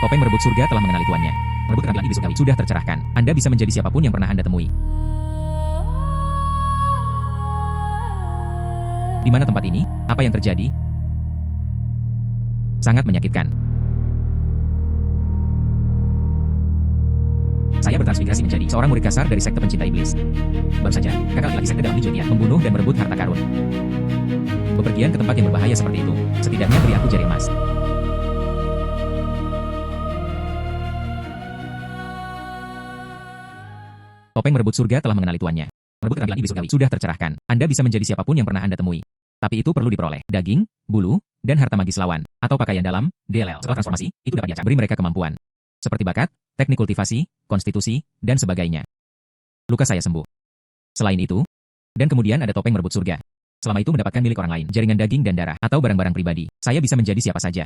Topeng merebut surga telah mengenali tuannya. Merebut keterampilan iblis surgawi sudah tercerahkan. Anda bisa menjadi siapapun yang pernah Anda temui. Di mana tempat ini? Apa yang terjadi? Sangat menyakitkan. Saya bertransmigrasi menjadi seorang murid kasar dari sekte pencinta iblis. Baru saja, kakak laki sekte dalam Li Juetian membunuh dan merebut harta karun. Bepergian ke tempat yang berbahaya seperti itu, setidaknya beri aku jari emas. Topeng merebut surga telah mengenali tuannya. Merebut keterampilan iblis surgawi sudah tercerahkan. Anda bisa menjadi siapapun yang pernah Anda temui. Tapi itu perlu diperoleh. Daging, bulu, dan harta magis lawan. Atau pakaian dalam, DLL. Setelah transformasi, itu dapat diacak. Beri mereka kemampuan. Seperti bakat, teknik kultivasi, konstitusi, dan sebagainya. Luka saya sembuh. Selain itu, dan kemudian ada topeng merebut surga. Selama itu mendapatkan milik orang lain, jaringan daging dan darah, atau barang-barang pribadi. Saya bisa menjadi siapa saja.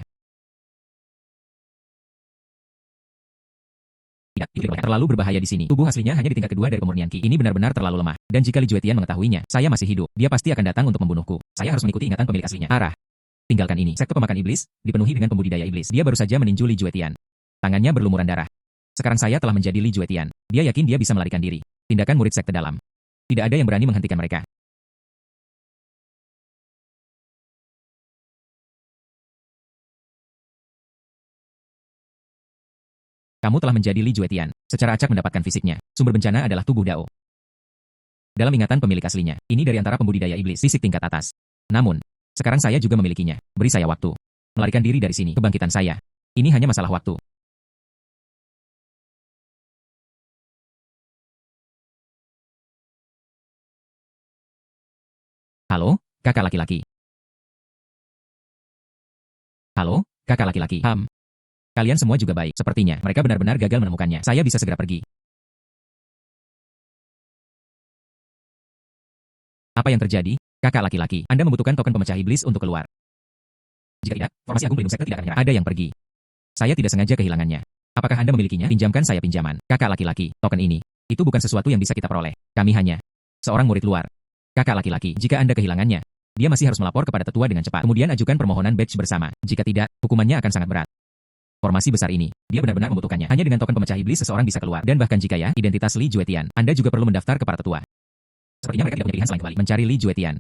Tidak, itu terlalu berbahaya di sini. Tubuh aslinya hanya di tingkat kedua dari pemurnian Ki. Ini benar-benar terlalu lemah. Dan jika Li Juetian mengetahuinya, saya masih hidup. Dia pasti akan datang untuk membunuhku. Saya harus mengikuti ingatan pemilik aslinya. Arah. Tinggalkan ini. Sekte pemakan iblis, dipenuhi dengan pembudidaya iblis. Dia baru saja meninju Li Juetian. Tangannya berlumuran darah. Sekarang saya telah menjadi Li Juetian. Dia yakin dia bisa melarikan diri. Tindakan murid sekte dalam. Tidak ada yang berani menghentikan mereka. Kamu telah menjadi Li Juetian. Secara acak mendapatkan fisiknya. Sumber bencana adalah tubuh Dao. Dalam ingatan pemilik aslinya, ini dari antara pembudidaya iblis fisik tingkat atas. Namun, sekarang saya juga memilikinya. Beri saya waktu. Melarikan diri dari sini. Kebangkitan saya. Ini hanya masalah waktu. Halo, kakak laki-laki. Halo, kakak laki-laki. Kalian semua juga baik. Sepertinya, mereka benar-benar gagal menemukannya. Saya bisa segera pergi. Apa yang terjadi? Kakak laki-laki, Anda membutuhkan token pemecah iblis untuk keluar. Jika tidak, formasi agung pelindung sekte tidak akan menyerah. Ada yang pergi. Saya tidak sengaja kehilangannya. Apakah Anda memilikinya? Pinjamkan saya pinjaman. Kakak laki-laki, token ini. Itu bukan sesuatu yang bisa kita peroleh. Kami hanya seorang murid luar. Kakak laki-laki, jika Anda kehilangannya, dia masih harus melapor kepada tetua dengan cepat. Kemudian ajukan permohonan badge bersama. Jika tidak, hukumannya akan sangat berat. Formasi besar ini, dia benar-benar membutuhkannya. Hanya dengan token pemecah iblis seseorang bisa keluar. Dan bahkan jika ya, identitas Li Juetian, Anda juga perlu mendaftar ke para tetua. Sepertinya mereka tidak punya pilihan selain kembali mencari Li Juetian.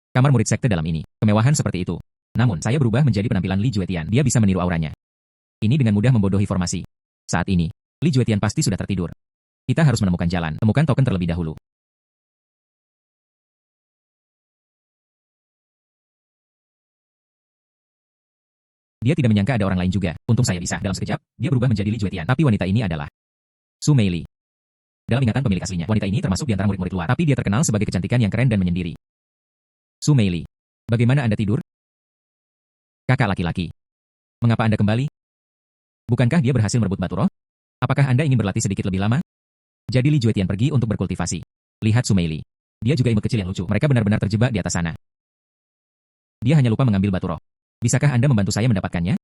Kamar murid sekte dalam ini, kemewahan seperti itu. Namun, saya berubah menjadi penampilan Li Juetian. Dia bisa meniru auranya. Ini dengan mudah membodohi formasi. Saat ini, Li Juetian pasti sudah tertidur. Kita harus menemukan jalan. Temukan token terlebih dahulu. Dia tidak menyangka ada orang lain juga. Untung saya bisa. Dalam sekejap, dia berubah menjadi Li Juetian. Tapi wanita ini adalah Su Meili. Dalam ingatan pemilik aslinya, wanita ini termasuk di antara murid-murid luar. Tapi dia terkenal sebagai kecantikan yang keren dan menyendiri. Su Meili. Bagaimana Anda tidur? Kakak laki-laki. Mengapa Anda kembali? Bukankah dia berhasil merebut batu roh? Apakah Anda ingin berlatih sedikit lebih lama? Jadi Li Juetian pergi untuk berkultivasi. Lihat Su Meili. Dia juga imut kecil yang lucu. Mereka benar-benar terjebak di atas sana. Dia hanya lupa mengambil batu roh. Bisakah Anda membantu saya mendapatkannya?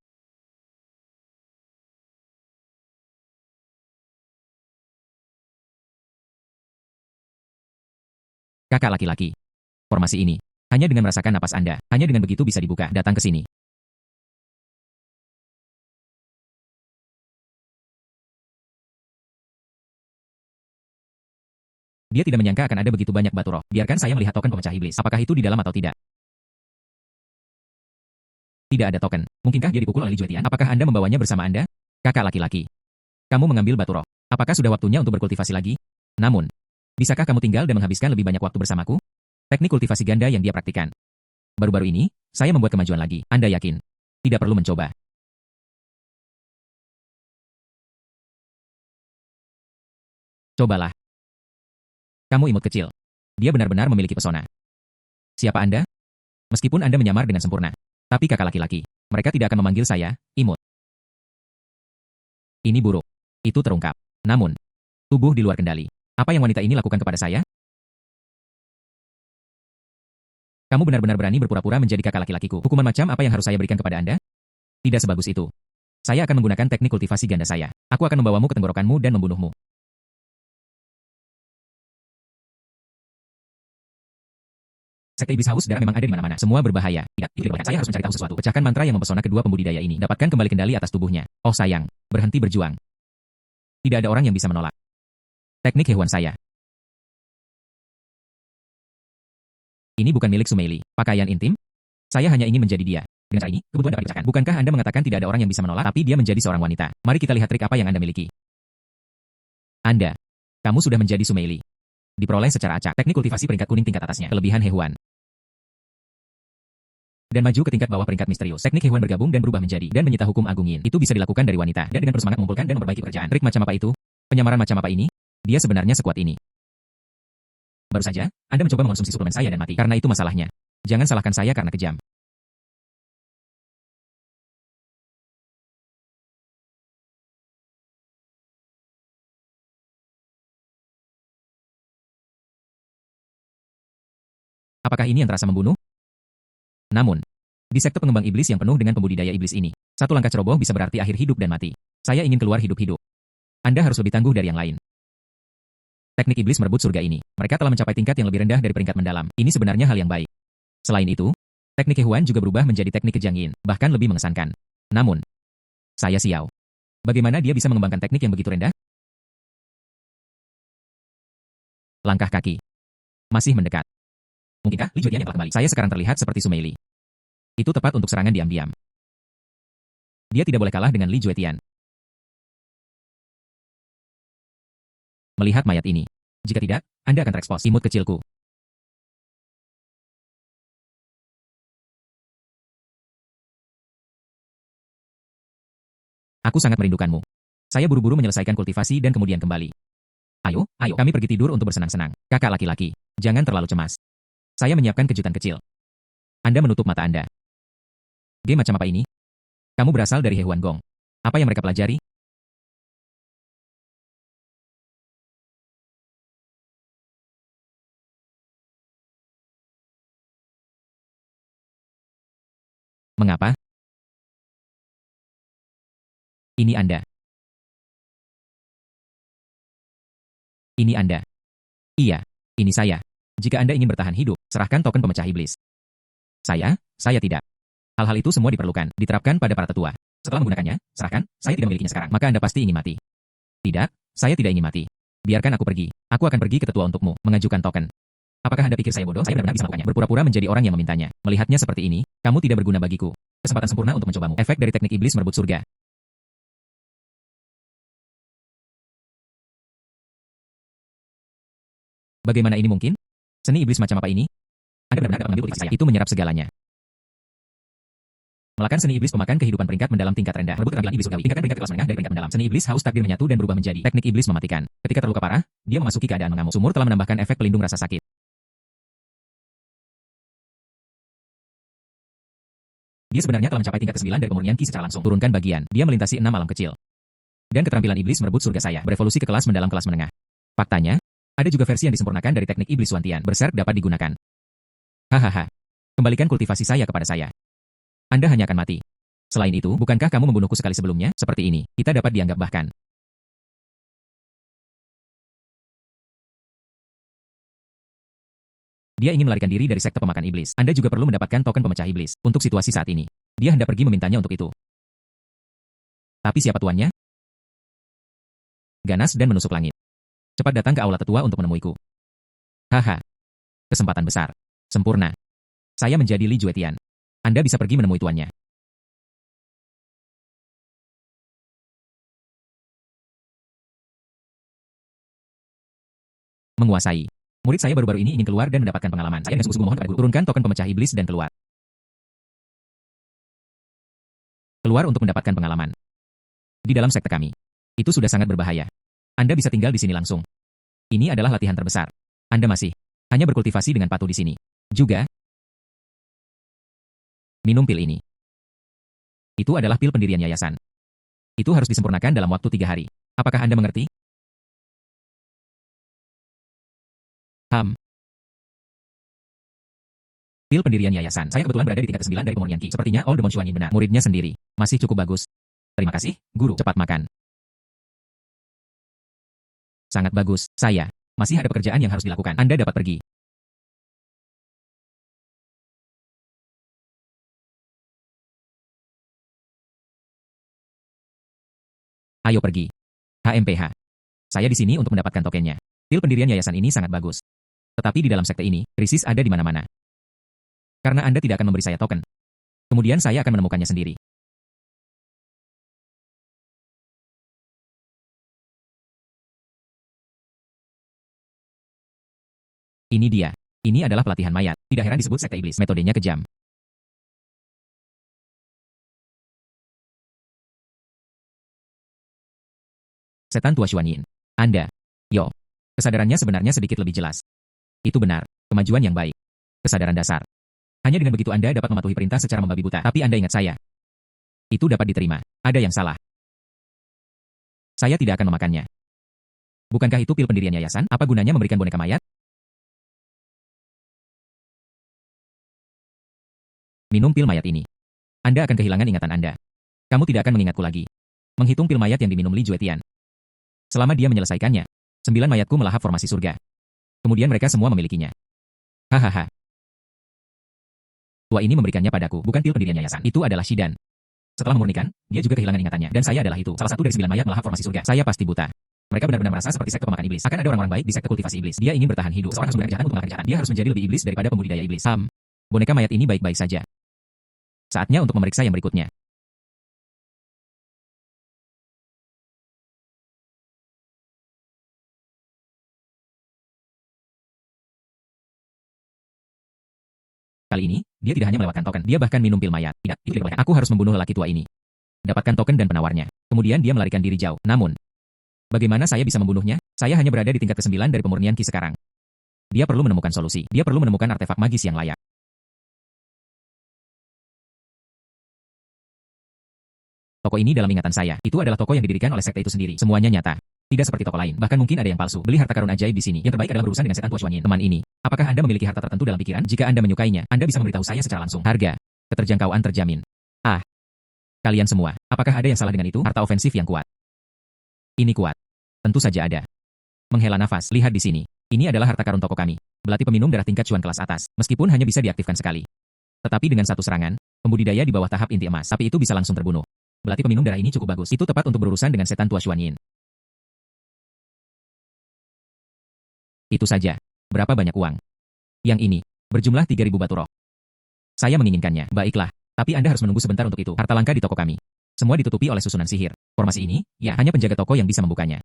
Kakak laki-laki. Formasi ini. Hanya dengan merasakan napas Anda. Hanya dengan begitu bisa dibuka. Datang ke sini. Dia tidak menyangka akan ada begitu banyak batu roh. Biarkan saya melihat token pemecah iblis. Apakah itu di dalam atau tidak? Tidak ada token. Mungkinkah dia dipukul oleh Li Juetian? Apakah Anda membawanya bersama Anda? Kakak laki-laki. Kamu mengambil batu roh. Apakah sudah waktunya untuk berkultivasi lagi? Namun, bisakah kamu tinggal dan menghabiskan lebih banyak waktu bersamaku? Teknik kultivasi ganda yang dia praktikkan. Baru-baru ini, saya membuat kemajuan lagi. Anda yakin? Tidak perlu mencoba. Cobalah. Kamu imut kecil. Dia benar-benar memiliki pesona. Siapa Anda? Meskipun Anda menyamar dengan sempurna. Tapi kakak laki-laki, mereka tidak akan memanggil saya, imut. Ini buruk. Itu terungkap. Namun, tubuh di luar kendali. Apa yang wanita ini lakukan kepada saya? Kamu benar-benar berani berpura-pura menjadi kakak laki-lakiku. Hukuman macam apa yang harus saya berikan kepada Anda? Tidak sebagus itu. Saya akan menggunakan teknik kultivasi ganda saya. Aku akan membawamu ke tenggorokanmu dan membunuhmu. Sekte iblis haus darah memang ada di mana-mana. Semua berbahaya. Tidak, itu tidak boleh. Saya harus mencari tahu sesuatu. Pecahkan mantra yang mempesona kedua pembudidaya ini. Dapatkan kembali kendali atas tubuhnya. Oh sayang, berhenti berjuang. Tidak ada orang yang bisa menolak teknik hewan saya. Ini bukan milik Sumeili. Pakaian intim? Saya hanya ingin menjadi dia. Dengan cara ini, kebutuhan dapat dipecahkan. Bukankah Anda mengatakan tidak ada orang yang bisa menolak, tapi dia menjadi seorang wanita? Mari kita lihat trik apa yang Anda miliki. Anda. Kamu sudah menjadi Sumeili. Diperoleh secara acak. Teknik kultivasi peringkat kuning tingkat atasnya. Kelebihan hewan. Dan maju ke tingkat bawah peringkat misterius. Teknik hewan bergabung dan berubah menjadi dan menyita hukum Agung Yin. Itu bisa dilakukan dari wanita dan dengan bersemangat mengumpulkan dan memperbaiki pekerjaan. Trik macam apa itu? Penyamaran macam apa ini? Dia sebenarnya sekuat ini. Baru saja, Anda mencoba mengonsumsi suplemen saya dan mati. Karena itu masalahnya. Jangan salahkan saya karena kejam. Apakah ini yang terasa membunuh? Namun, di sekte pengembang iblis yang penuh dengan pembudidaya iblis ini, satu langkah ceroboh bisa berarti akhir hidup dan mati. Saya ingin keluar hidup-hidup. Anda harus lebih tangguh dari yang lain. Teknik iblis merebut surga ini. Mereka telah mencapai tingkat yang lebih rendah dari peringkat mendalam. Ini sebenarnya hal yang baik. Selain itu, teknik hewan juga berubah menjadi teknik kejang yin, bahkan lebih mengesankan. Namun, saya Xiao. Bagaimana dia bisa mengembangkan teknik yang begitu rendah? Langkah kaki. Masih mendekat. Mungkinkah Li Juetian yang telah kembali? Saya sekarang terlihat seperti Sumeili. Itu tepat untuk serangan diam-diam. Dia tidak boleh kalah dengan Li Juetian. Melihat mayat ini. Jika tidak, Anda akan terekspos. Imut kecilku. Aku sangat merindukanmu. Saya buru-buru menyelesaikan kultivasi dan kemudian kembali. Ayo, kami pergi tidur untuk bersenang-senang. Kakak laki-laki, jangan terlalu cemas. Saya menyiapkan kejutan kecil. Anda menutup mata Anda. Game macam apa ini? Kamu berasal dari Hehuan Gong. Apa yang mereka pelajari? Mengapa? Ini Anda. Ini Anda. Iya, ini saya. Jika Anda ingin bertahan hidup, serahkan token pemecah iblis. Saya tidak. Hal-hal itu semua diperlukan, diterapkan pada para tetua. Setelah menggunakannya, serahkan, saya tidak memilikinya sekarang. Maka Anda pasti ingin mati. Tidak, saya tidak ingin mati. Biarkan aku pergi. Aku akan pergi ke tetua untukmu, mengajukan token. Apakah Anda pikir saya bodoh? Saya benar-benar bisa melakukannya. Berpura-pura menjadi orang yang memintanya. Melihatnya seperti ini, kamu tidak berguna bagiku. Kesempatan sempurna untuk mencobamu. Efek dari teknik iblis merebut surga. Bagaimana ini mungkin? Seni iblis macam apa ini? Anda benar-benar dapat mengambil kultivasi saya. Itu menyerap segalanya. Melakukan seni iblis pemakan kehidupan peringkat mendalam tingkat rendah. Merebut keterampilan iblis surgawi. Tingkatkan peringkat kelas menengah dari peringkat mendalam. Seni iblis haus takdir menyatu dan berubah menjadi. Teknik iblis mematikan. Ketika terluka parah, dia memasuki keadaan mengamuk. Sumur telah menambahkan efek pelindung rasa sakit. Dia sebenarnya telah mencapai tingkat ke-9 dari pemurnian ki secara langsung. Turunkan bagian. Dia melintasi 6 alam kecil. Dan keterampilan iblis merebut surga saya. Berevolusi ke kelas mendalam kelas menengah. Faktanya, ada juga versi yang disempurnakan dari teknik iblis Wantian. Berserk dapat digunakan. Hahaha. Kembalikan kultivasi saya kepada saya. Anda hanya akan mati. Selain itu, bukankah kamu membunuhku sekali sebelumnya? Seperti ini, kita dapat dianggap bahkan. Dia ingin melarikan diri dari sekte pemakan iblis. Anda juga perlu mendapatkan token pemecah iblis. Untuk situasi saat ini, dia hendak pergi memintanya untuk itu. Tapi siapa tuannya? Ganas dan menusuk langit. Cepat datang ke aula tetua untuk menemuiku. Haha. Kesempatan besar. Sempurna. Saya menjadi Li Juetian. Anda bisa pergi menemui tuannya. Menguasai. Murid saya baru-baru ini ingin keluar dan mendapatkan pengalaman. Saya dengan sungguh-sungguh mohon kepada guru. Turunkan token pemecah iblis dan keluar. Keluar untuk mendapatkan pengalaman. Di dalam sekte kami. Itu sudah sangat berbahaya. Anda bisa tinggal di sini langsung. Ini adalah latihan terbesar. Anda masih hanya berkultivasi dengan patuh di sini. Juga, minum pil ini. Itu adalah pil pendirian yayasan. Itu harus disempurnakan dalam waktu 3 hari. Apakah Anda mengerti? Pil pendirian yayasan. Saya kebetulan berada di tingkat ke-9 dari pemurnian Qi. Sepertinya Old Demon Chuan Yin benar. Muridnya sendiri. Masih cukup bagus. Terima kasih, guru. Cepat makan. Sangat bagus. Saya. Masih ada pekerjaan yang harus dilakukan. Anda dapat pergi. Ayo pergi. HMPH. Saya di sini untuk mendapatkan tokennya. Pil pendirian yayasan ini sangat bagus. Tetapi di dalam sekte ini, krisis ada di mana-mana. Karena Anda tidak akan memberi saya token. Kemudian saya akan menemukannya sendiri. Ini dia. Ini adalah pelatihan mayat. Tidak heran disebut sekte iblis. Metodenya kejam. Setan tua Xuan Yin. Anda. Yo. Kesadarannya sebenarnya sedikit lebih jelas. Itu benar. Kemajuan yang baik. Kesadaran dasar. Hanya dengan begitu Anda dapat mematuhi perintah secara membabi buta. Tapi Anda ingat saya. Itu dapat diterima. Ada yang salah. Saya tidak akan memakannya. Bukankah itu pil pendirian yayasan? Apa gunanya memberikan boneka mayat? Minum pil mayat ini. Anda akan kehilangan ingatan Anda. Kamu tidak akan mengingatku lagi. Menghitung pil mayat yang diminum Li Juetian. Selama dia menyelesaikannya, 9 mayatku melahap formasi surga. Kemudian mereka semua memilikinya. Hahaha. Tua ini memberikannya padaku, bukan pil pendirian yayasan. Itu adalah Shidan. Setelah memurnikan, dia juga kehilangan ingatannya. Dan saya adalah itu. Salah satu dari 9 mayat melahap formasi surga. Saya pasti buta. Mereka benar-benar merasa seperti sekte pemakan iblis. Akan ada orang-orang baik di sekte kultivasi iblis. Dia ingin bertahan hidup. Seorang harus menggunakan kejahatan untuk makan kejahatan. Dia harus menjadi lebih iblis daripada pembudidaya iblis. Boneka mayat ini baik-baik saja. Saatnya untuk memeriksa yang berikutnya. Kali ini, dia tidak hanya melewatkan token, dia bahkan minum pil mayat. Tidak, itu diperbolehkan. Aku harus membunuh lelaki tua ini. Dapatkan token dan penawarnya. Kemudian dia melarikan diri jauh. Namun, bagaimana saya bisa membunuhnya? Saya hanya berada di tingkat ke-9 dari pemurnian Qi sekarang. Dia perlu menemukan solusi. Dia perlu menemukan artefak magis yang layak. Toko ini dalam ingatan saya. Itu adalah toko yang didirikan oleh sekte itu sendiri. Semuanya nyata. Tidak seperti toko lain. Bahkan mungkin ada yang palsu. Beli harta karun ajaib di sini. Yang terbaik adalah berurusan dengan setan tua Xuan Yin. Teman ini. Apakah Anda memiliki harta tertentu dalam pikiran? Jika Anda menyukainya, Anda bisa memberitahu saya secara langsung. Harga. Keterjangkauan terjamin. Ah. Kalian semua. Apakah ada yang salah dengan itu? Harta ofensif yang kuat. Ini kuat. Tentu saja ada. Menghela nafas. Lihat di sini. Ini adalah harta karun toko kami. Belati peminum darah tingkat cuan kelas atas. Meskipun hanya bisa diaktifkan sekali. Tetapi dengan satu serangan, pembudidaya di bawah tahap inti emas. Tapi itu bisa langsung terbunuh. Belati peminum darah ini cukup bagus. Itu tepat untuk berurusan dengan setan tua Xuan Yin. Itu saja. Berapa banyak uang? Yang ini. Berjumlah 3.000 batu roh. Saya menginginkannya. Baiklah. Tapi Anda harus menunggu sebentar untuk itu. Harta langka di toko kami. Semua ditutupi oleh susunan sihir. Formasi ini, ya, hanya penjaga toko yang bisa membukanya.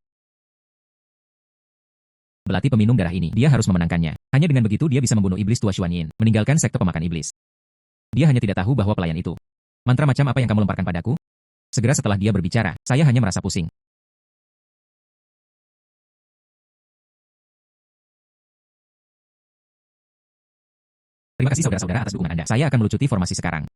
Belati peminum darah ini. Dia harus memenangkannya. Hanya dengan begitu dia bisa membunuh iblis tua Xuan Yin. Meninggalkan sekte pemakan iblis. Dia hanya tidak tahu bahwa pelayan itu. Mantra macam apa yang kamu lemparkan padaku? Segera setelah dia berbicara, saya hanya merasa pusing. Terima kasih saudara-saudara atas dukungan Anda. Saya akan melucuti formasi sekarang.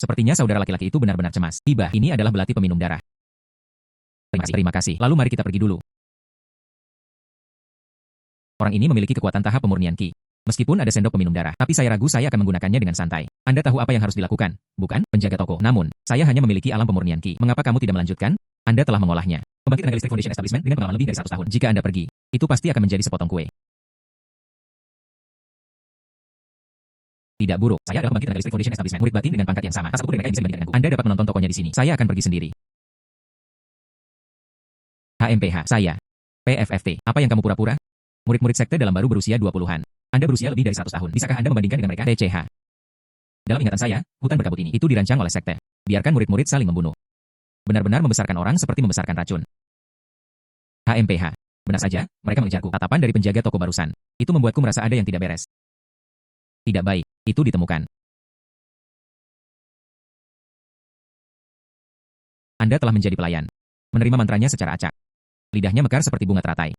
Sepertinya saudara laki-laki itu benar-benar cemas. Tiba, ini adalah belati peminum darah. Terima kasih. Lalu mari kita pergi dulu. Orang ini memiliki kekuatan tahap pemurnian Qi. Meskipun ada sendok peminum darah, tapi saya ragu saya akan menggunakannya dengan santai. Anda tahu apa yang harus dilakukan, bukan? Penjaga toko. Namun, saya hanya memiliki alam pemurnian Qi. Mengapa kamu tidak melanjutkan? Anda telah mengolahnya. Pembangkit tenaga listrik Foundation Establishment dengan pengalaman lebih dari 100 tahun. Jika Anda pergi, itu pasti akan menjadi sepotong kue. Tidak buruk. Saya adalah pembangkit tenaga listrik Foundation Establishment. Murid batin dengan pangkat yang sama. Tak satupun dari mereka yang bisa dibandingkan denganku. Anda dapat menonton tokonya di sini. Saya akan pergi sendiri. HMPH. Saya. PFFT. Apa yang kamu pura-pura? Murid-murid sekte dalam baru berusia 20-an. Anda berusia lebih dari 100 tahun. Bisakah Anda membandingkan dengan mereka? TCH. Dalam ingatan saya, hutan berkabut ini itu dirancang oleh sekte. Biarkan murid-murid saling membunuh. Benar-benar membesarkan orang seperti membesarkan racun. HMPH. Benar saja, mereka mengejarku. Tatapan dari penjaga toko barusan. Itu membuatku merasa ada yang tidak beres. Tidak baik. Itu ditemukan. Anda telah menjadi pelayan. Menerima mantranya secara acak. Lidahnya mekar seperti bunga teratai.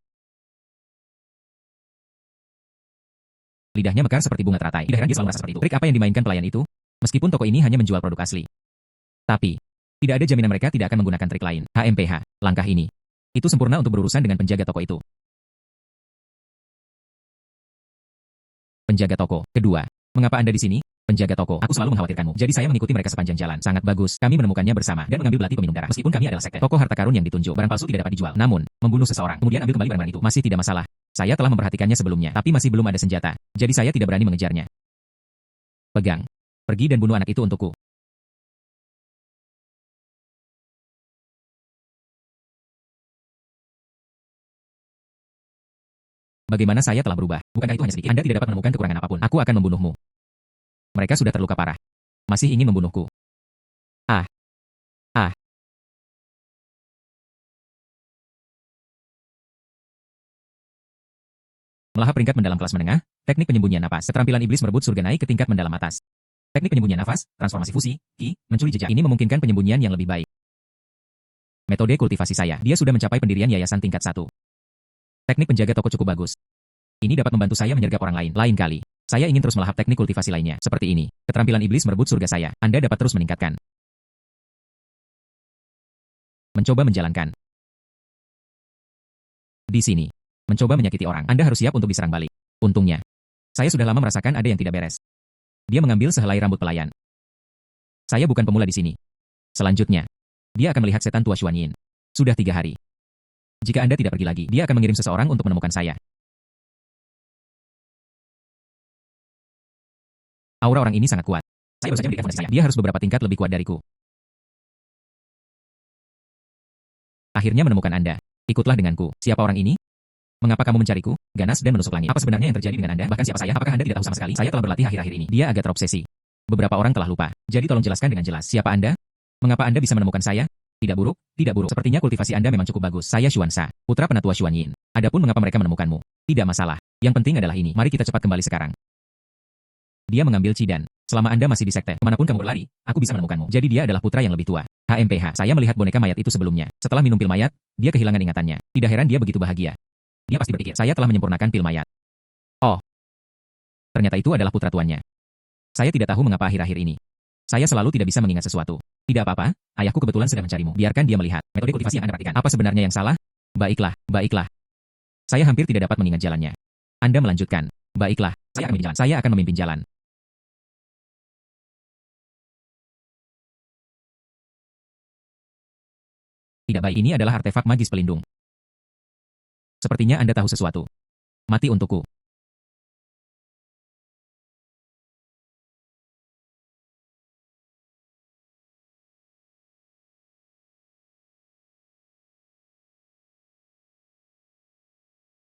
Lidahnya mekar seperti bunga teratai. Tidak heran dia selalu merasa seperti itu. Trik apa yang dimainkan pelayan itu? Meskipun toko ini hanya menjual produk asli. Tapi, tidak ada jaminan mereka tidak akan menggunakan trik lain. HMPH, langkah ini. Itu sempurna untuk berurusan dengan penjaga toko itu. Penjaga toko. Kedua. Mengapa Anda di sini? Penjaga toko. Aku selalu mengkhawatirkanmu. Jadi saya mengikuti mereka sepanjang jalan. Sangat bagus. Kami menemukannya bersama dan mengambil belati peminum darah. Meskipun kami adalah sekte. Toko harta karun yang ditunjuk. Barang palsu tidak dapat dijual. Namun, membunuh seseorang. Kemudian ambil kembali barang-barang itu. Masih tidak masalah. Saya telah memperhatikannya sebelumnya. Tapi masih belum ada senjata. Jadi saya tidak berani mengejarnya. Pegang. Pergi dan bunuh anak itu untukku. Bagaimana saya telah berubah? Bukankah itu hanya sedikit? Anda tidak dapat menemukan kekurangan apapun. Aku akan membunuhmu. Mereka sudah terluka parah. Masih ingin membunuhku. Ah. Ah. Melahap peringkat mendalam kelas menengah, teknik penyembunyian napas. Keterampilan iblis merebut surga naik ke tingkat mendalam atas. Teknik penyembunyian nafas, transformasi fusi, ki, mencuri jejak. Ini memungkinkan penyembunyian yang lebih baik. Metode kultivasi saya. Dia sudah mencapai pendirian yayasan tingkat 1. Teknik penjaga toko cukup bagus. Ini dapat membantu saya menyergap orang lain. Lain kali, saya ingin terus melahap teknik kultivasi lainnya. Seperti ini. Keterampilan iblis merebut surga saya. Anda dapat terus meningkatkan. Mencoba menjalankan. Di sini. Mencoba menyakiti orang. Anda harus siap untuk diserang balik. Untungnya. Saya sudah lama merasakan ada yang tidak beres. Dia mengambil sehelai rambut pelayan. Saya bukan pemula di sini. Selanjutnya. Dia akan melihat setan tua Xuan Yin. Sudah 3 hari. Jika Anda tidak pergi lagi, dia akan mengirim seseorang untuk menemukan saya. Aura orang ini sangat kuat. Saya baru saja mendirikan fondasi saya. Dia harus beberapa tingkat lebih kuat dariku. Akhirnya menemukan Anda. Ikutlah denganku. Siapa orang ini? Mengapa kamu mencariku? Ganas dan menusuk langit. Apa sebenarnya yang terjadi dengan Anda? Bahkan siapa saya? Apakah Anda tidak tahu sama sekali? Saya telah berlatih akhir-akhir ini. Dia agak terobsesi. Beberapa orang telah lupa. Jadi tolong jelaskan dengan jelas. Siapa Anda? Mengapa Anda bisa menemukan saya? Tidak buruk, tidak buruk. Sepertinya kultivasi Anda memang cukup bagus. Saya Xuan Sha, putra penatua Xuan Yin. Adapun mengapa mereka menemukanmu? Tidak masalah. Yang penting adalah ini. Mari kita cepat kembali sekarang. Dia mengambil Cidan. Selama Anda masih di sekte, kemanapun kamu berlari, aku bisa menemukanmu. Jadi dia adalah putra yang lebih tua. HMPH. Saya melihat boneka mayat itu sebelumnya. Setelah minum pil mayat, dia kehilangan ingatannya. Tidak heran dia begitu bahagia. Dia pasti berpikir, saya telah menyempurnakan pil mayat. Oh. Ternyata itu adalah putra tuannya. Saya tidak tahu mengapa akhir-akhir ini. Saya selalu tidak bisa mengingat sesuatu. Tidak apa-apa, ayahku kebetulan sedang mencarimu. Biarkan dia melihat. Metode kultivasi yang Anda praktikkan. Apa sebenarnya yang salah? Baiklah, baiklah. Saya hampir tidak dapat mengingat jalannya. Anda melanjutkan. Baiklah, saya akan memimpin jalan. Saya akan memimpin jalan. Tidak baik, ini adalah artefak magis pelindung. Sepertinya Anda tahu sesuatu. Mati untukku.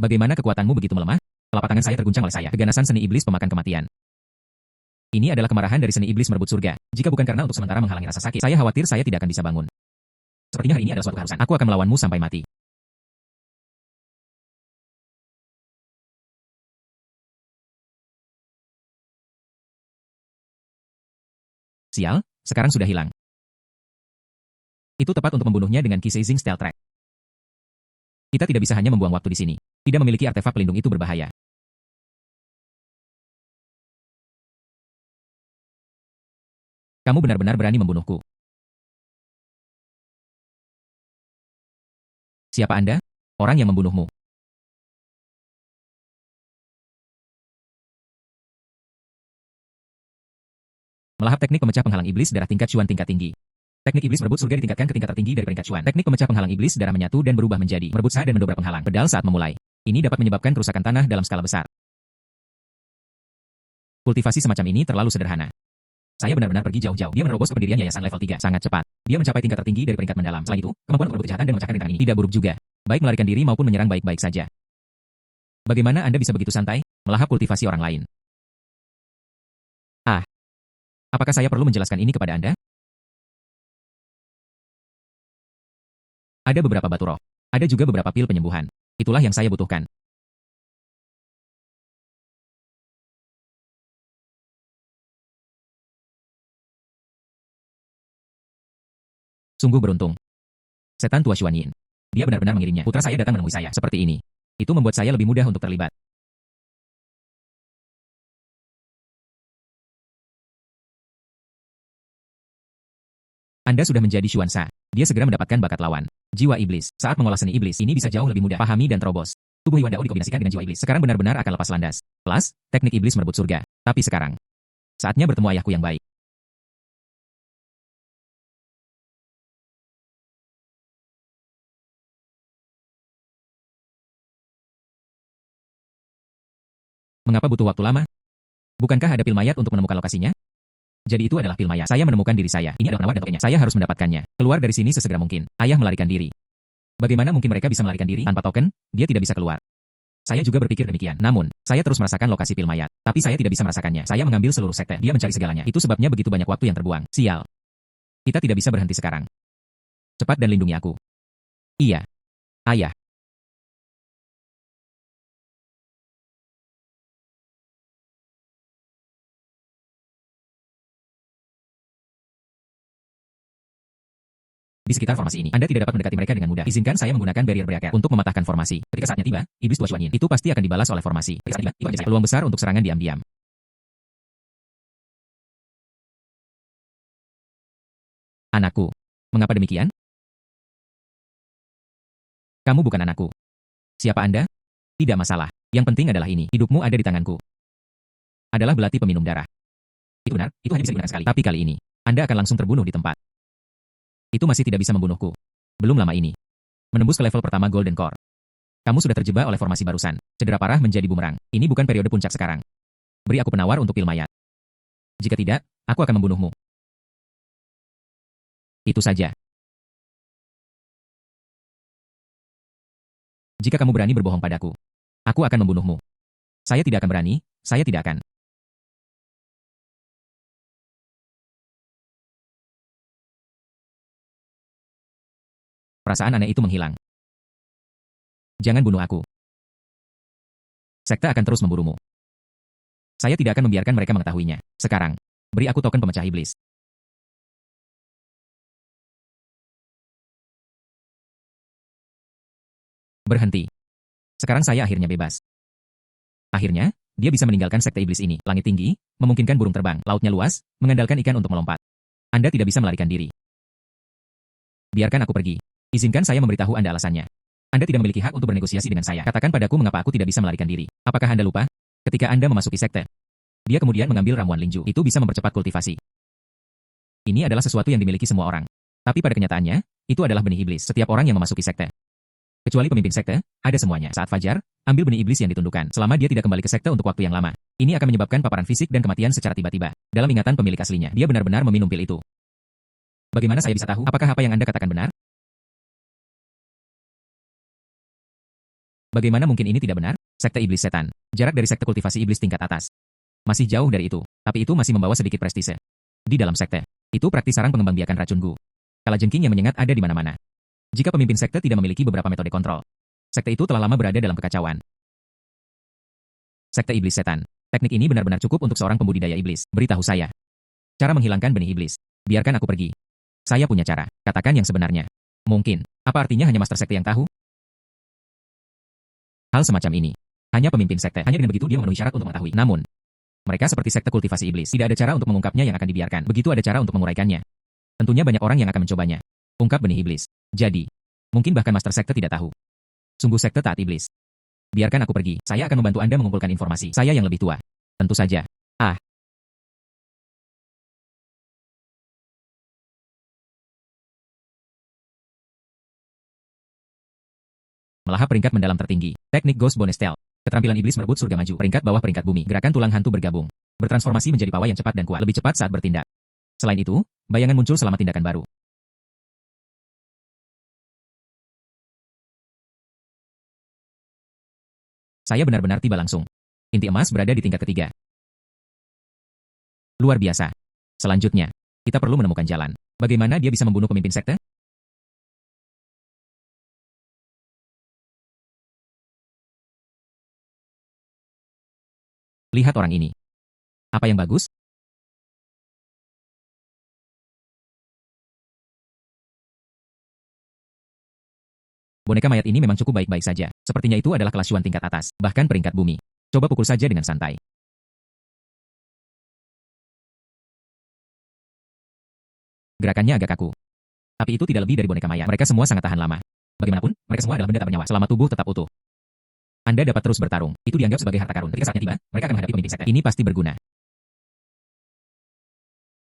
Bagaimana kekuatanmu begitu melemah? Telapak tangan saya terguncang oleh saya. Keganasan seni iblis pemakan kematian. Ini adalah kemarahan dari seni iblis merebut surga. Jika bukan karena untuk sementara menghalangi rasa sakit, saya khawatir saya tidak akan bisa bangun. Sepertinya hari ini adalah suatu keharusan. Aku akan melawanmu sampai mati. Sial, sekarang sudah hilang. Itu tepat untuk membunuhnya dengan Qi Seizing Stealth Track. Kita tidak bisa hanya membuang waktu di sini. Tidak memiliki artefak pelindung itu berbahaya. Kamu benar-benar berani membunuhku. Siapa Anda? Orang yang membunuhmu. Melahap teknik pemecah penghalang iblis darah tingkat Xuan tingkat tinggi. Teknik iblis merebut surga ditingkatkan ke tingkat tertinggi dari peringkat Xuan. Teknik pemecah penghalang iblis darah menyatu dan berubah menjadi merebut sah dan mendobrak penghalang. Pedal saat memulai. Ini dapat menyebabkan kerusakan tanah dalam skala besar. Kultivasi semacam ini terlalu sederhana. Saya benar-benar pergi jauh-jauh. Dia menerobos ke pendirian yayasan level 3 sangat cepat. Dia mencapai tingkat tertinggi dari peringkat mendalam. Selain itu, kemampuan untuk kejahatan dan memecahkan rintangan ini tidak buruk juga. Baik melarikan diri maupun menyerang baik-baik saja. Bagaimana Anda bisa begitu santai melahap kultivasi orang lain? Ah, apakah saya perlu menjelaskan ini kepada Anda? Ada beberapa batu roh. Ada juga beberapa pil penyembuhan. Itulah yang saya butuhkan. Sungguh beruntung. Setan tua Xuan Yin. Dia benar-benar mengirimnya. Putra saya datang menemui saya seperti ini. Itu membuat saya lebih mudah untuk terlibat. Anda sudah menjadi Xuanza. Dia segera mendapatkan bakat lawan. Jiwa iblis. Saat mengolah seni iblis, ini bisa jauh lebih mudah pahami dan terobos. Tubuh Yuan Dao dikombinasikan dengan jiwa iblis. Sekarang benar-benar akan lepas landas. Plus, teknik iblis merebut surga. Tapi sekarang, saatnya bertemu ayahku yang baik. Mengapa butuh waktu lama? Bukankah ada pil mayat untuk menemukan lokasinya? Jadi itu adalah pil mayat. Saya menemukan diri saya. Ini adalah penawar dan tokennya. Saya harus mendapatkannya. Keluar dari sini sesegera mungkin. Ayah melarikan diri. Bagaimana mungkin mereka bisa melarikan diri tanpa token? Dia tidak bisa keluar. Saya juga berpikir demikian. Namun, saya terus merasakan lokasi pil mayat. Tapi saya tidak bisa merasakannya. Saya mengambil seluruh sekte. Dia mencari segalanya. Itu sebabnya begitu banyak waktu yang terbuang. Sial. Kita tidak bisa berhenti sekarang. Cepat dan lindungi aku. Iya. Ayah. Di sekitar formasi ini, Anda tidak dapat mendekati mereka dengan mudah. Izinkan saya menggunakan barrier breaker untuk mematahkan formasi. Ketika saatnya tiba, iblis tua Xuan Yin itu pasti akan dibalas oleh formasi. Ketika saatnya tiba, itu aja peluang besar untuk serangan diam-diam. Anakku. Mengapa demikian? Kamu bukan anakku. Siapa Anda? Tidak masalah. Yang penting adalah ini. Hidupmu ada di tanganku. Adalah belati peminum darah. Itu benar, itu hanya bisa digunakan sekali. Tapi kali ini, Anda akan langsung terbunuh di tempat. Itu masih tidak bisa membunuhku. Belum lama ini. Menembus ke level pertama Golden Core. Kamu sudah terjebak oleh formasi barusan. Cedera parah menjadi bumerang. Ini bukan periode puncak sekarang. Beri aku penawar untuk pil mayat. Jika tidak, aku akan membunuhmu. Itu saja. Jika kamu berani berbohong padaku, aku akan membunuhmu. Saya tidak akan berani, saya tidak akan. Perasaan aneh itu menghilang. Jangan bunuh aku. Sekte akan terus memburumu. Saya tidak akan membiarkan mereka mengetahuinya. Sekarang, beri aku token pemecah iblis. Berhenti. Sekarang saya akhirnya bebas. Akhirnya, dia bisa meninggalkan sekte iblis ini. Langit tinggi, memungkinkan burung terbang. Lautnya luas, mengandalkan ikan untuk melompat. Anda tidak bisa melarikan diri. Biarkan aku pergi. Izinkan saya memberitahu Anda alasannya. Anda tidak memiliki hak untuk bernegosiasi dengan saya. Katakan padaku mengapa aku tidak bisa melarikan diri. Apakah Anda lupa? Ketika Anda memasuki sekte, dia kemudian mengambil ramuan linju. Itu bisa mempercepat kultivasi. Ini adalah sesuatu yang dimiliki semua orang. Tapi pada kenyataannya, itu adalah benih iblis. Setiap orang yang memasuki sekte. Kecuali pemimpin sekte, ada semuanya. Saat fajar, ambil benih iblis yang ditundukkan. Selama dia tidak kembali ke sekte untuk waktu yang lama. Ini akan menyebabkan paparan fisik dan kematian secara tiba-tiba. Dalam ingatan pemilik aslinya, dia benar-benar meminum pil itu. Bagaimana saya bisa tahu apakah apa yang Anda katakan benar? Bagaimana mungkin ini tidak benar? Sekte iblis setan. Jarak dari sekte kultivasi iblis tingkat atas. Masih jauh dari itu. Tapi itu masih membawa sedikit prestise. Di dalam sekte, itu praktis sarang pengembangbiakan racun gu. Kalajengking yang menyengat ada di mana-mana. Jika pemimpin sekte tidak memiliki beberapa metode kontrol, sekte itu telah lama berada dalam kekacauan. Sekte iblis setan. Teknik ini benar-benar cukup untuk seorang pembudidaya iblis. Beritahu saya. Cara menghilangkan benih iblis. Biarkan aku pergi. Saya punya cara. Katakan yang sebenarnya. Mungkin. Apa artinya hanya master sekte yang tahu? Hal semacam ini. Hanya pemimpin sekte. Hanya dengan begitu dia memenuhi syarat untuk mengetahui. Namun, mereka seperti sekte kultivasi iblis. Tidak ada cara untuk mengungkapnya yang akan dibiarkan. Begitu ada cara untuk menguraikannya. Tentunya banyak orang yang akan mencobanya. Ungkap benih iblis. Jadi, mungkin bahkan master sekte tidak tahu. Sungguh sekte taat iblis. Biarkan aku pergi. Saya akan membantu Anda mengumpulkan informasi. Saya yang lebih tua. Tentu saja. Ah. Melahap peringkat mendalam tertinggi. Teknik Ghost Bonus Stealth. Keterampilan iblis merebut surga maju. Peringkat bawah peringkat bumi. Gerakan tulang hantu bergabung. Bertransformasi menjadi pawai yang cepat dan kuat. Lebih cepat saat bertindak. Selain itu, bayangan muncul selama tindakan baru. Saya benar-benar tiba langsung. Inti emas berada di tingkat ketiga. Luar biasa. Selanjutnya, kita perlu menemukan jalan. Bagaimana dia bisa membunuh pemimpin sekte? Lihat orang ini. Apa yang bagus? Boneka mayat ini memang cukup baik-baik saja. Sepertinya itu adalah kelas Xuan tingkat atas, bahkan peringkat bumi. Coba pukul saja dengan santai. Gerakannya agak kaku. Tapi itu tidak lebih dari boneka mayat. Mereka semua sangat tahan lama. Bagaimanapun, mereka semua adalah benda tak bernyawa selama tubuh tetap utuh. Anda dapat terus bertarung. Itu dianggap sebagai harta karun. Ketika saatnya tiba, mereka akan menghadapi pemimpin sekte. Ini pasti berguna.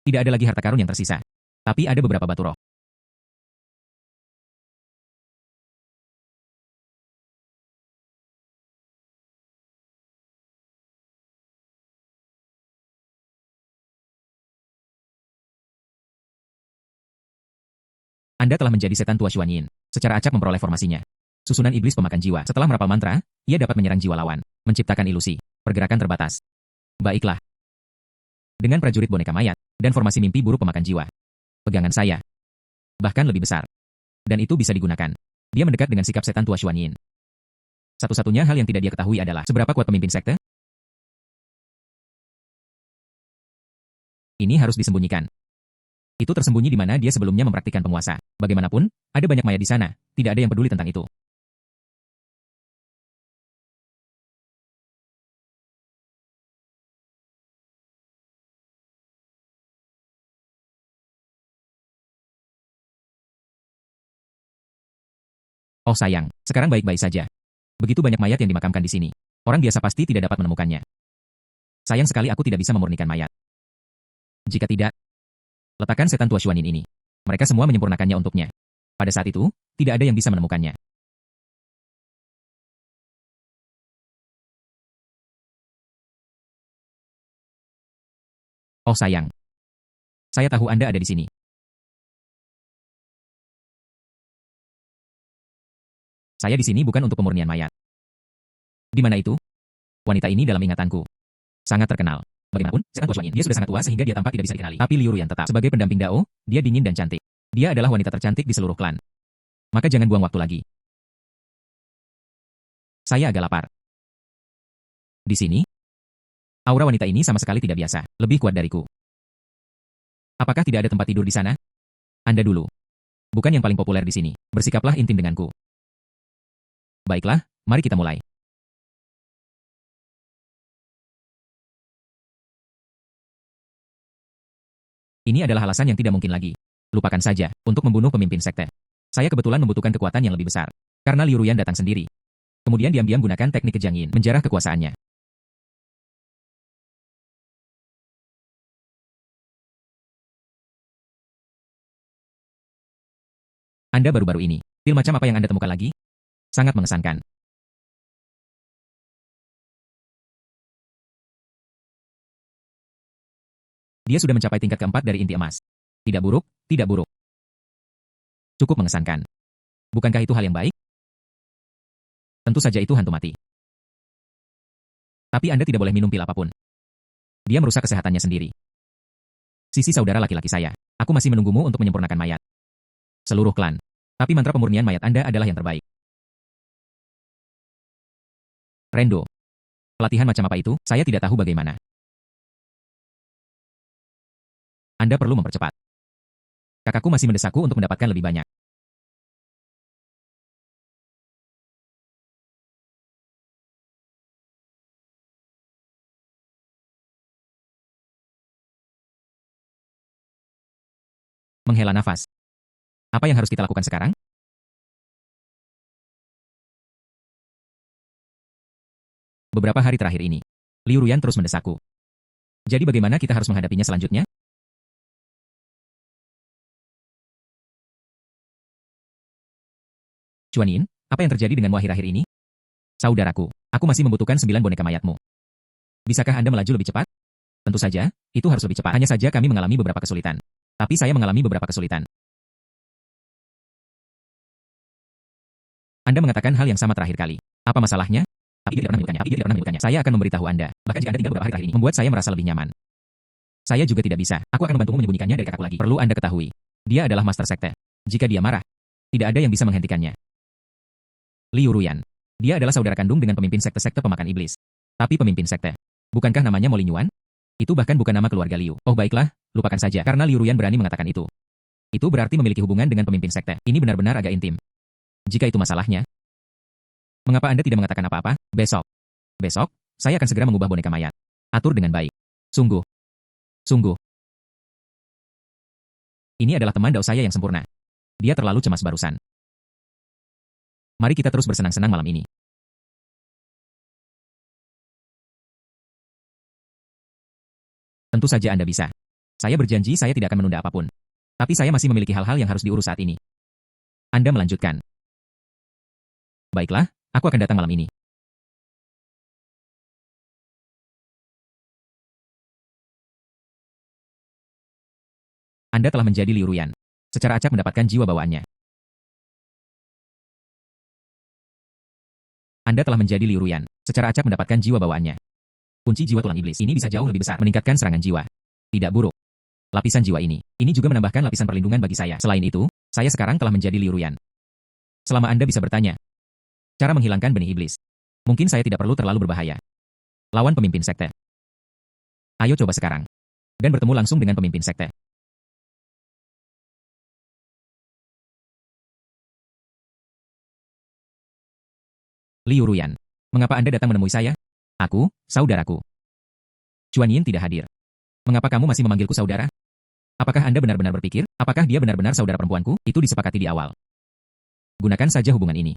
Tidak ada lagi harta karun yang tersisa. Tapi ada beberapa batu roh. Anda telah menjadi setan tua Xuan Yin. Secara acak memperoleh formasinya. Susunan iblis pemakan jiwa. Setelah merapal mantra, ia dapat menyerang jiwa lawan, menciptakan ilusi, pergerakan terbatas. Baiklah. Dengan prajurit boneka mayat, dan formasi mimpi buruk pemakan jiwa. Pegangan saya. Bahkan lebih besar. Dan itu bisa digunakan. Dia mendekat dengan sikap setan tua Xuan Yin. Satu-satunya hal yang tidak dia ketahui adalah seberapa kuat pemimpin sekte. Ini harus disembunyikan. Itu tersembunyi di mana dia sebelumnya mempraktikkan penguasa. Bagaimanapun, ada banyak mayat di sana. Tidak ada yang peduli tentang itu. Oh sayang, sekarang baik-baik saja. Begitu banyak mayat yang dimakamkan di sini. Orang biasa pasti tidak dapat menemukannya. Sayang sekali aku tidak bisa memurnikan mayat. Jika tidak, letakkan setan tua Xuan Yin ini. Mereka semua menyempurnakannya untuknya. Pada saat itu, tidak ada yang bisa menemukannya. Oh sayang. Saya tahu Anda ada di sini. Saya di sini bukan untuk pemurnian mayat. Di mana itu? Wanita ini dalam ingatanku. Sangat terkenal. Bagaimanapun, setan tua Xuan Yin, dia sudah sangat tua sehingga dia tampak tidak bisa dikenali. Tapi Liu Ruyan tetap sebagai pendamping Dao, dia dingin dan cantik. Dia adalah wanita tercantik di seluruh klan. Maka jangan buang waktu lagi. Saya agak lapar. Di sini, aura wanita ini sama sekali tidak biasa, lebih kuat dariku. Apakah tidak ada tempat tidur di sana? Anda dulu. Bukan yang paling populer di sini. Bersikaplah intim denganku. Baiklah, mari kita mulai. Ini adalah alasan yang tidak mungkin lagi. Lupakan saja, untuk membunuh pemimpin sekte. Saya kebetulan membutuhkan kekuatan yang lebih besar. Karena Liu Ruyan datang sendiri. Kemudian diam-diam gunakan teknik kejang yin, menjarah kekuasaannya. Anda baru-baru ini. Pil macam apa yang Anda temukan lagi? Sangat mengesankan. Dia sudah mencapai tingkat keempat dari inti emas. Tidak buruk, tidak buruk. Cukup mengesankan. Bukankah itu hal yang baik? Tentu saja itu hantu mati. Tapi Anda tidak boleh minum pil apapun. Dia merusak kesehatannya sendiri. Sisi saudara laki-laki saya. Aku masih menunggumu untuk menyempurnakan mayat. Seluruh klan. Tapi mantra pemurnian mayat Anda adalah yang terbaik. Rendo. Pelatihan macam apa itu? Saya tidak tahu bagaimana. Anda perlu mempercepat. Kakakku masih mendesakku untuk mendapatkan lebih banyak. Menghela nafas. Apa yang harus kita lakukan sekarang? Beberapa hari terakhir ini, Liu Ruyan terus mendesakku. Jadi bagaimana kita harus menghadapinya selanjutnya? Xuan Yin, apa yang terjadi denganmu akhir-akhir ini? Saudaraku, aku masih membutuhkan 9 boneka mayatmu. Bisakah Anda melaju lebih cepat? Tentu saja, itu harus lebih cepat. Hanya saja kami mengalami beberapa kesulitan. Tapi saya mengalami beberapa kesulitan. Anda mengatakan hal yang sama terakhir kali. Apa masalahnya? Tapi dia tidak pernah menyebutkannya. Saya akan memberitahu Anda. Bahkan jika Anda tinggal beberapa hari terakhir ini, membuat saya merasa lebih nyaman. Saya juga tidak bisa. Aku akan membantumu menyembunyikannya dari kakakku lagi. Perlu Anda ketahui. Dia adalah master sekte. Jika dia marah, tidak ada yang bisa menghentikannya. Liu Ruyan. Dia adalah saudara kandung dengan pemimpin sekte-sekte pemakan iblis. Tapi pemimpin sekte. Bukankah namanya Mo Lingyuan? Itu bahkan bukan nama keluarga Liu. Oh baiklah, lupakan saja. Karena Liu Ruyan berani mengatakan itu. Itu berarti memiliki hubungan dengan pemimpin sekte. Ini benar-benar agak intim. Jika itu masalahnya, mengapa Anda tidak mengatakan apa-apa? Besok. Besok, saya akan segera mengubah boneka mayat. Atur dengan baik. Sungguh. Sungguh. Ini adalah teman Dao saya yang sempurna. Dia terlalu cemas barusan. Mari kita terus bersenang-senang malam ini. Tentu saja Anda bisa. Saya berjanji saya tidak akan menunda apapun. Tapi saya masih memiliki hal-hal yang harus diurus saat ini. Anda melanjutkan. Baiklah, aku akan datang malam ini. Anda telah menjadi Liu Ruyan. Secara acak mendapatkan jiwa bawaannya. Anda telah menjadi Liu Ruyan. Secara acak mendapatkan jiwa bawaannya. Kunci jiwa tulang iblis ini bisa jauh lebih besar, meningkatkan serangan jiwa. Tidak buruk. Lapisan jiwa ini juga menambahkan lapisan perlindungan bagi saya. Selain itu, saya sekarang telah menjadi Liu Ruyan. Selama Anda bisa bertanya, cara menghilangkan benih iblis. Mungkin saya tidak perlu terlalu berbahaya. Lawan pemimpin sekte. Ayo coba sekarang. Dan bertemu langsung dengan pemimpin sekte. Liu Ruyan. Mengapa Anda datang menemui saya? Aku, saudaraku. Chuan Yin tidak hadir. Mengapa kamu masih memanggilku saudara? Apakah Anda benar-benar berpikir, apakah dia benar-benar saudara perempuanku? Itu disepakati di awal. Gunakan saja hubungan ini.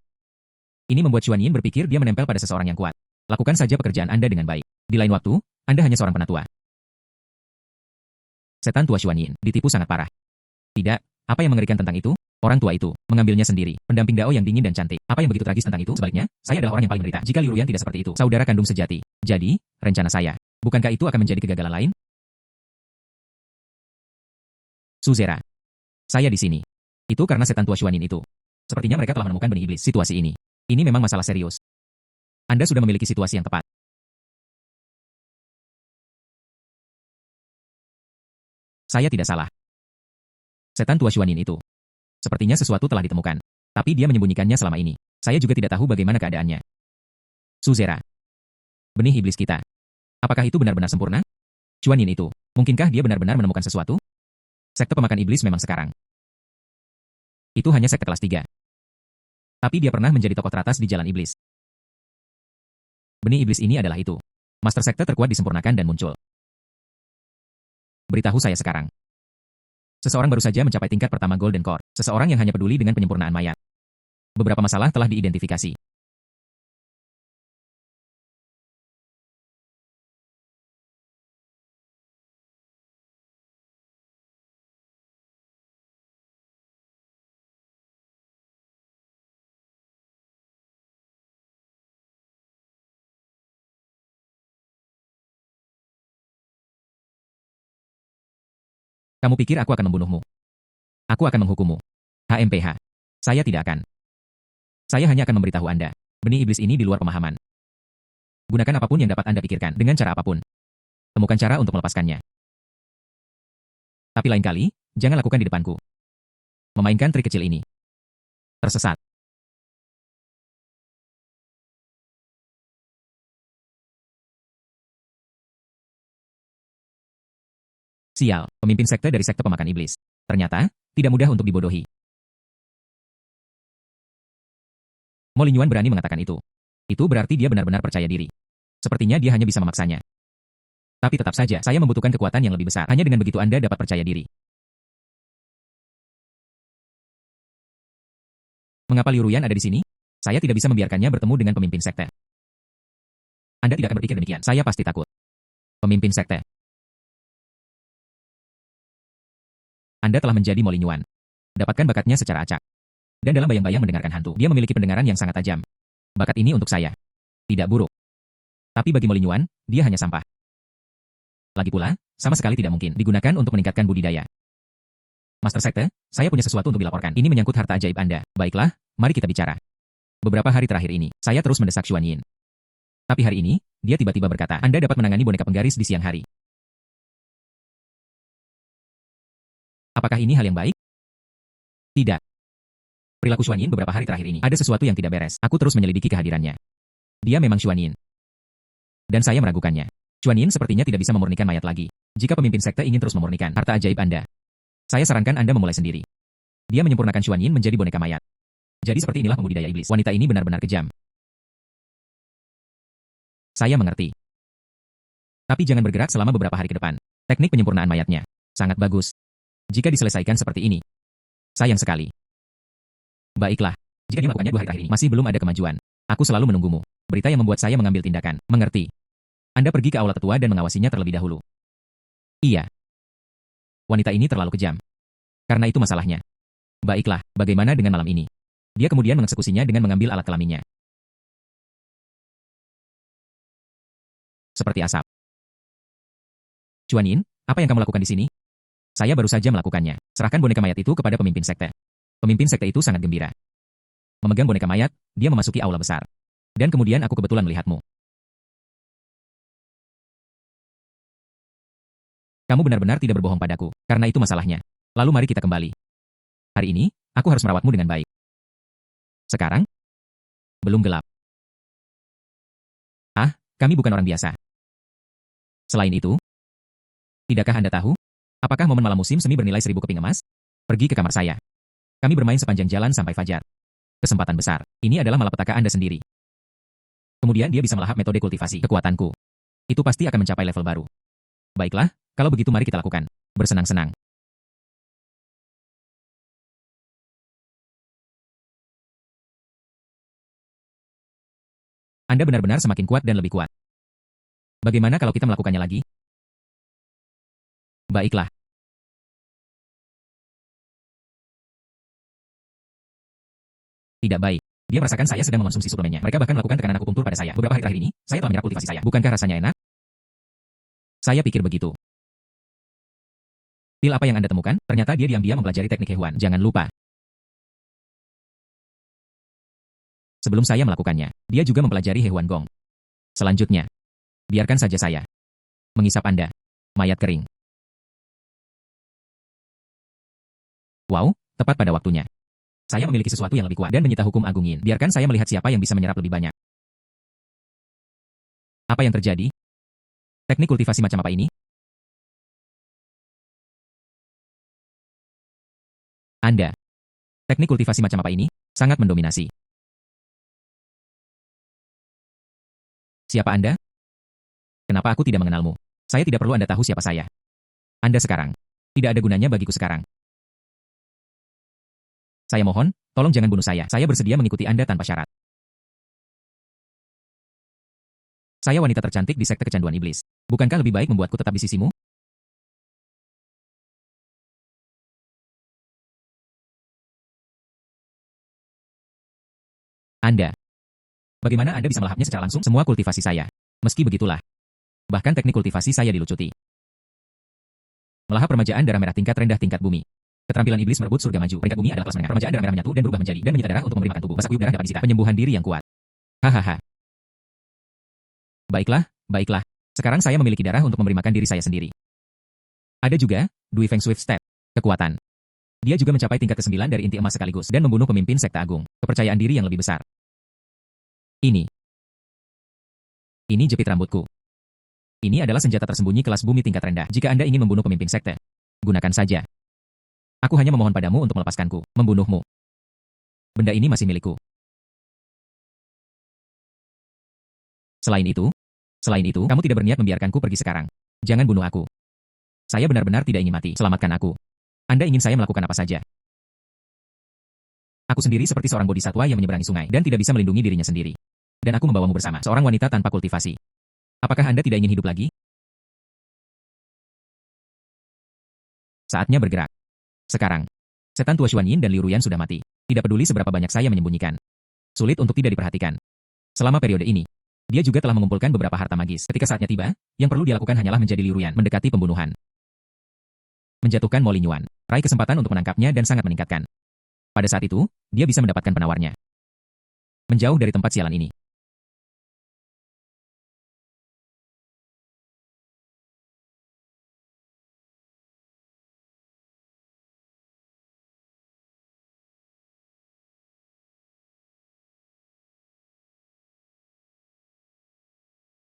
Ini membuat Chuan Yin berpikir dia menempel pada seseorang yang kuat. Lakukan saja pekerjaan Anda dengan baik. Di lain waktu, Anda hanya seorang penatua. Setan tua Chuan Yin ditipu sangat parah. Tidak, apa yang mengerikan tentang itu? Orang tua itu mengambilnya sendiri, pendamping Dao yang dingin dan cantik. Apa yang begitu tragis tentang itu? Sebaliknya, saya adalah orang yang paling menderita. Jika Liu Ruyan tidak seperti itu, saudara kandung sejati. Jadi, rencana saya, bukankah itu akan menjadi kegagalan lain? Suzera. Saya di sini. Itu karena setan tua Chuan Yin itu. Sepertinya mereka telah menemukan benih iblis. Situasi ini. Ini memang masalah serius. Anda sudah memiliki situasi yang tepat. Saya tidak salah. Setan tua Chuan Yin itu. Sepertinya sesuatu telah ditemukan. Tapi dia menyembunyikannya selama ini. Saya juga tidak tahu bagaimana keadaannya. Suzera. Benih iblis kita. Apakah itu benar-benar sempurna? Chuan Yin itu. Mungkinkah dia benar-benar menemukan sesuatu? Sekte pemakan iblis memang sekarang. Itu hanya sekte kelas 3. Tapi dia pernah menjadi tokoh teratas di jalan iblis. Benih iblis ini adalah itu. Master sekte terkuat disempurnakan dan muncul. Beritahu saya sekarang. Seseorang baru saja mencapai tingkat pertama Golden Core. Seseorang yang hanya peduli dengan penyempurnaan mayat. Beberapa masalah telah diidentifikasi. Kamu pikir aku akan membunuhmu? Aku akan menghukummu. HMPH. Saya tidak akan. Saya hanya akan memberitahu Anda. Benih iblis ini di luar pemahaman. Gunakan apapun yang dapat Anda pikirkan, dengan cara apapun. Temukan cara untuk melepaskannya. Tapi lain kali, jangan lakukan di depanku. Memainkan trik kecil ini. Tersesat. Sial, pemimpin sekte dari sekte pemakan iblis. Ternyata, tidak mudah untuk dibodohi. Mo Linyuan berani mengatakan itu. Itu berarti dia benar-benar percaya diri. Sepertinya dia hanya bisa memaksanya. Tapi tetap saja, saya membutuhkan kekuatan yang lebih besar. Hanya dengan begitu Anda dapat percaya diri. Mengapa Liu Ruyan ada di sini? Saya tidak bisa membiarkannya bertemu dengan pemimpin sekte. Anda tidak akan berpikir demikian. Saya pasti takut. Pemimpin sekte. Anda telah menjadi Mo Linyuan. Dapatkan bakatnya secara acak. Dan dalam bayang-bayang mendengarkan hantu, dia memiliki pendengaran yang sangat tajam. Bakat ini untuk saya. Tidak buruk. Tapi bagi Mo Linyuan, dia hanya sampah. Lagi pula, sama sekali tidak mungkin digunakan untuk meningkatkan budidaya. Master Sekte, saya punya sesuatu untuk dilaporkan. Ini menyangkut harta ajaib Anda. Baiklah, mari kita bicara. Beberapa hari terakhir ini, saya terus mendesak Chuan Yin. Tapi hari ini, dia tiba-tiba berkata, Anda dapat menangani boneka penggaris di siang hari. Apakah ini hal yang baik? Tidak. Perilaku Chuan Yin beberapa hari terakhir ini, ada sesuatu yang tidak beres. Aku terus menyelidiki kehadirannya. Dia memang Chuan Yin. Dan saya meragukannya. Chuan Yin sepertinya tidak bisa memurnikan mayat lagi. Jika pemimpin sekte ingin terus memurnikan harta ajaib Anda, saya sarankan Anda memulai sendiri. Dia menyempurnakan Chuan Yin menjadi boneka mayat. Jadi seperti inilah pembudidaya iblis. Wanita ini benar-benar kejam. Saya mengerti. Tapi jangan bergerak selama beberapa hari ke depan. Teknik penyempurnaan mayatnya sangat bagus. Jika diselesaikan seperti ini, sayang sekali. Baiklah, jika dia melakukannya 2 hari terakhir ini masih belum ada kemajuan, aku selalu menunggumu. Berita yang membuat saya mengambil tindakan. Mengerti? Anda pergi ke aula tetua dan mengawasinya terlebih dahulu. Iya. Wanita ini terlalu kejam. Karena itu masalahnya. Baiklah, bagaimana dengan malam ini? Dia kemudian mengeksekusinya dengan mengambil alat kelaminnya. Seperti asap. Chuanin, apa yang kamu lakukan di sini? Saya baru saja melakukannya. Serahkan boneka mayat itu kepada pemimpin sekte. Pemimpin sekte itu sangat gembira. Memegang boneka mayat, dia memasuki aula besar. Dan kemudian aku kebetulan melihatmu. Kamu benar-benar tidak berbohong padaku, karena itu masalahnya. Lalu mari kita kembali. Hari ini, aku harus merawatmu dengan baik. Sekarang? Belum gelap. Ah, kami bukan orang biasa. Selain itu, tidakkah Anda tahu? Apakah momen malam musim semi bernilai 1000 keping emas? Pergi ke kamar saya. Kami bermain sepanjang jalan sampai fajar. Kesempatan besar. Ini adalah malapetaka Anda sendiri. Kemudian dia bisa melahap metode kultivasi kekuatanku. Itu pasti akan mencapai level baru. Baiklah, kalau begitu mari kita lakukan. Bersenang-senang. Anda benar-benar semakin kuat dan lebih kuat. Bagaimana kalau kita melakukannya lagi? Baiklah. Tidak baik. Dia merasakan saya sedang mengonsumsi suplemennya. Mereka bahkan melakukan tekanan akupunktur pada saya. Beberapa hari terakhir ini, saya telah menyerap kultivasi saya. Bukankah rasanya enak? Saya pikir begitu. Pil apa yang Anda temukan? Ternyata dia diam-diam mempelajari teknik Hehuan. Jangan lupa. Sebelum saya melakukannya, dia juga mempelajari Hehuan Gong. Selanjutnya, biarkan saja saya mengisap Anda. Mayat kering. Wow, tepat pada waktunya. Saya memiliki sesuatu yang lebih kuat dan menyita hukum Agung Yin. Biarkan saya melihat siapa yang bisa menyerap lebih banyak. Apa yang terjadi? Teknik kultivasi macam apa ini? Anda. Teknik kultivasi macam apa ini? Sangat mendominasi. Siapa Anda? Kenapa aku tidak mengenalmu? Saya tidak perlu Anda tahu siapa saya. Anda sekarang. Tidak ada gunanya bagiku sekarang. Saya mohon, tolong jangan bunuh saya. Saya bersedia mengikuti Anda tanpa syarat. Saya wanita tercantik di sekte kecanduan iblis. Bukankah lebih baik membuatku tetap di sisimu? Anda. Bagaimana Anda bisa melahapnya secara langsung? Semua kultivasi saya. Meski begitulah. Bahkan teknik kultivasi saya dilucuti. Melahap permajaan darah merah tingkat rendah tingkat bumi. Keterampilan iblis merebut surga maju. Peringkat bumi adalah kelas menengah. Permajaan darah merah menyatu dan berubah menjadi dan menyita darah untuk memberi makan tubuh. Basak kuyup darah dapat disita. Penyembuhan diri yang kuat. Hahaha. Baiklah, baiklah. Sekarang saya memiliki darah untuk memberi makan diri saya sendiri. Ada juga, Dui Feng Swift Step. Kekuatan. Dia juga mencapai tingkat ke-9 dari inti emas sekaligus dan membunuh pemimpin sekte agung. Kepercayaan diri yang lebih besar. Ini. Ini jepit rambutku. Ini adalah senjata tersembunyi kelas bumi tingkat rendah. Jika Anda ingin membunuh pemimpin sekte, gunakan saja. Aku hanya memohon padamu untuk melepaskanku, membunuhmu. Benda ini masih milikku. Selain itu, kamu tidak berniat membiarkanku pergi sekarang. Jangan bunuh aku. Saya benar-benar tidak ingin mati. Selamatkan aku. Anda ingin saya melakukan apa saja. Aku sendiri seperti seorang bodhisatwa yang menyeberangi sungai dan tidak bisa melindungi dirinya sendiri. Dan aku membawamu bersama, seorang wanita tanpa kultivasi. Apakah Anda tidak ingin hidup lagi? Saatnya bergerak. Sekarang, setan tua Xuanyin dan Liu Ruyan sudah mati. Tidak peduli seberapa banyak saya menyembunyikan. Sulit untuk tidak diperhatikan. Selama periode ini, dia juga telah mengumpulkan beberapa harta magis. Ketika saatnya tiba, yang perlu dilakukan hanyalah menjadi Liu Ruyan, mendekati pembunuhan. Menjatuhkan Mo Lingyuan, raih kesempatan untuk menangkapnya dan sangat meningkatkan. Pada saat itu, dia bisa mendapatkan penawarnya. Menjauh dari tempat sialan ini.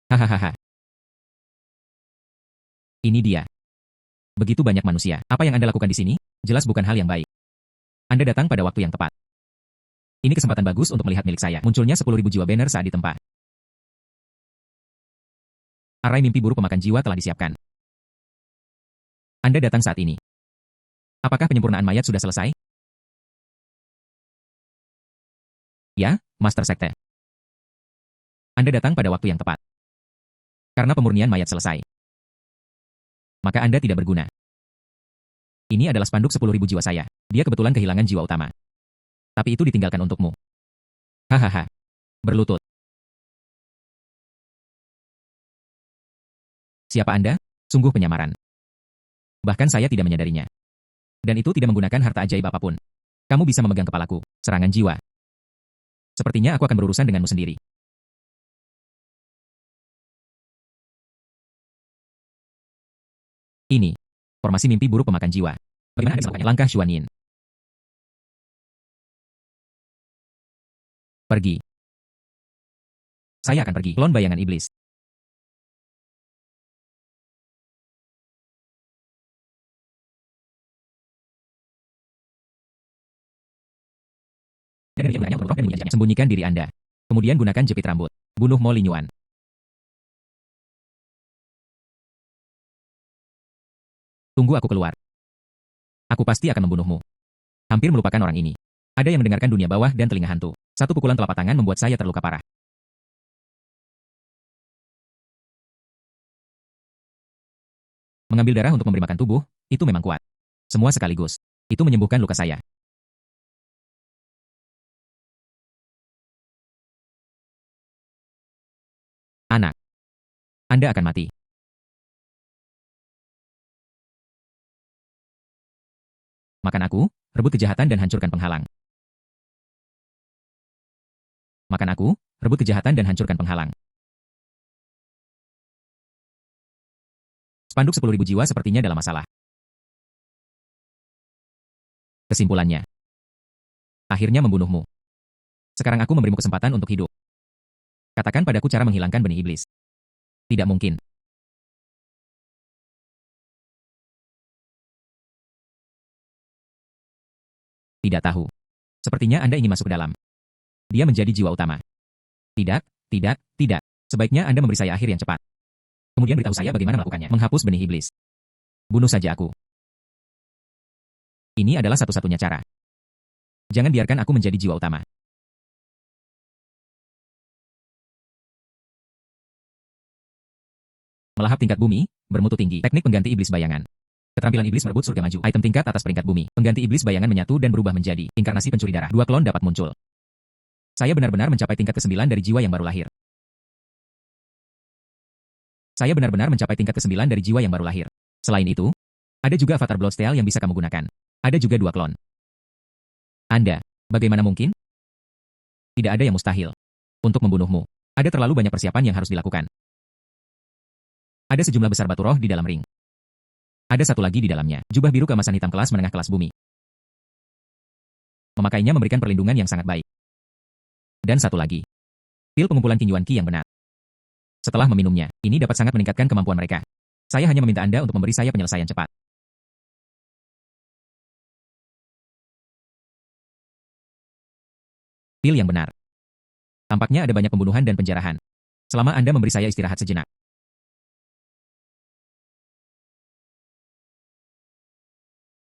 Hahaha. Ini dia. Begitu banyak manusia. Apa yang Anda lakukan di sini? Jelas bukan hal yang baik. Anda datang pada waktu yang tepat. Ini kesempatan bagus untuk melihat milik saya. Munculnya 10.000 jiwa banner saat ditempa. Arai mimpi buruk pemakan jiwa telah disiapkan. Anda datang saat ini. Apakah penyempurnaan mayat sudah selesai? Ya, Master Sekte. Anda datang pada waktu yang tepat. Karena pemurnian mayat selesai, maka Anda tidak berguna. Ini adalah spanduk 10.000 jiwa saya. Dia kebetulan kehilangan jiwa utama. Tapi itu ditinggalkan untukmu. Hahaha. Berlutut. Siapa Anda? Sungguh penyamaran. Bahkan saya tidak menyadarinya. Dan itu tidak menggunakan harta ajaib apapun. Kamu bisa memegang kepalaku. Serangan jiwa. Sepertinya aku akan berurusan denganmu sendiri. Ini. Formasi mimpi buruk pemakan jiwa. Bagaimana Anda melakukannya? Langkah Xuan Yin. Pergi. Saya akan pergi. Klon bayangan iblis. Dan dia menggunakannya untuk roh dan menjadikannya. Sembunyikan diri Anda. Kemudian gunakan jepit rambut. Bunuh Mo Linyuan. Tunggu aku keluar. Aku pasti akan membunuhmu. Hampir melupakan orang ini. Ada yang mendengarkan dunia bawah dan telinga hantu. Satu pukulan telapak tangan membuat saya terluka parah. Mengambil darah untuk memberi makan tubuh, itu memang kuat. Semua sekaligus. Itu menyembuhkan luka saya. Anak. Anda akan mati. Makan aku, rebut kejahatan dan hancurkan penghalang. Makan aku, rebut kejahatan dan hancurkan penghalang. Spanduk 10.000 jiwa sepertinya dalam masalah. Kesimpulannya. Akhirnya membunuhmu. Sekarang aku memberimu kesempatan untuk hidup. Katakan padaku cara menghilangkan benih iblis. Tidak mungkin. Tidak tahu. Sepertinya Anda ingin masuk ke dalam. Dia menjadi jiwa utama. Tidak, tidak, tidak. Sebaiknya Anda memberi saya akhir yang cepat. Kemudian beritahu saya bagaimana melakukannya. Menghapus benih iblis. Bunuh saja aku. Ini adalah satu-satunya cara. Jangan biarkan aku menjadi jiwa utama. Melahap tingkat bumi, bermutu tinggi. Teknik pengganti iblis bayangan. Keterampilan iblis merebut surga maju. Item tingkat atas peringkat bumi. Pengganti iblis bayangan menyatu dan berubah menjadi inkarnasi pencuri darah. 2 klon dapat muncul. Saya benar-benar mencapai tingkat ke-9 dari jiwa yang baru lahir. Saya benar-benar mencapai tingkat ke-9 dari jiwa yang baru lahir. Selain itu, ada juga avatar Bloodsteel yang bisa kamu gunakan. Ada juga 2 klon. Anda, bagaimana mungkin? Tidak ada yang mustahil. Untuk membunuhmu, ada terlalu banyak persiapan yang harus dilakukan. Ada sejumlah besar batu roh di dalam ring. Ada satu lagi di dalamnya, jubah biru keemasan hitam kelas menengah kelas bumi. Memakainya memberikan perlindungan yang sangat baik. Dan satu lagi, pil pengumpulan Qin Yuan Qi yang benar. Setelah meminumnya, ini dapat sangat meningkatkan kemampuan mereka. Saya hanya meminta Anda untuk memberi saya penyelesaian cepat. Pil yang benar. Tampaknya ada banyak pembunuhan dan penjarahan. Selama Anda memberi saya istirahat sejenak.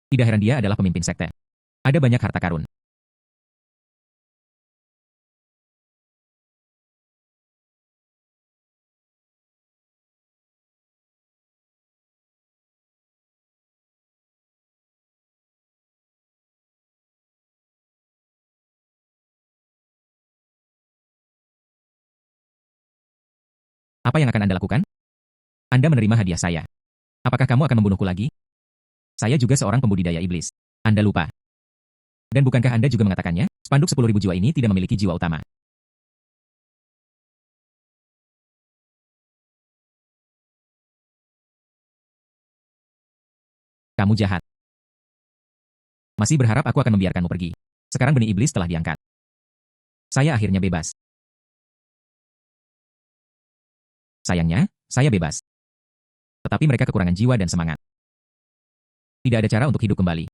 Tidak heran dia adalah pemimpin sekte. Ada banyak harta karun. Apa yang akan Anda lakukan? Anda menerima hadiah saya. Apakah kamu akan membunuhku lagi? Saya juga seorang pembudidaya iblis. Anda lupa. Dan bukankah Anda juga mengatakannya, spanduk 10.000 jiwa ini tidak memiliki jiwa utama? Kamu jahat. Masih berharap aku akan membiarkanmu pergi. Sekarang benih iblis telah diangkat. Saya akhirnya bebas. Sayangnya, saya bebas. Tetapi mereka kekurangan jiwa dan semangat. Tidak ada cara untuk hidup kembali.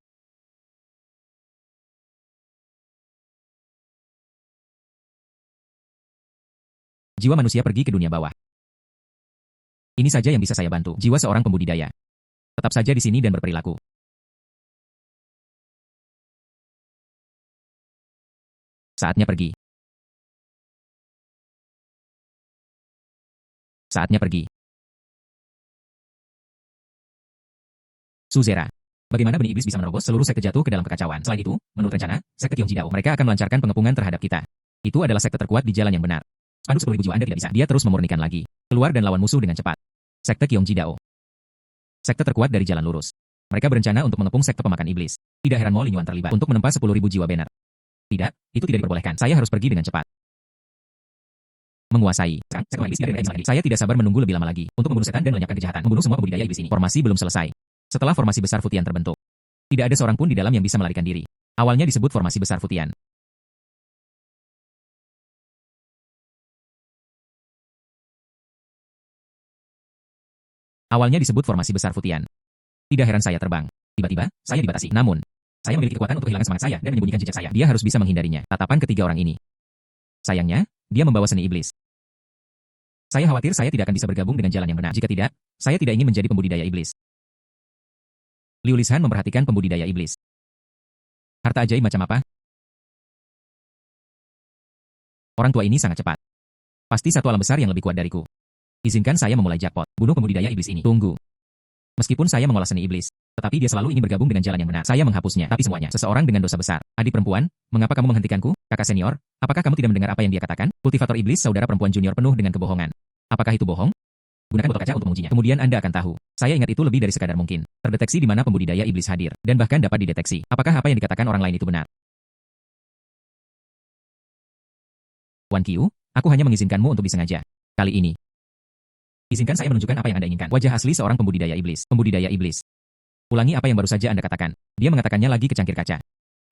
Jiwa manusia pergi ke dunia bawah. Ini saja yang bisa saya bantu. Jiwa seorang pembudidaya. Tetap saja di sini dan berperilaku. Saatnya pergi. Saatnya pergi. Suzera. Bagaimana benih iblis bisa menerobos seluruh sekte jatuh ke dalam kekacauan? Selain itu, menurut rencana, sekte Qiongjidao, mereka akan melancarkan pengepungan terhadap kita. Itu adalah sekte terkuat di jalan yang benar. Spanduk 10.000 jiwa Anda tidak bisa. Dia terus memurnikan lagi. Keluar dan lawan musuh dengan cepat. Sekte Qiongjidao. Sekte terkuat dari jalan lurus. Mereka berencana untuk mengepung sekte pemakan iblis. Tidak heran Mo Lingyuan terlibat untuk menempa 10.000 jiwa banner. Tidak, itu tidak diperbolehkan. Saya harus pergi dengan cepat. Menguasai. Saya tidak sabar menunggu lebih lama lagi untuk membunuh setan dan melenyapkan kejahatan. Membunuh semua pembudidaya iblis ini. Formasi belum selesai. Setelah formasi besar Futian terbentuk, tidak ada seorang pun di dalam yang bisa melarikan diri. Awalnya disebut formasi besar Futian. Awalnya disebut formasi besar Futian. Tidak heran saya terbang. Tiba-tiba, saya dibatasi. Namun, saya memiliki kekuatan untuk kehilangan semangat saya dan menyembunyikan jejak saya. Dia harus bisa menghindarinya. Tatapan ketiga orang ini. Sayangnya, dia membawa seni iblis. Saya khawatir saya tidak akan bisa bergabung dengan jalan yang benar. Jika tidak, saya tidak ingin menjadi pembudidaya iblis. Liu Lishan memperhatikan pembudidaya iblis. Harta ajaib macam apa? Orang tua ini sangat cepat. Pasti satu alam besar yang lebih kuat dariku. Izinkan saya memulai jackpot. Bunuh pembudidaya iblis ini. Tunggu. Meskipun saya mengolah seni iblis, tetapi dia selalu ingin bergabung dengan jalan yang benar. Saya menghapusnya. Tapi semuanya. Seseorang dengan dosa besar. Adik perempuan, mengapa kamu menghentikanku? Kakak senior, apakah kamu tidak mendengar apa yang dia katakan? Kultivator iblis saudara perempuan junior penuh dengan kebohongan. Apakah itu bohong? Gunakan botol kaca untuk mengujinya. Kemudian Anda akan tahu. Saya ingat itu lebih dari sekadar mungkin. Terdeteksi di mana pembudidaya iblis hadir, dan bahkan dapat dideteksi. Apakah apa yang dikatakan orang lain itu benar? Wan Qiu, aku hanya mengizinkanmu untuk disengaja. Kali ini. Izinkan saya menunjukkan apa yang Anda inginkan. Wajah asli seorang pembudidaya iblis. Pembudidaya iblis. Ulangi apa yang baru saja Anda katakan. Dia mengatakannya lagi ke cangkir kaca.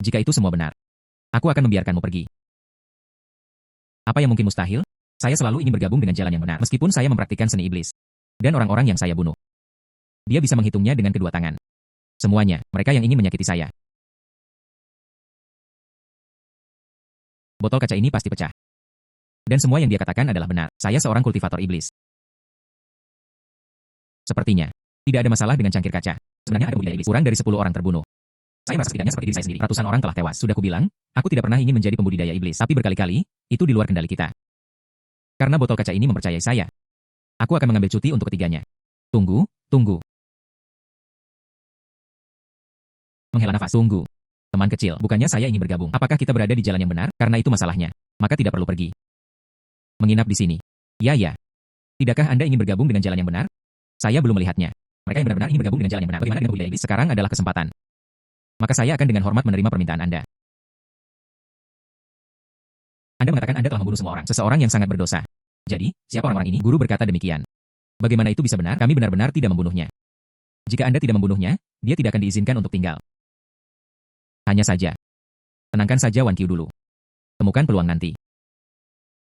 Jika itu semua benar, aku akan membiarkanmu pergi. Apa yang mungkin mustahil? Saya selalu ingin bergabung dengan jalan yang benar, meskipun saya mempraktikkan seni iblis. Dan orang-orang yang saya bunuh. Dia bisa menghitungnya dengan kedua tangan. Semuanya, mereka yang ingin menyakiti saya. Botol kaca ini pasti pecah. Dan semua yang dia katakan adalah benar. Saya seorang kultivator iblis. Sepertinya, tidak ada masalah dengan cangkir kaca. Sebenarnya ada pembudidaya iblis. Kurang dari 10 orang terbunuh. Saya merasa setidaknya seperti diri saya sendiri. Ratusan orang telah tewas. Sudah kubilang, aku tidak pernah ingin menjadi pembudidaya iblis. Tapi berkali-kali, itu di luar kendali kita. Karena botol kaca ini mempercayai saya. Aku akan mengambil cuti untuk ketiganya. Tunggu, tunggu. Menghela nafas. Tunggu. Teman kecil, bukannya saya ingin bergabung. Apakah kita berada di jalan yang benar? Karena itu masalahnya. Maka tidak perlu pergi. Menginap di sini. Ya, ya. Tidakkah Anda ingin bergabung dengan jalan yang benar? Saya belum melihatnya. Mereka yang benar-benar ingin bergabung dengan jalan yang benar. Bagaimana dengan budaya iblis? Sekarang adalah kesempatan. Maka saya akan dengan hormat menerima permintaan Anda. Anda mengatakan Anda telah membunuh semua orang. Seseorang yang sangat berdosa. Jadi, siapa orang-orang ini? Guru berkata demikian. Bagaimana itu bisa benar? Kami benar-benar tidak membunuhnya. Jika Anda tidak membunuhnya, dia tidak akan diizinkan untuk tinggal. Hanya saja. Tenangkan saja Wan Qiu dulu. Temukan peluang nanti.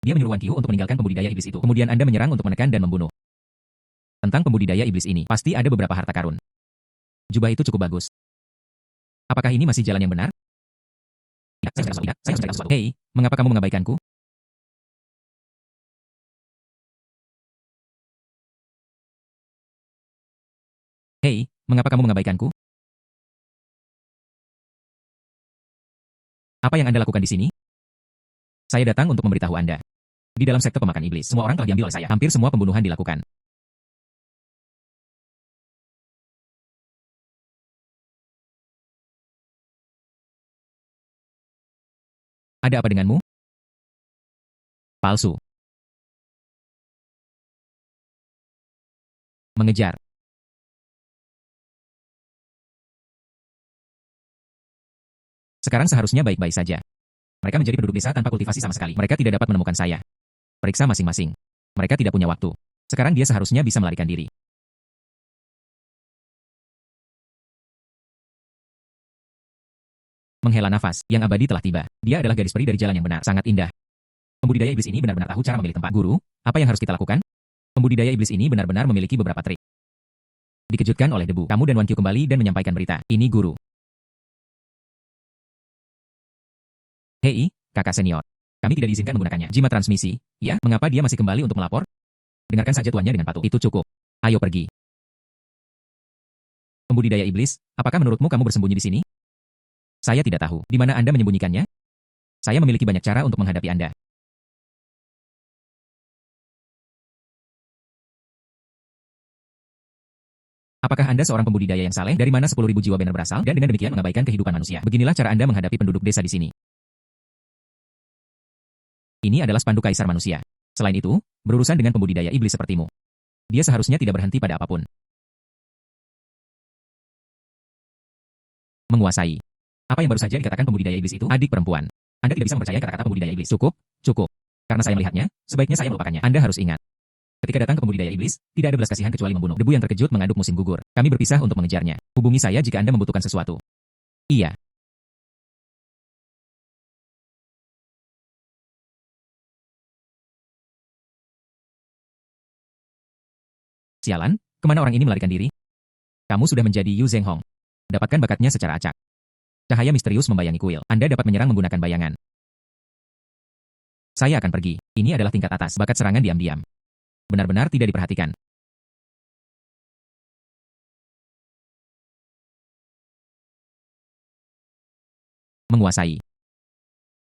Dia menyuruh Wan Qiu untuk meninggalkan pembudidaya iblis itu. Kemudian Anda menyerang untuk menekan dan membunuh. Tentang pembudidaya iblis ini, pasti ada beberapa harta karun. Jubah itu cukup bagus. Apakah ini masih jalan yang benar? Hei, mengapa kamu mengabaikanku? Hei, mengapa kamu mengabaikanku? Apa yang Anda lakukan di sini? Saya datang untuk memberitahu Anda. Di dalam sekte pemakan iblis, semua orang telah diambil oleh saya. Hampir semua pembunuhan dilakukan. Ada apa denganmu? Palsu. Mengejar. Sekarang seharusnya baik-baik saja. Mereka menjadi penduduk desa tanpa kultivasi sama sekali. Mereka tidak dapat menemukan saya. Periksa masing-masing. Mereka tidak punya waktu. Sekarang dia seharusnya bisa melarikan diri. Menghela nafas, yang abadi telah tiba. Dia adalah gadis peri dari jalan yang benar, sangat indah. Pembudidaya iblis ini benar-benar tahu cara memilih tempat. Guru, apa yang harus kita lakukan? Pembudidaya iblis ini benar-benar memiliki beberapa trik. Dikejutkan oleh debu, kamu dan Wan Qiu kembali dan menyampaikan berita. Ini guru. Hei, kakak senior. Kami tidak diizinkan menggunakannya. Jimat transmisi, ya, mengapa dia masih kembali untuk melapor? Dengarkan saja tuannya dengan patuh. Itu cukup. Ayo pergi. Pembudidaya iblis, apakah menurutmu kamu bersembunyi di sini? Saya tidak tahu. Di mana Anda menyembunyikannya? Saya memiliki banyak cara untuk menghadapi Anda. Apakah Anda seorang pembudidaya yang saleh? Dari mana 10.000 jiwa benar berasal? Dan dengan demikian mengabaikan kehidupan manusia. Beginilah cara Anda menghadapi penduduk desa di sini. Ini adalah spanduk kaisar manusia. Selain itu, berurusan dengan pembudidaya iblis sepertimu. Dia seharusnya tidak berhenti pada apapun. Menguasai. Apa yang baru saja dikatakan pembudidaya iblis itu? Adik perempuan. Anda tidak bisa mempercayai kata-kata pembudidaya iblis. Cukup, cukup. Karena saya melihatnya, sebaiknya saya melupakannya. Anda harus ingat. Ketika datang ke pembudidaya iblis, tidak ada belas kasihan kecuali membunuh. Debu yang terkejut mengaduk musim gugur. Kami berpisah untuk mengejarnya. Hubungi saya jika Anda membutuhkan sesuatu. Iya. Sialan, kemana orang ini melarikan diri? Kamu sudah menjadi Yu Zhenghong. Dapatkan bakatnya secara acak. Cahaya misterius membayangi kuil. Anda dapat menyerang menggunakan bayangan. Saya akan pergi. Ini adalah tingkat atas. Bakat serangan diam-diam. Benar-benar tidak diperhatikan. Menguasai.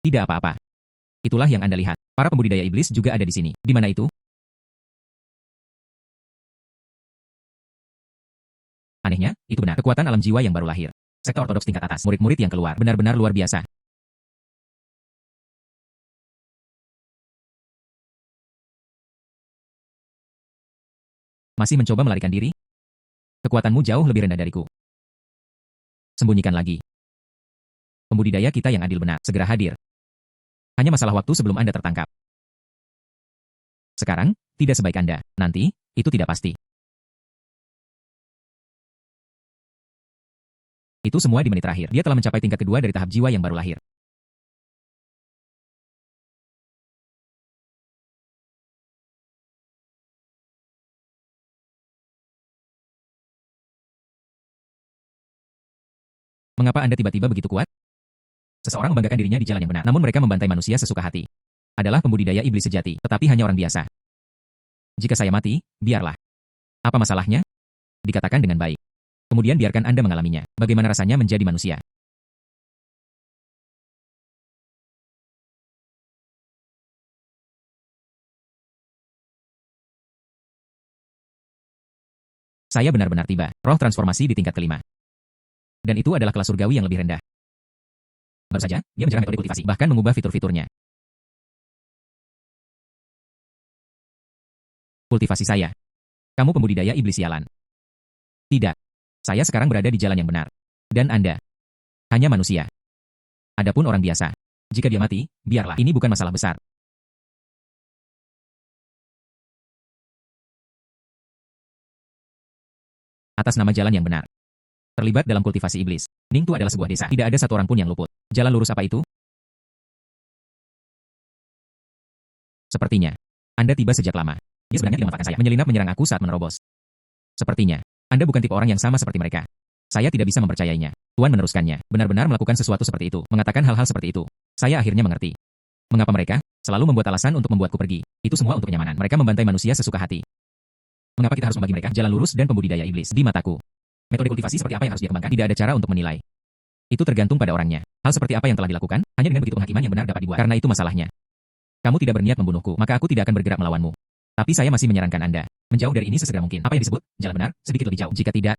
Tidak apa-apa. Itulah yang Anda lihat. Para pembudidaya iblis juga ada di sini. Di mana itu? Anehnya, itu benar. Kekuatan alam jiwa yang baru lahir. Sekte ortodoks tingkat atas. Murid-murid yang keluar. Benar-benar luar biasa. Masih mencoba melarikan diri? Kekuatanmu jauh lebih rendah dariku. Sembunyikan lagi. Pembudidaya kita yang adil benar. Segera hadir. Hanya masalah waktu sebelum Anda tertangkap. Sekarang, tidak sebaik Anda. Nanti, itu tidak pasti. Itu semua di menit terakhir. Dia telah mencapai tingkat kedua dari tahap jiwa yang baru lahir. Mengapa Anda tiba-tiba begitu kuat? Seseorang membanggakan dirinya di jalan yang benar, namun mereka membantai manusia sesuka hati. Adalah pembudidaya iblis sejati, tetapi hanya orang biasa. Jika saya mati, biarlah. Apa masalahnya? Dikatakan dengan baik. Kemudian biarkan Anda mengalaminya. Bagaimana rasanya menjadi manusia? Saya benar-benar tiba. Roh transformasi di tingkat kelima. Dan itu adalah kelas surgawi yang lebih rendah. Baru saja, dia menjarah metode kultivasi, bahkan mengubah fitur-fiturnya. Kultivasi saya. Kamu pembudidaya iblis sialan. Tidak. Saya sekarang berada di jalan yang benar. Dan Anda. Hanya manusia. Adapun orang biasa. Jika dia mati, biarlah. Ini bukan masalah besar. Atas nama jalan yang benar. Terlibat dalam kultivasi iblis. Ningtu adalah sebuah desa. Tidak ada satu orang pun yang luput. Jalan lurus apa itu? Sepertinya. Anda tiba sejak lama. Dia sebenarnya tidak memanfaatkan saya. Menyelinap menyerang aku saat menerobos. Sepertinya. Anda bukan tipe orang yang sama seperti mereka. Saya tidak bisa mempercayainya. Tuan meneruskannya. Benar-benar melakukan sesuatu seperti itu. Mengatakan hal-hal seperti itu. Saya akhirnya mengerti. Mengapa mereka selalu membuat alasan untuk membuatku pergi. Itu semua untuk kenyamanan. Mereka membantai manusia sesuka hati. Mengapa kita harus membagi mereka? Jalan lurus dan pembudidaya iblis. Di mataku. Metode kultivasi seperti apa yang harus dia kembangkan? Tidak ada cara untuk menilai. Itu tergantung pada orangnya. Hal seperti apa yang telah dilakukan, hanya dengan begitu penghakiman yang benar dapat dibuat. Karena itu masalahnya. Kamu tidak berniat membunuhku, maka aku tidak akan bergerak melawanmu. Tapi saya masih menyarankan Anda. Menjauh dari ini sesegera mungkin. Apa yang disebut? Jalan benar, sedikit lebih jauh. Jika tidak,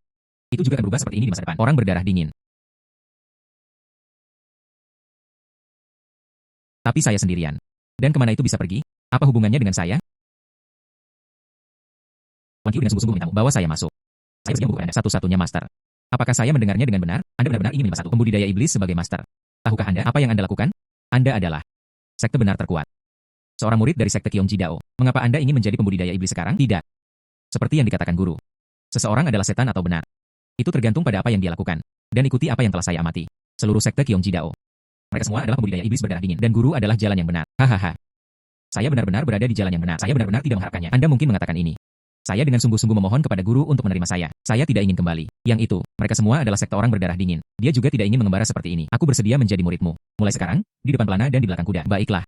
itu juga akan berubah seperti ini di masa depan. Orang berdarah dingin. Tapi saya sendirian. Dan kemana itu bisa pergi? Apa hubungannya dengan saya? Wan Qiu dengan sungguh-sungguh memintamu bahwa saya masuk. Saya bersedia membuka Anda satu-satunya master. Apakah saya mendengarnya dengan benar? Anda benar-benar ingin menyembah satu pembudidaya iblis sebagai master. Tahukah Anda apa yang Anda lakukan? Anda adalah sekte benar terkuat. Seorang murid dari sekte Qiong Jidao. Mengapa Anda ingin menjadi pembudidaya iblis sekarang? Tidak. Seperti yang dikatakan guru. Seseorang adalah setan atau benar. Itu tergantung pada apa yang dia lakukan. Dan ikuti apa yang telah saya amati. Seluruh sekte Qiong Jidao. Mereka semua adalah pembudidaya iblis berdarah dingin. Dan guru adalah jalan yang benar. Hahaha. Saya benar-benar berada di jalan yang benar. Saya benar-benar tidak mengharapkannya. Anda mungkin mengatakan ini. Saya dengan sungguh-sungguh memohon kepada guru untuk menerima saya. Saya tidak ingin kembali. Yang itu, mereka semua adalah sekte orang berdarah dingin. Dia juga tidak ingin mengembara seperti ini. Aku bersedia menjadi muridmu. Mulai sekarang, di depan pelana dan di belakang kuda. Baiklah.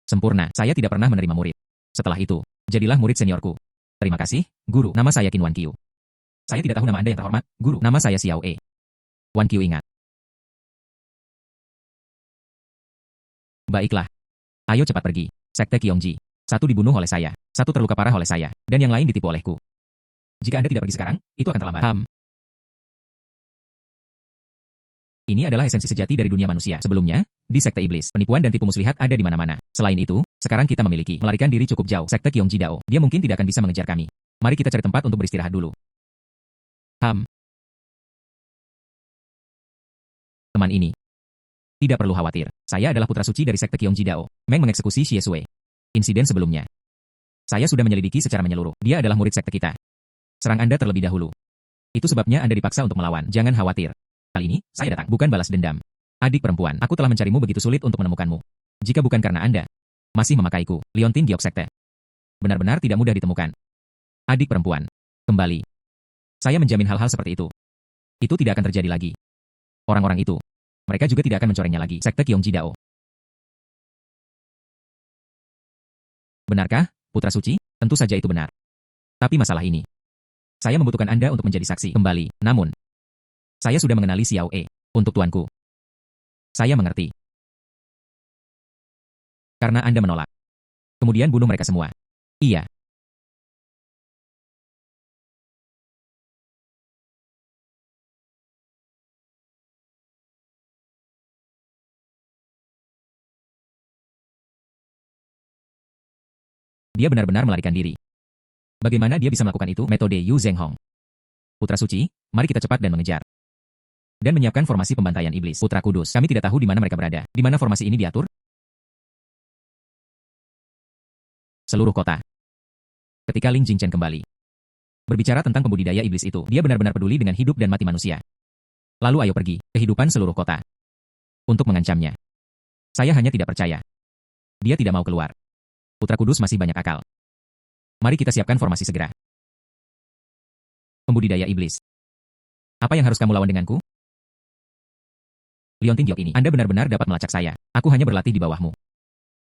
Sempurna. Saya tidak pernah menerima murid. Setelah itu, jadilah murid seniorku. Terima kasih, guru. Nama saya Qin Wan Qiu. Saya tidak tahu nama Anda yang terhormat, guru. Nama saya Xiao E. Wan Qiu ingat. Baiklah. Ayo cepat pergi. Sekte Kyongji. Satu dibunuh oleh saya, satu terluka parah oleh saya, dan yang lain ditipu olehku. Jika Anda tidak pergi sekarang, itu akan terlambat. Ini adalah esensi sejati dari dunia manusia. Sebelumnya, di Sekte Iblis, penipuan dan tipu muslihat ada di mana-mana. Selain itu, sekarang kita memiliki melarikan diri cukup jauh. Sekte Kyongji Dao. Dia mungkin tidak akan bisa mengejar kami. Mari kita cari tempat untuk beristirahat dulu. Teman ini. Tidak perlu khawatir. Saya adalah putra suci dari Sekte Kyongji Dao. Meng mengeksekusi Xie Sui. Insiden sebelumnya. Saya sudah menyelidiki secara menyeluruh. Dia adalah murid sekte kita. Serang Anda terlebih dahulu. Itu sebabnya Anda dipaksa untuk melawan. Jangan khawatir. Kali ini, saya datang bukan balas dendam. Adik perempuan, aku telah mencarimu begitu sulit untuk menemukanmu. Jika bukan karena Anda masih memakaiku, Liontin Giok Sekte benar-benar tidak mudah ditemukan. Adik perempuan, kembali. Saya menjamin hal-hal seperti itu. Itu tidak akan terjadi lagi. Orang-orang itu, mereka juga tidak akan mencorengnya lagi. Sekte Kyongji Dao. Benarkah, Putra Suci? Tentu saja itu benar. Tapi masalah ini, saya membutuhkan Anda untuk menjadi saksi kembali. Namun, saya sudah mengenali Xiao E. Untuk tuanku. Saya mengerti. Karena Anda menolak. Kemudian bunuh mereka semua. Iya. Dia benar-benar melarikan diri. Bagaimana dia bisa melakukan itu? Metode Yu Zhenghong. Putra Suci, mari kita cepat dan mengejar. Dan menyiapkan formasi pembantaian iblis. Putra Kudus, kami tidak tahu di mana mereka berada. Di mana formasi ini diatur? Seluruh kota. Ketika Ling Jingchen kembali. Berbicara tentang pembudidaya iblis itu, dia benar-benar peduli dengan hidup dan mati manusia. Lalu ayo pergi, kehidupan seluruh kota. Untuk mengancamnya. Saya hanya tidak percaya. Dia tidak mau keluar. Putra Kudus masih banyak akal. Mari kita siapkan formasi segera. Pembudidaya iblis. Apa yang harus kamu lawan denganku? Liontin Giok ini, Anda benar-benar dapat melacak saya. Aku hanya berlatih di bawahmu.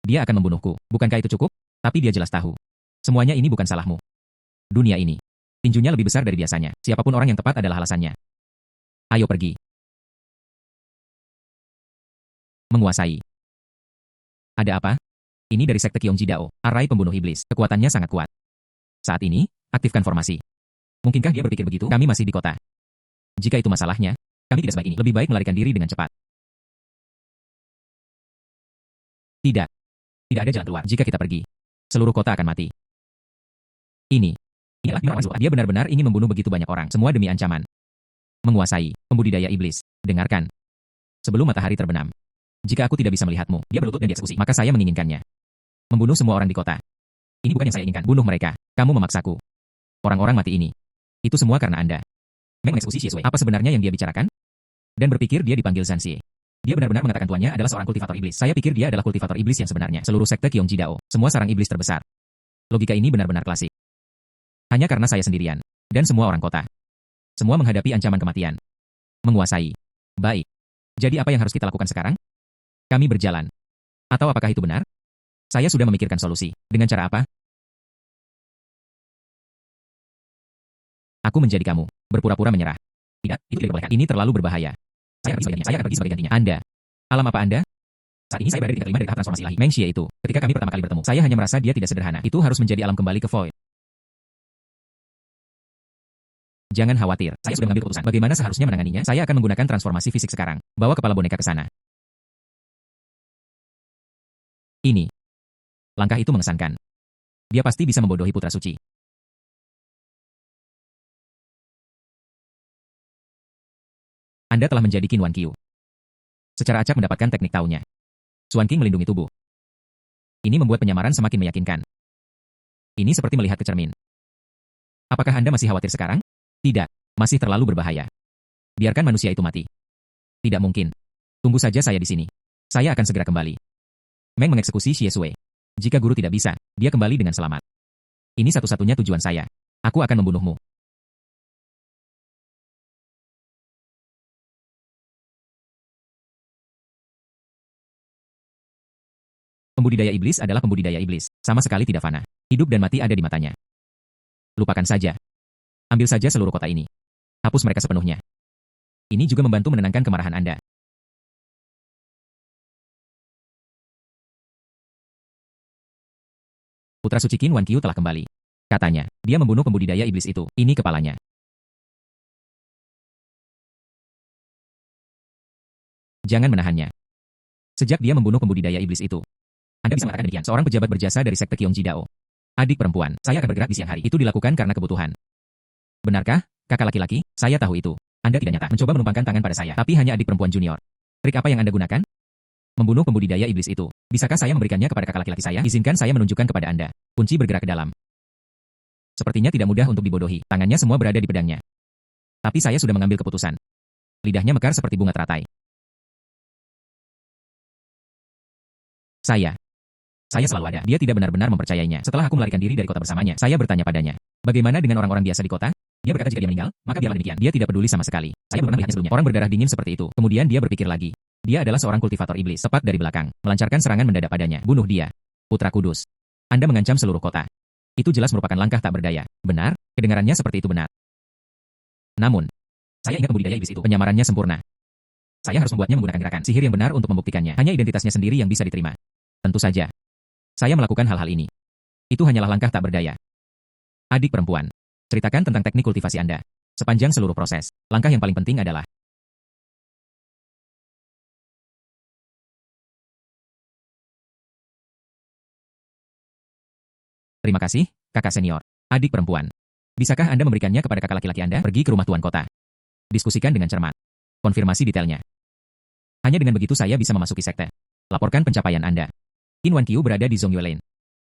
Dia akan membunuhku. Bukankah itu cukup? Tapi dia jelas tahu. Semuanya ini bukan salahmu. Dunia ini. Tinjunya lebih besar dari biasanya. Siapapun orang yang tepat adalah alasannya. Ayo pergi. Menguasai. Ada apa? Ini dari Sekte Kyongji Dao, arai pembunuh iblis. Kekuatannya sangat kuat. Saat ini, aktifkan formasi. Mungkinkah dia berpikir begitu? Kami masih di kota. Jika itu masalahnya, kami tidak sebaik ini. Lebih baik melarikan diri dengan cepat. Tidak. Tidak ada jalan keluar. Jika kita pergi, seluruh kota akan mati. Inilah Binawan. Dia benar-benar ingin membunuh begitu banyak orang. Semua demi ancaman. Menguasai. Pembudidaya iblis. Dengarkan. Sebelum matahari terbenam. Jika aku tidak bisa melihatmu, dia berlutut dan dieksekusi. Maka saya menginginkannya. Membunuh semua orang di kota. Ini bukan yang saya inginkan. Bunuh mereka. Kamu memaksaku. Orang-orang mati ini. Itu semua karena Anda. Meng mengeksekusi Xie Sui. Apa sebenarnya yang dia bicarakan? Dan berpikir dia dipanggil Zanxie. Dia benar-benar mengatakan tuannya adalah seorang kultivator iblis. Saya pikir dia adalah kultivator iblis yang sebenarnya. Seluruh sekte Kyongji Dao. Semua sarang iblis terbesar. Logika ini benar-benar klasik. Hanya karena saya sendirian. Dan semua orang kota. Semua menghadapi ancaman kematian. Menguasai. Baik. Jadi apa yang harus kita lakukan sekarang? Kami berjalan. Atau apakah itu benar? Saya sudah memikirkan solusi. Dengan cara apa? Aku menjadi kamu. Berpura-pura menyerah. Tidak, itu tidak diperbolehkan. Ini terlalu berbahaya. Saya akan pergi sebagai gantinya. Anda. Alam apa Anda? Saat ini saya berada di tingkat 5 dari tahap transformasi ilahi. Meng Xie itu. Ketika kami pertama kali bertemu, saya hanya merasa dia tidak sederhana. Itu harus menjadi alam kembali ke Void. Jangan khawatir. Saya sudah mengambil keputusan. Bagaimana seharusnya menanganinya? Saya akan menggunakan transformasi fisik sekarang. Bawa kepala boneka ke sana. Ini. Langkah itu mengesankan. Dia pasti bisa membodohi Putra Suci. Anda telah menjadi Qin Wan Qiu. Secara acak mendapatkan teknik taunya. Xuan King melindungi tubuh. Ini membuat penyamaran semakin meyakinkan. Ini seperti melihat ke cermin. Apakah Anda masih khawatir sekarang? Tidak, masih terlalu berbahaya. Biarkan manusia itu mati. Tidak mungkin. Tunggu saja saya di sini. Saya akan segera kembali. Meng mengeksekusi Xie Sui. Jika guru tidak bisa, dia kembali dengan selamat. Ini satu-satunya tujuan saya. Aku akan membunuhmu. Pembudidaya iblis adalah pembudidaya iblis. Sama sekali tidak fana. Hidup dan mati ada di matanya. Lupakan saja. Ambil saja seluruh kota ini. Hapus mereka sepenuhnya. Ini juga membantu menenangkan kemarahan Anda. Putra suci Qin Wan Qiu telah kembali. Katanya, dia membunuh pembudidaya iblis itu. Ini kepalanya. Jangan menahannya. Sejak dia membunuh pembudidaya iblis itu. Anda bisa mengatakan demikian. Seorang pejabat berjasa dari sekte Qionji Dao. Adik perempuan, saya akan bergerak di siang hari. Itu dilakukan karena kebutuhan. Benarkah, kakak laki-laki? Saya tahu itu. Anda tidak nyata mencoba menumpangkan tangan pada saya, tapi hanya adik perempuan junior. Trik apa yang Anda gunakan? Membunuh pembudidaya iblis itu. Bisakah saya memberikannya kepada kakak laki-laki saya? Izinkan saya menunjukkan kepada Anda. Kunci bergerak ke dalam. Sepertinya tidak mudah untuk dibodohi. Tangannya semua berada di pedangnya. Tapi saya sudah mengambil keputusan. Lidahnya mekar seperti bunga teratai. Saya selalu ada. Dia tidak benar-benar mempercayainya. Setelah aku melarikan diri dari kota bersamanya, saya bertanya padanya. Bagaimana dengan orang-orang biasa di kota? Dia berkata jika dia meninggal, maka biarlah demikian. Dia tidak peduli sama sekali. Saya belum pernah melihatnya sebelumnya. Orang berdarah dingin seperti itu. Kemudian dia berpikir lagi. Dia adalah seorang kultivator iblis. Tepat dari belakang. Melancarkan serangan mendadak padanya. Bunuh dia. Putra kudus. Anda mengancam seluruh kota. Itu jelas merupakan langkah tak berdaya. Benar? Kedengarannya seperti itu benar. Namun, saya ingat pembudidaya iblis itu. Penyamarannya sempurna. Saya harus membuatnya menggunakan gerakan sihir yang benar untuk membuktikannya. Hanya identitasnya sendiri yang bisa diterima. Tentu saja. Saya melakukan hal-hal ini. Itu hanyalah langkah tak berdaya. Adik perempuan, ceritakan tentang teknik kultivasi Anda. Sepanjang seluruh proses, langkah yang paling penting adalah terima kasih, kakak senior. Adik perempuan, bisakah Anda memberikannya kepada kakak laki-laki Anda? Pergi ke rumah tuan kota. Diskusikan dengan cermat. Konfirmasi detailnya. Hanya dengan begitu saya bisa memasuki sekte. Laporkan pencapaian Anda. Qin Wan Qiu berada di Zongyue Lane.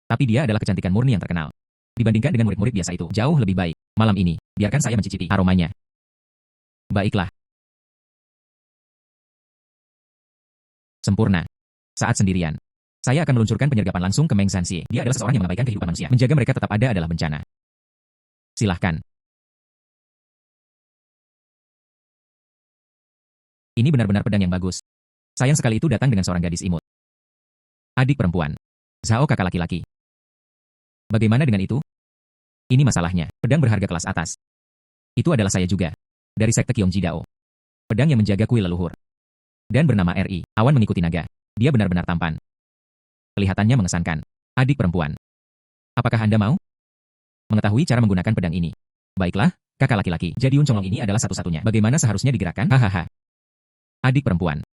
Tapi dia adalah kecantikan murni yang terkenal. Dibandingkan dengan murid-murid biasa itu, jauh lebih baik. Malam ini, biarkan saya mencicipi aromanya. Baiklah. Sempurna. Saat sendirian, saya akan meluncurkan penyergapan langsung ke Meng Sanxie. Dia adalah seseorang yang mengabaikan kehidupan manusia. Menjaga mereka tetap ada adalah bencana. Silahkan. Ini benar-benar pedang yang bagus. Sayang sekali itu datang dengan seorang gadis imut. Adik perempuan. Zhao kakak laki-laki. Bagaimana dengan itu? Ini masalahnya. Pedang berharga kelas atas. Itu adalah saya juga. Dari sekte Qionji Dao. Pedang yang menjaga kuil leluhur. Dan bernama RI. Awan mengikuti naga. Dia benar-benar tampan. Kelihatannya mengesankan. Adik perempuan. Apakah Anda mau mengetahui cara menggunakan pedang ini? Baiklah, kakak laki-laki. Jadi Yun Chonglong ini adalah satu-satunya. Bagaimana seharusnya digerakkan? Hahaha. Adik perempuan.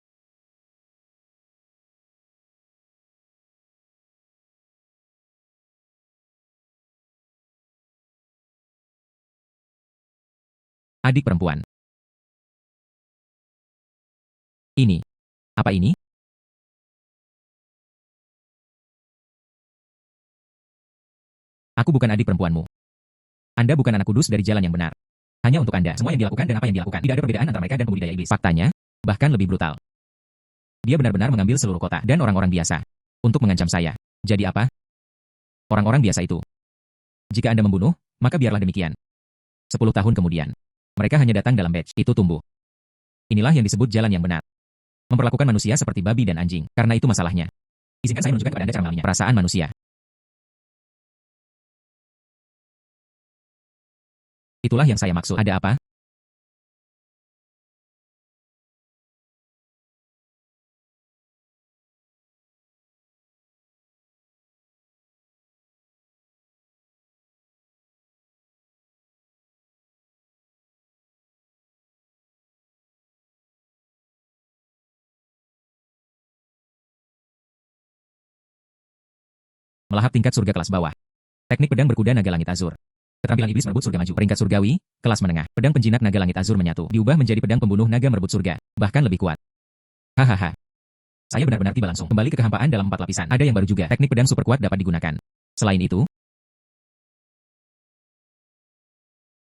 Adik perempuan. Ini. Apa ini? Aku bukan adik perempuanmu. Anda bukan anak kudus dari jalan yang benar. Hanya untuk Anda, semua yang dilakukan dan apa yang dilakukan, tidak ada perbedaan antara mereka dan pembudidaya iblis. Faktanya, bahkan lebih brutal. Dia benar-benar mengambil seluruh kota dan orang-orang biasa untuk mengancam saya. Jadi apa? Orang-orang biasa itu. Jika Anda membunuh, maka biarlah demikian. 10 tahun kemudian, mereka hanya datang dalam batch, itu tumbuh. Inilah yang disebut jalan yang benar. Memperlakukan manusia seperti babi dan anjing, karena itu masalahnya. Izinkan saya menunjukkan kepada Anda cara mengenalinya. Perasaan manusia. Itulah yang saya maksud. Ada apa? Melahap tingkat surga kelas bawah. Teknik pedang berkuda naga langit azur. Keterampilan iblis merebut surga maju. Peringkat surgawi, kelas menengah. Pedang penjinak naga langit azur menyatu. Diubah menjadi pedang pembunuh naga merebut surga. Bahkan lebih kuat. Hahaha. Saya benar-benar tiba langsung. Kembali ke kehampaan dalam 4 lapisan. Ada yang baru juga. Teknik pedang super kuat dapat digunakan. Selain itu,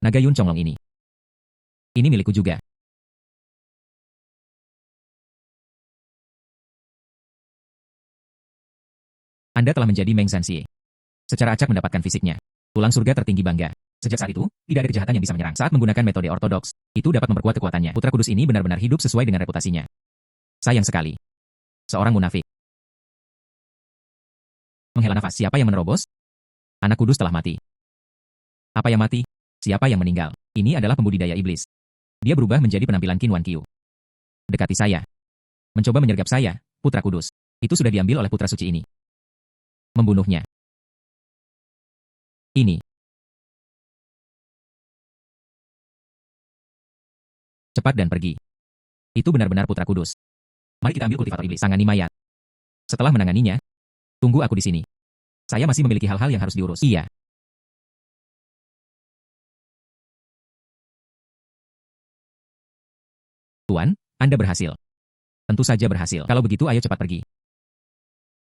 naga Yun Chonglong ini. Ini milikku juga. Anda telah menjadi Meng Sanxie. Secara acak mendapatkan fisiknya. Tulang surga tertinggi bangga. Sejak saat itu, tidak ada kejahatan yang bisa menyerang. Saat menggunakan metode ortodoks, itu dapat memperkuat kekuatannya. Putra kudus ini benar-benar hidup sesuai dengan reputasinya. Sayang sekali. Seorang munafik. Menghela nafas. Siapa yang menerobos? Anak kudus telah mati. Apa yang mati? Siapa yang meninggal? Ini adalah pembudidaya iblis. Dia berubah menjadi penampilan Qin Wan Qiu. Dekati saya. Mencoba menyergap saya, putra kudus. Itu sudah diambil oleh putra suci ini. Membunuhnya. Ini. Cepat dan pergi. Itu benar-benar putra kudus. Mari kita ambil kultivator iblis, tangani mayat. Setelah menanganinya, tunggu aku di sini. Saya masih memiliki hal-hal yang harus diurus. Iya. Tuan, Anda berhasil. Tentu saja berhasil. Kalau begitu ayo cepat pergi.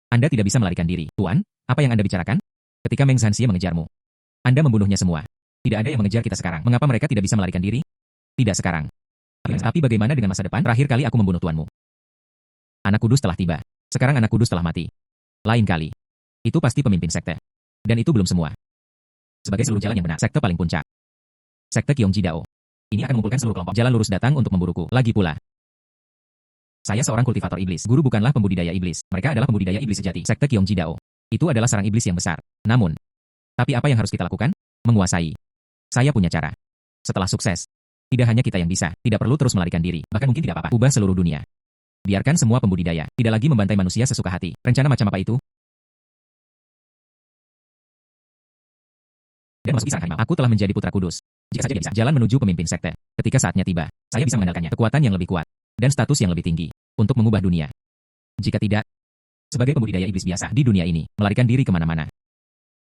Anda tidak bisa melarikan diri. Tuan, apa yang Anda bicarakan? Ketika Meng Zhanxie mengejarmu, Anda membunuhnya semua. Tidak ada yang mengejar kita sekarang. Mengapa mereka tidak bisa melarikan diri? Tidak sekarang. Tapi bagaimana dengan masa depan? Terakhir kali aku membunuh tuanmu. Anak kudus telah tiba. Sekarang anak kudus telah mati. Lain kali. Itu pasti pemimpin sekte. Dan itu belum semua. Sebagai seluruh jalan yang benar, sekte paling puncak. Sekte Qiongji Dao. Ini akan mengumpulkan seluruh kelompok jalan lurus datang untuk memburuku. Lagi pula, saya seorang kultivator iblis. Guru bukanlah pembudidaya iblis. Mereka adalah pembudidaya iblis sejati. Sekte Qiongji Dao. Itu adalah sarang iblis yang besar. Namun, tapi apa yang harus kita lakukan? Menguasai. Saya punya cara. Setelah sukses, tidak hanya kita yang bisa, tidak perlu terus melarikan diri. Bahkan mungkin tidak apa-apa. Ubah seluruh dunia. Biarkan semua pembudidaya tidak lagi membantai manusia sesuka hati. Rencana macam apa itu? Dan masuki sarang harimau. Aku telah menjadi putra kudus. Jika saja dia bisa jalan menuju pemimpin sekte. Ketika saatnya tiba, saya bisa mengandalkannya. Kekuatan yang lebih kuat dan status yang lebih tinggi untuk mengubah dunia. Jika tidak, sebagai pembudidaya iblis biasa di dunia ini, melarikan diri kemana-mana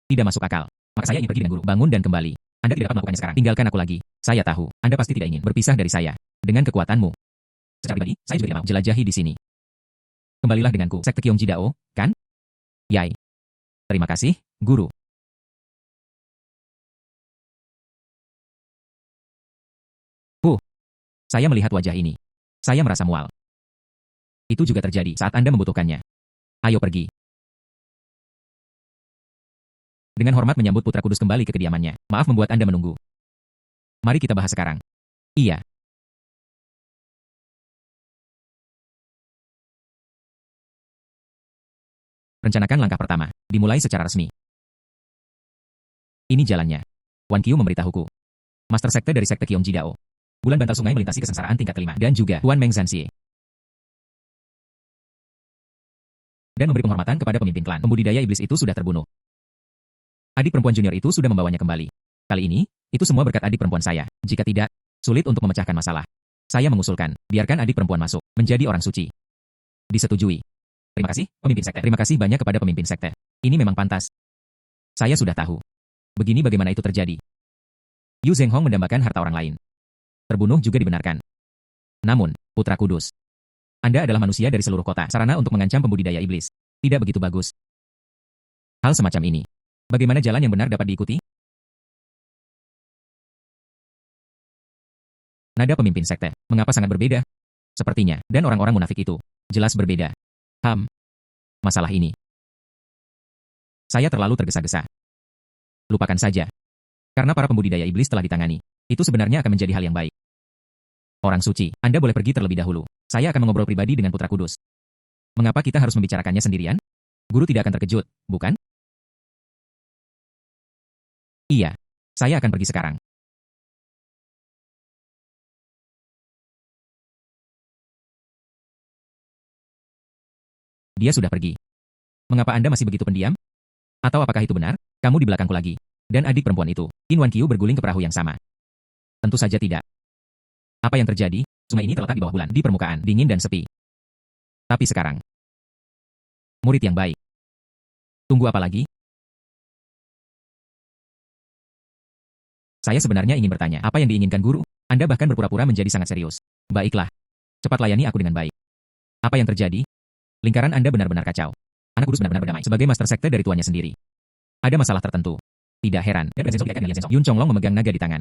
tidak masuk akal. Maka saya ingin pergi dengan guru, bangun dan kembali. Anda tidak dapat melakukannya sekarang. Tinggalkan aku lagi. Saya tahu, Anda pasti tidak ingin berpisah dari saya. Dengan kekuatanmu. Secara pribadi, saya juga tidak mau jelajahi di sini. Kembalilah denganku, sekte Qiongji Dao, kan? Yai. Terima kasih, guru. Saya melihat wajah ini. Saya merasa mual. Itu juga terjadi saat Anda membutuhkannya. Ayo pergi. Dengan hormat menyambut putra kudus kembali ke kediamannya. Maaf membuat Anda menunggu. Mari kita bahas sekarang. Iya. Rencanakan langkah pertama. Dimulai secara resmi. Ini jalannya. Wan Qiu memberitahuku. Master Sekte dari Sekte Qiongji Dao. Bulan bantal sungai melintasi kesengsaraan tingkat kelima. Dan juga Tuan Meng Zhanxie. Dan memberi penghormatan kepada pemimpin klan. Pembudidaya iblis itu sudah terbunuh. Adik perempuan junior itu sudah membawanya kembali. Kali ini, itu semua berkat adik perempuan saya. Jika tidak, sulit untuk memecahkan masalah. Saya mengusulkan, biarkan adik perempuan masuk, menjadi orang suci. Disetujui. Terima kasih, pemimpin sekte. Terima kasih banyak kepada pemimpin sekte. Ini memang pantas. Saya sudah tahu. Begini bagaimana itu terjadi. Yu Zhenghong mendambakan harta orang lain. Terbunuh juga dibenarkan. Namun, putra kudus. Anda adalah manusia dari seluruh kota, sarana untuk mengancam pembudidaya iblis. Tidak begitu bagus. Hal semacam ini. Bagaimana jalan yang benar dapat diikuti? Nada pemimpin sekte. Mengapa sangat berbeda? Sepertinya, dan orang-orang munafik itu. Jelas berbeda. Masalah ini. Saya terlalu tergesa-gesa. Lupakan saja. Karena para pembudidaya iblis telah ditangani. Itu sebenarnya akan menjadi hal yang baik. Orang suci, Anda boleh pergi terlebih dahulu. Saya akan mengobrol pribadi dengan putra kudus. Mengapa kita harus membicarakannya sendirian? Guru tidak akan terkejut, bukan? Iya. Saya akan pergi sekarang. Dia sudah pergi. Mengapa Anda masih begitu pendiam? Atau apakah itu benar? Kamu di belakangku lagi. Dan adik perempuan itu, Qin Wan Qiu berguling ke perahu yang sama. Tentu saja tidak. Apa yang terjadi? Sungai ini terletak di bawah bulan, di permukaan, dingin dan sepi. Tapi sekarang, murid yang baik. Tunggu apa lagi? Saya sebenarnya ingin bertanya, apa yang diinginkan guru? Anda bahkan berpura-pura menjadi sangat serius. Baiklah. Cepat layani aku dengan baik. Apa yang terjadi? Lingkaran Anda benar-benar kacau. Anak kudus benar-benar berdamai sebagai master sekte dari tuannya sendiri. Ada masalah tertentu. Tidak heran. Yun Chonglong memegang naga di tangan.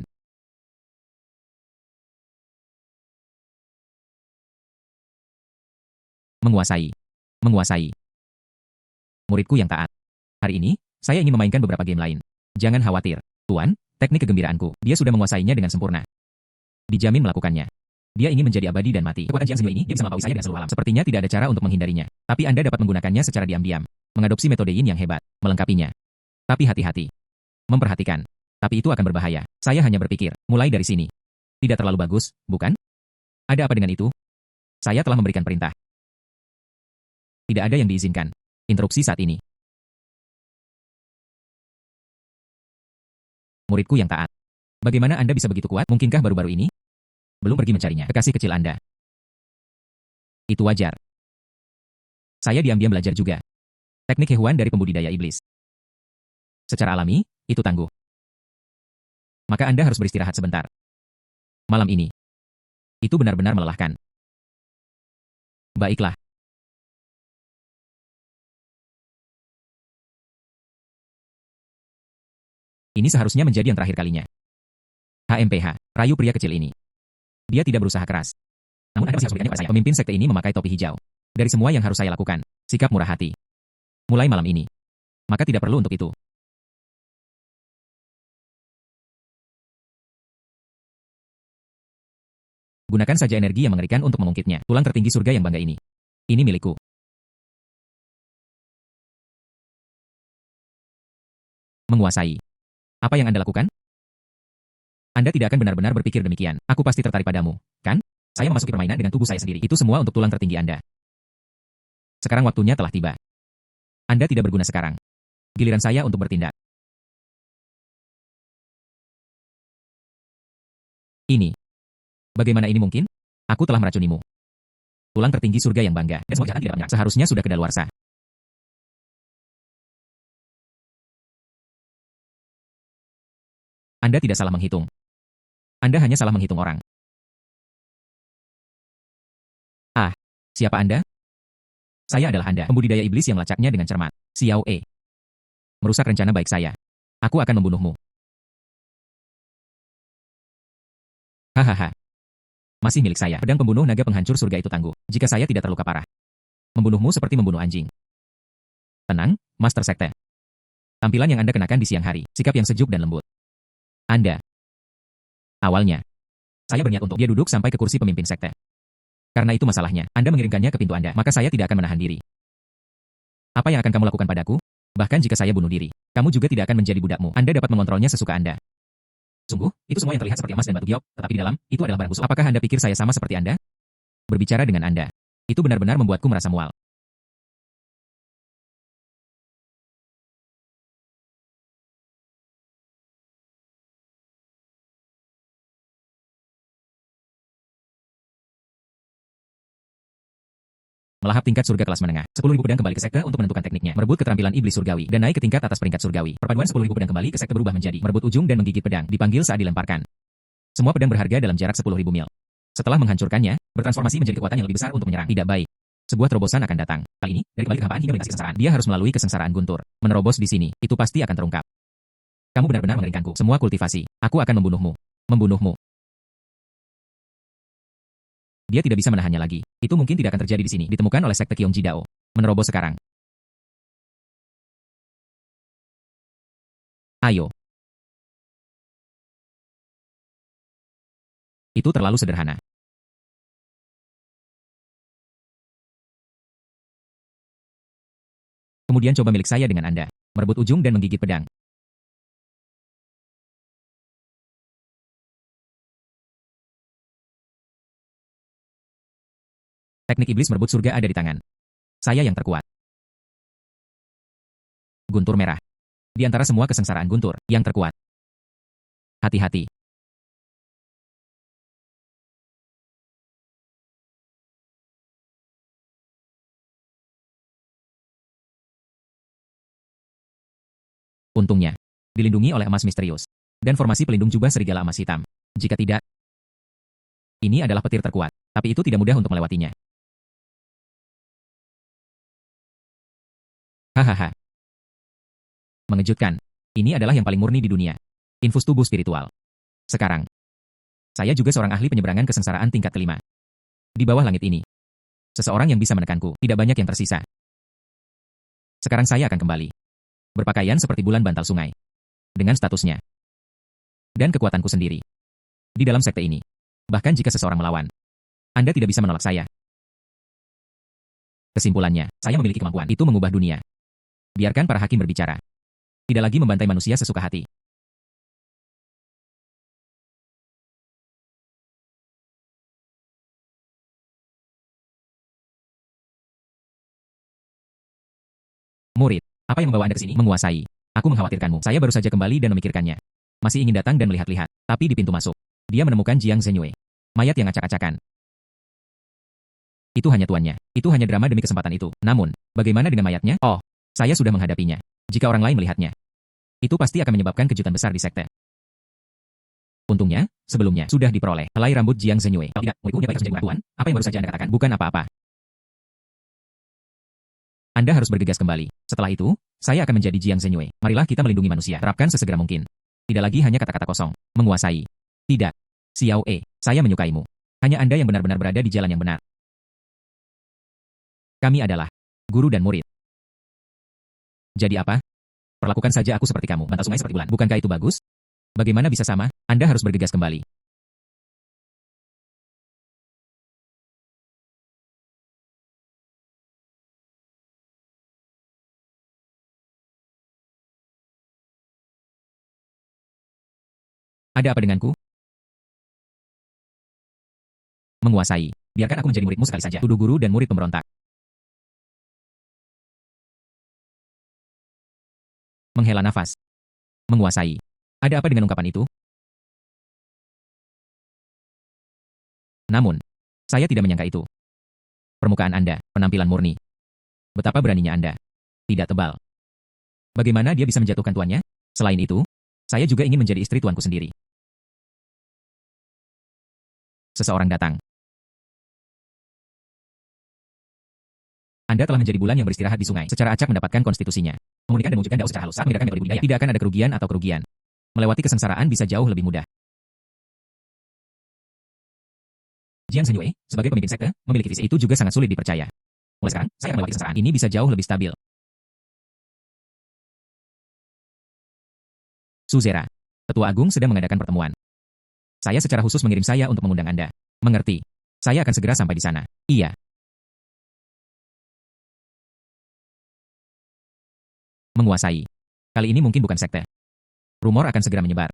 Menguasai. Menguasai. Muridku yang taat. Hari ini, saya ingin memainkan beberapa game lain. Jangan khawatir. Tuan, teknik kegembiraanku, dia sudah menguasainya dengan sempurna. Dijamin melakukannya. Dia ingin menjadi abadi dan mati. Kekuatan Jiang Zenyu ini, dia bisa melampaui saya dengan seluruh alam. Sepertinya tidak ada cara untuk menghindarinya. Tapi Anda dapat menggunakannya secara diam-diam. Mengadopsi metode Yin yang hebat. Melengkapinya. Tapi hati-hati. Memperhatikan. Tapi itu akan berbahaya. Saya hanya berpikir, mulai dari sini. Tidak terlalu bagus, bukan? Ada apa dengan itu? Saya telah memberikan perintah. Tidak ada yang diizinkan. Interupsi saat ini. Muridku yang taat. Bagaimana Anda bisa begitu kuat? Mungkinkah baru-baru ini? Belum pergi mencarinya. Kekasih kecil Anda. Itu wajar. Saya diam-diam belajar juga. Teknik hewan dari pembudidaya iblis. Secara alami, itu tangguh. Maka Anda harus beristirahat sebentar. Malam ini. Itu benar-benar melelahkan. Baiklah. Ini seharusnya menjadi yang terakhir kalinya. HMPH, rayu pria kecil ini. Dia tidak berusaha keras. Namun Anda masih harus berikannya pada saya. Pemimpin sekte ini memakai topi hijau. Dari semua yang harus saya lakukan, sikap murah hati. Mulai malam ini. Maka tidak perlu untuk itu. Gunakan saja energi yang mengerikan untuk mengungkitnya. Tulang tertinggi surga yang bangga ini. Ini milikku. Menguasai. Apa yang Anda lakukan? Anda tidak akan benar-benar berpikir demikian. Aku pasti tertarik padamu, kan? Saya memasuki permainan dengan tubuh saya sendiri. Itu semua untuk tulang tertinggi Anda. Sekarang waktunya telah tiba. Anda tidak berguna sekarang. Giliran saya untuk bertindak. Ini. Bagaimana ini mungkin? Aku telah meracunimu. Tulang tertinggi surga yang bangga. Dan semua jalan tidak banyak. Seharusnya sudah kedaluarsa. Anda tidak salah menghitung. Anda hanya salah menghitung orang. Ah, siapa Anda? Saya adalah Anda, pembudidaya iblis yang melacaknya dengan cermat. Xiao E. Merusak rencana baik saya. Aku akan membunuhmu. Hahaha. Masih milik saya. Pedang pembunuh naga penghancur surga itu tangguh. Jika saya tidak terluka parah. Membunuhmu seperti membunuh anjing. Tenang, Master Sekte. Tampilan yang Anda kenakan di siang hari. Sikap yang sejuk dan lembut. Anda. Awalnya. Saya berniat untuk dia duduk sampai ke kursi pemimpin sekte. Karena itu masalahnya. Anda mengirimkannya ke pintu Anda. Maka saya tidak akan menahan diri. Apa yang akan kamu lakukan padaku? Bahkan jika saya bunuh diri, kamu juga tidak akan menjadi budakmu. Anda dapat mengontrolnya sesuka Anda. Sungguh, itu semua yang terlihat seperti emas dan batu giok, tetapi di dalam, itu adalah barang busuk. Apakah Anda pikir saya sama seperti Anda? Berbicara dengan Anda. Itu benar-benar membuatku merasa mual. Melahap tingkat surga kelas menengah. 10.000 pedang kembali ke sekte untuk menentukan tekniknya. Merebut keterampilan iblis surgawi. Dan naik ke tingkat atas peringkat surgawi. Perpaduan 10.000 pedang kembali ke sekte berubah menjadi merebut ujung dan menggigit pedang. Dipanggil saat dilemparkan. Semua pedang berharga dalam jarak 10.000 mil. Setelah menghancurkannya, bertransformasi menjadi kekuatan yang lebih besar untuk menyerang. Tidak baik. Sebuah terobosan akan datang. Kali ini, dari kembali kehampaan hingga melintasi kesengsaraan. Dia harus melalui kesengsaraan guntur. Menerobos di sini, itu pasti akan terungkap. Kamu benar-benar mengeringkanku. Semua kultivasi. Aku akan membunuhmu. Membunuhmu. Dia tidak bisa menahannya lagi. Itu mungkin tidak akan terjadi di sini. Ditemukan oleh sekte Kyongji Dao. Menerobos sekarang. Ayo. Itu terlalu sederhana. Kemudian coba milik saya dengan Anda. Merebut ujung dan menggigit pedang. Teknik iblis merebut surga ada di tangan. Saya yang terkuat. Guntur merah. Di antara semua kesengsaraan guntur, yang terkuat. Hati-hati. Untungnya, dilindungi oleh emas misterius. Dan formasi pelindung jubah serigala emas hitam. Jika tidak, ini adalah petir terkuat. Tapi itu tidak mudah untuk melewatinya. Hahaha. Mengejutkan. Ini adalah yang paling murni di dunia. Infus tubuh spiritual. Sekarang, saya juga seorang ahli penyeberangan kesengsaraan tingkat kelima. Di bawah langit ini, seseorang yang bisa menekanku, tidak banyak yang tersisa. Sekarang saya akan kembali. Berpakaian seperti bulan bantal sungai. Dengan statusnya. Dan kekuatanku sendiri. Di dalam sekte ini. Bahkan jika seseorang melawan, Anda tidak bisa menolak saya. Kesimpulannya, saya memiliki kemampuan itu mengubah dunia. Biarkan para hakim berbicara. Tidak lagi membantai manusia sesuka hati. Murid, apa yang membawa Anda ke sini? Menguasai. Aku mengkhawatirkanmu. Saya baru saja kembali dan memikirkannya. Masih ingin datang dan melihat-lihat. Tapi di pintu masuk, dia menemukan Jiang Zhenyue. Mayat yang acak-acakan. Itu hanya tuannya. Itu hanya drama demi kesempatan itu. Namun, bagaimana dengan mayatnya? Oh, saya sudah menghadapinya. Jika orang lain melihatnya, itu pasti akan menyebabkan kejutan besar di sekte. Untungnya, sebelumnya sudah diperoleh helai rambut Jiang Zhenyue. Kalau tidak, muridku baik menjadi tuan. Apa yang baru saja Anda katakan? Bukan apa-apa. Anda harus bergegas kembali. Setelah itu, saya akan menjadi Jiang Zhenyue. Marilah kita melindungi manusia. Terapkan sesegera mungkin. Tidak lagi hanya kata-kata kosong. Menguasai. Tidak. Xiao E, saya menyukaimu. Hanya Anda yang benar-benar berada di jalan yang benar. Kami adalah guru dan murid. Jadi apa? Perlakukan saja aku seperti kamu. Mata sungai seperti bulan. Bukankah itu bagus? Bagaimana bisa sama? Anda harus bergegas kembali. Ada apa denganku? Menguasai. Biarkan aku menjadi muridmu sekali saja. Tuduh guru dan murid pemberontak. Menghela nafas. Menguasai. Ada apa dengan ungkapan itu? Namun, saya tidak menyangka itu. Permukaan Anda, penampilan murni. Betapa beraninya Anda. Tidak tebal. Bagaimana dia bisa menjatuhkan tuannya? Selain itu, saya juga ingin menjadi istri tuanku sendiri. Seseorang datang. Anda telah menjadi bulan yang beristirahat di sungai. Secara acak mendapatkan konstitusinya. Memulihkan dan mewujudkan dao secara halus saat menggerakkan metode budidaya. Tidak akan ada kerugian atau kerugian. Melewati kesengsaraan bisa jauh lebih mudah. Jiang Zhenyue, sebagai pemimpin sekte, memiliki visi itu juga sangat sulit dipercaya. Mulai sekarang, saya akan melewati kesengsaraan ini bisa jauh lebih stabil. Suzera. Tetua Agung sedang mengadakan pertemuan. Saya secara khusus mengirim saya untuk mengundang Anda. Mengerti. Saya akan segera sampai di sana. Iya. Menguasai. Kali ini mungkin bukan sekte. Rumor akan segera menyebar.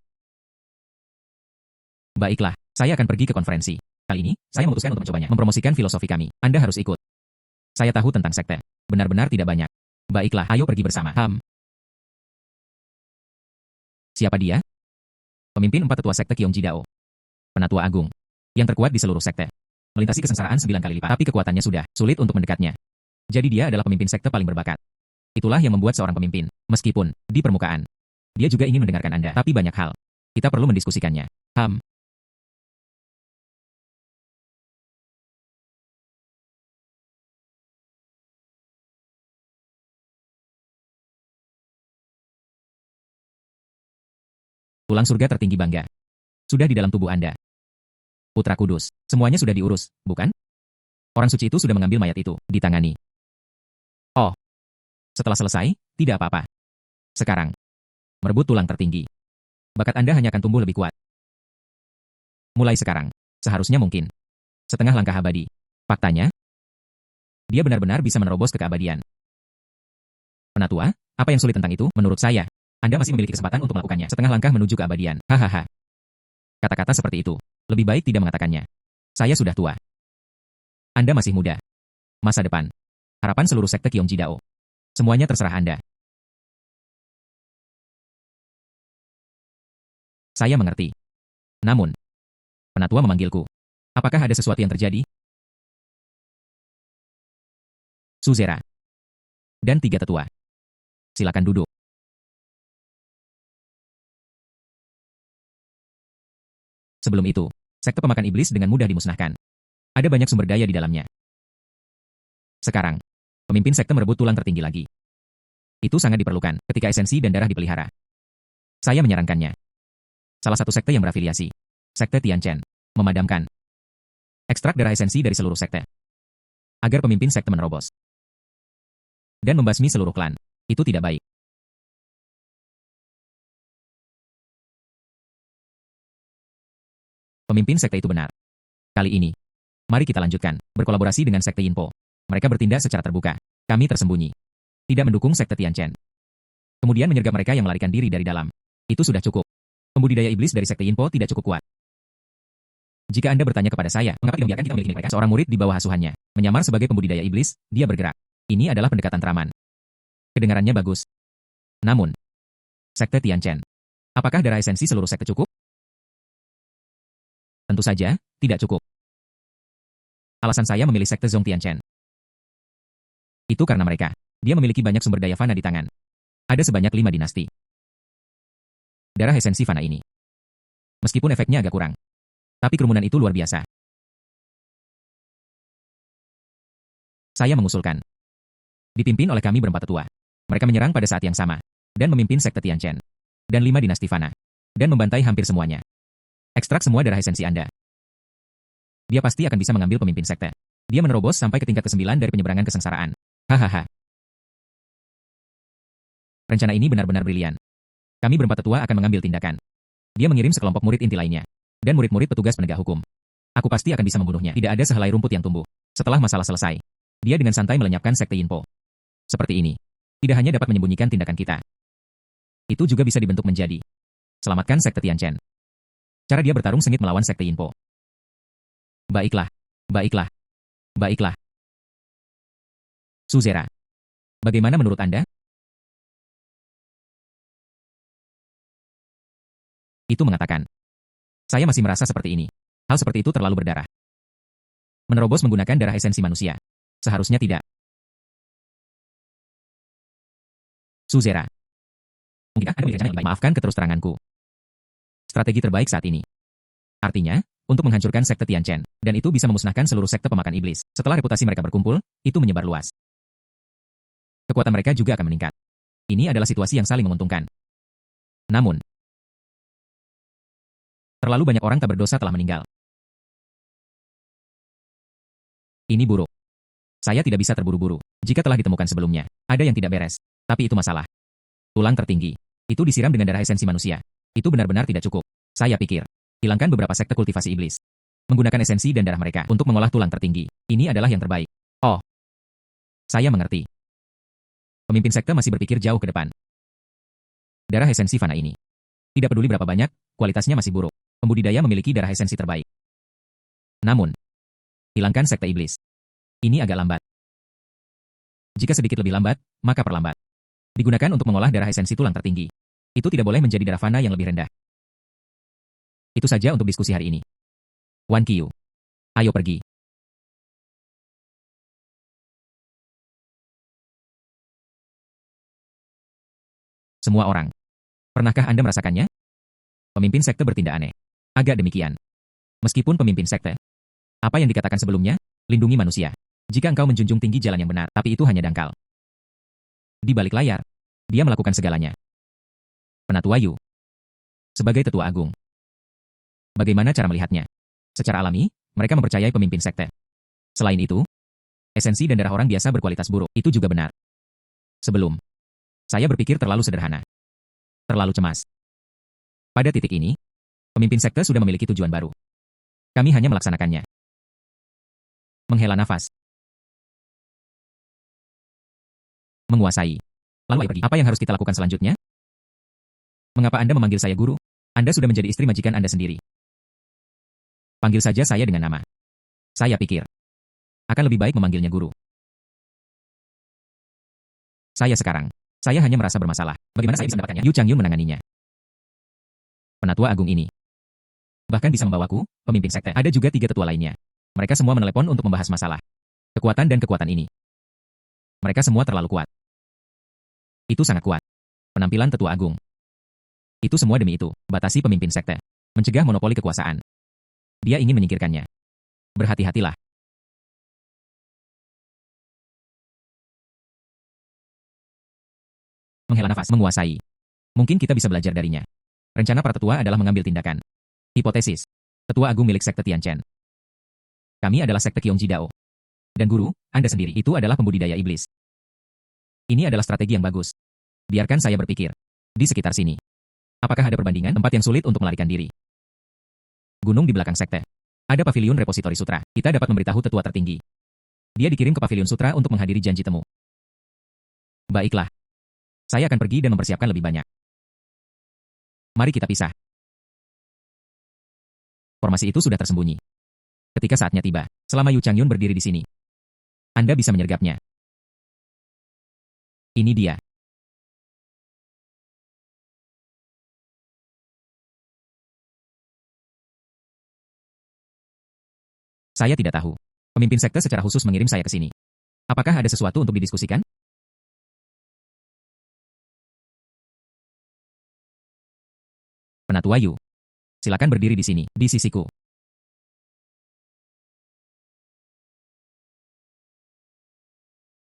Baiklah, saya akan pergi ke konferensi. Kali ini, saya memutuskan untuk mencobanya. Mempromosikan filosofi kami. Anda harus ikut. Saya tahu tentang sekte. Benar-benar tidak banyak. Baiklah, ayo pergi bersama. Siapa dia? Pemimpin 4 tetua sekte Qiongji Dao. Penatua Agung. Yang terkuat di seluruh sekte. Melintasi kesengsaraan 9 kali lipat. Tapi kekuatannya sudah sulit untuk mendekatnya. Jadi dia adalah pemimpin sekte paling berbakat. Itulah yang membuat seorang pemimpin. Meskipun, di permukaan, dia juga ingin mendengarkan Anda. Tapi banyak hal. Kita perlu mendiskusikannya. Tulang surga tertinggi bangga. Sudah di dalam tubuh Anda. Putra Kudus. Semuanya sudah diurus, bukan? Orang suci itu sudah mengambil mayat itu. Ditangani. Oh. Setelah selesai, tidak apa-apa. Sekarang. Merebut tulang tertinggi. Bakat Anda hanya akan tumbuh lebih kuat. Mulai sekarang. Seharusnya mungkin. Setengah langkah abadi. Faktanya, dia benar-benar bisa menerobos ke keabadian. Penatua, apa yang sulit tentang itu? Menurut saya, Anda masih memiliki kesempatan untuk melakukannya. Setengah langkah menuju keabadian. Hahaha. Kata-kata seperti itu. Lebih baik tidak mengatakannya. Saya sudah tua. Anda masih muda. Masa depan. Harapan seluruh sekte Qiongji Dao. Semuanya terserah Anda. Saya mengerti. Namun, penatua memanggilku. Apakah ada sesuatu yang terjadi? Suzera. Dan 3 tetua. Silakan duduk. Sebelum itu, sekte pemakan iblis dengan mudah dimusnahkan. Ada banyak sumber daya di dalamnya. Sekarang, pemimpin sekte merebut tulang tertinggi lagi. Itu sangat diperlukan ketika esensi dan darah dipelihara. Saya menyarankannya. Salah satu sekte yang berafiliasi. Sekte Tianchen. Memadamkan. Ekstrak darah esensi dari seluruh sekte. Agar pemimpin sekte menerobos. Dan membasmi seluruh klan. Itu tidak baik. Pemimpin sekte itu benar. Kali ini, mari kita lanjutkan, berkolaborasi dengan sekte Yinpo. Mereka bertindak secara terbuka. Kami tersembunyi. Tidak mendukung sekte Tianchen. Kemudian menyergap mereka yang melarikan diri dari dalam. Itu sudah cukup. Pembudidaya iblis dari sekte Yinpo tidak cukup kuat. Jika Anda bertanya kepada saya, mengapa tidak membiarkan kita memiliki mereka? Seorang murid di bawah asuhannya, menyamar sebagai pembudidaya iblis, dia bergerak. Ini adalah pendekatan teraman. Kedengarannya bagus. Namun, sekte Tianchen Apakah darah esensi seluruh sekte cukup? Tentu saja, tidak cukup. Alasan saya memilih sekte Zhong Tianchen. Itu karena mereka. Dia memiliki banyak sumber daya fana di tangan. Ada sebanyak 5 dinasti. Darah esensi fana ini. Meskipun efeknya agak kurang. Tapi kerumunan itu luar biasa. Saya mengusulkan. Dipimpin oleh kami berempat tetua. Mereka menyerang pada saat yang sama. Dan memimpin sekte Tianchen. Dan 5 dinasti fana. Dan membantai hampir semuanya. Ekstrak semua darah esensi Anda. Dia pasti akan bisa mengambil pemimpin sekte. Dia menerobos sampai ke tingkat ke-9 dari penyeberangan kesengsaraan. Hahaha. Rencana ini benar-benar brilian. Kami berempat tetua akan mengambil tindakan. Dia mengirim sekelompok murid inti lainnya. Dan murid-murid petugas penegak hukum. Aku pasti akan bisa membunuhnya. Tidak ada sehelai rumput yang tumbuh. Setelah masalah selesai, dia dengan santai melenyapkan sekte Yinpo. Seperti ini. Tidak hanya dapat menyembunyikan tindakan kita. Itu juga bisa dibentuk menjadi selamatkan sekte Tianchen. Cara dia bertarung sengit melawan sekte Yinpo. Baiklah. Baiklah. Baiklah. Suzera. Bagaimana menurut Anda? Itu mengatakan. Saya masih merasa seperti ini. Hal seperti itu terlalu berdarah. Menerobos menggunakan darah esensi manusia. Seharusnya tidak. Suzera. Mungkin Anda memiliki rencana yang baik. Maafkan keterus-teranganku. Strategi terbaik saat ini. Artinya, untuk menghancurkan sekte Tianchen. Dan itu bisa memusnahkan seluruh sekte pemakan iblis. Setelah reputasi mereka berkumpul, itu menyebar luas. Kekuatan mereka juga akan meningkat. Ini adalah situasi yang saling menguntungkan. Namun, terlalu banyak orang tak berdosa telah meninggal. Ini buruk. Saya tidak bisa terburu-buru. Jika telah ditemukan sebelumnya, ada yang tidak beres. Tapi itu masalah. Tulang tertinggi. Itu disiram dengan darah esensi manusia. Itu benar-benar tidak cukup. Saya pikir. Hilangkan beberapa sekte kultivasi iblis. Menggunakan esensi dan darah mereka untuk mengolah tulang tertinggi. Ini adalah yang terbaik. Oh. Saya mengerti. Pemimpin sekte masih berpikir jauh ke depan. Darah esensi fana ini. Tidak peduli berapa banyak, kualitasnya masih buruk. Pembudidaya memiliki darah esensi terbaik. Namun, hilangkan sekte iblis. Ini agak lambat. Jika sedikit lebih lambat, maka perlambat. Digunakan untuk mengolah darah esensi tulang tertinggi. Itu tidak boleh menjadi darah fana yang lebih rendah. Itu saja untuk diskusi hari ini. Wan Qiu. Ayo pergi. Semua orang. Pernahkah Anda merasakannya? Pemimpin sekte bertindak aneh. Agak demikian. Meskipun pemimpin sekte. Apa yang dikatakan sebelumnya? Lindungi manusia. Jika engkau menjunjung tinggi jalan yang benar, tapi itu hanya dangkal. Di balik layar, dia melakukan segalanya. Penatua Yu. Sebagai tetua agung. Bagaimana cara melihatnya? Secara alami, mereka mempercayai pemimpin sekte. Selain itu, esensi dan darah orang biasa berkualitas buruk. Itu juga benar. Sebelum, saya berpikir terlalu sederhana. Terlalu cemas. Pada titik ini, pemimpin sekte sudah memiliki tujuan baru. Kami hanya melaksanakannya. Menghela nafas. Menguasai. Lalu ayo pergi. Apa yang harus kita lakukan selanjutnya? Mengapa Anda memanggil saya guru? Anda sudah menjadi istri majikan Anda sendiri. Panggil saja saya dengan nama. Saya pikir. Akan lebih baik memanggilnya guru. Saya hanya merasa bermasalah. Bagaimana saya bisa mendapatkannya? Yu Changyun menanganinya. Penatua agung ini. Bahkan bisa membawaku, pemimpin sekte. Ada juga 3 tetua lainnya. Mereka semua menelepon untuk membahas masalah. Kekuatan dan kekuatan ini. Mereka semua terlalu kuat. Itu sangat kuat. Penampilan tetua agung. Itu semua demi itu, batasi pemimpin sekte. Mencegah monopoli kekuasaan. Dia ingin menyingkirkannya. Berhati-hatilah. Menghela nafas, menguasai. Mungkin kita bisa belajar darinya. Rencana para tetua adalah mengambil tindakan. Hipotesis. Tetua agung milik sekte Tianchen. Kami adalah sekte Qionji Dao. Dan guru, Anda sendiri, itu adalah pembudidaya iblis. Ini adalah strategi yang bagus. Biarkan saya berpikir. Di sekitar sini. Apakah ada perbandingan tempat yang sulit untuk melarikan diri? Gunung di belakang sekte. Ada pavilion repositori sutra. Kita dapat memberitahu tetua tertinggi. Dia dikirim ke pavilion sutra untuk menghadiri janji temu. Baiklah. Saya akan pergi dan mempersiapkan lebih banyak. Mari kita pisah. Formasi itu sudah tersembunyi. Ketika saatnya tiba, selama Yu Changyun berdiri di sini, Anda bisa menyergapnya. Ini dia. Saya tidak tahu. Pemimpin sekte secara khusus mengirim saya ke sini. Apakah ada sesuatu untuk didiskusikan? Penatua Yu. Silakan berdiri di sini, di sisiku.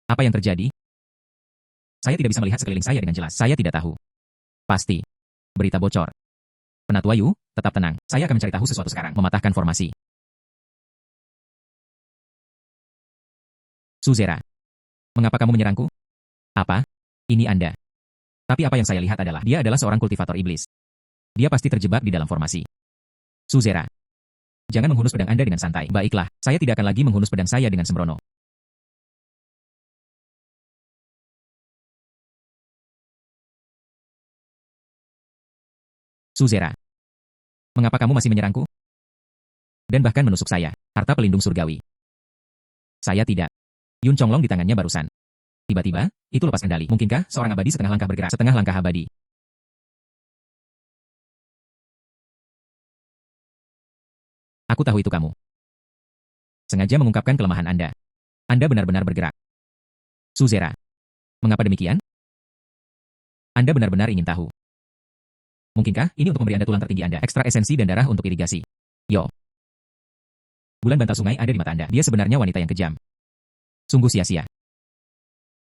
Apa yang terjadi? Saya tidak bisa melihat sekeliling saya dengan jelas. Saya tidak tahu. Pasti. Berita bocor. Penatua Yu, tetap tenang. Saya akan mencari tahu sesuatu sekarang. Mematahkan formasi. Suzera. Mengapa kamu menyerangku? Apa? Ini Anda. Tapi apa yang saya lihat adalah, dia adalah seorang kultivator iblis. Dia pasti terjebak di dalam formasi. Suzera. Jangan menghunus pedang Anda dengan santai. Baiklah, saya tidak akan lagi menghunus pedang saya dengan sembrono. Suzera. Mengapa kamu masih menyerangku? Dan bahkan menusuk saya, harta pelindung surgawi. Saya tidak. Yun Chonglong di tangannya barusan. Tiba-tiba, itu lepas kendali. Mungkinkah seorang abadi setengah langkah bergerak? Setengah langkah abadi. Aku tahu itu kamu. Sengaja mengungkapkan kelemahan Anda. Anda benar-benar bergerak. Suzera. Mengapa demikian? Anda benar-benar ingin tahu. Mungkinkah ini untuk memberi Anda tulang tertinggi Anda, ekstra esensi dan darah untuk irigasi? Yo. Bulan bantal sungai ada di mata Anda. Dia sebenarnya wanita yang kejam. Sungguh sia-sia.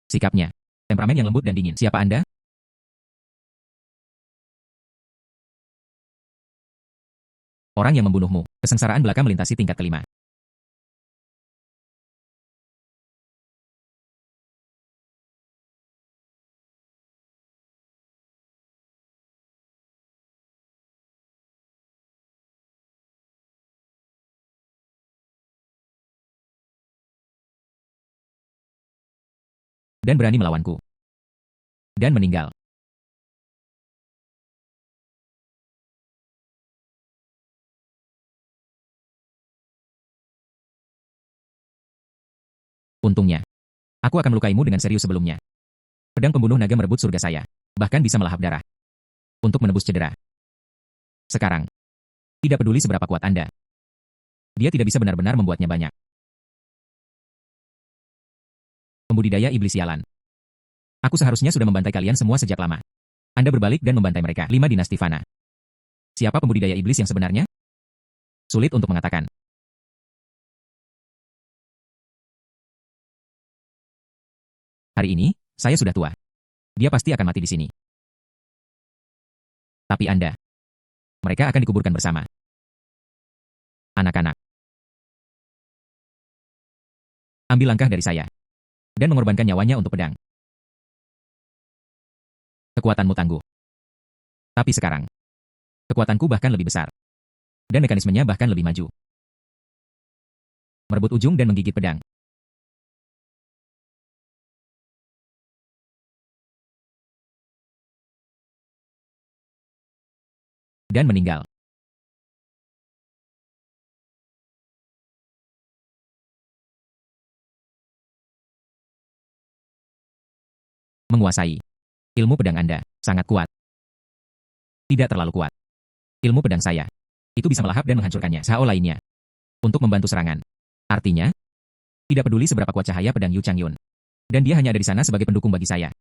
Sikapnya. Temperamen yang lembut dan dingin. Siapa Anda? Orang yang membunuhmu. Kesengsaraan belaka melintasi tingkat kelima. Dan berani melawanku. Dan meninggal. Untungnya. Aku akan melukaimu dengan serius sebelumnya. Pedang pembunuh naga merebut surga saya. Bahkan bisa melahap darah. Untuk menebus cedera. Sekarang. Tidak peduli seberapa kuat Anda. Dia tidak bisa benar-benar membuatnya banyak. Pembudidaya iblis sialan. Aku seharusnya sudah membantai kalian semua sejak lama. Anda berbalik dan membantai mereka. 5 dinasti Fana. Siapa pembudidaya iblis yang sebenarnya? Sulit untuk mengatakan. Hari ini, saya sudah tua. Dia pasti akan mati di sini. Tapi Anda. Mereka akan dikuburkan bersama. Anak-anak. Ambil langkah dari saya. Dan mengorbankan nyawanya untuk pedang. Kekuatanmu tangguh. Tapi sekarang, kekuatanku bahkan lebih besar. Dan mekanismenya bahkan lebih maju. Merebut ujung dan menggigit pedang. Dan meninggal. Menguasai. Ilmu pedang Anda sangat kuat. Tidak terlalu kuat. Ilmu pedang saya. Itu bisa melahap dan menghancurkannya. Sao lainnya. Untuk membantu serangan. Artinya, tidak peduli seberapa kuat cahaya pedang Yu Changyun. Dan dia hanya ada di sana sebagai pendukung bagi saya.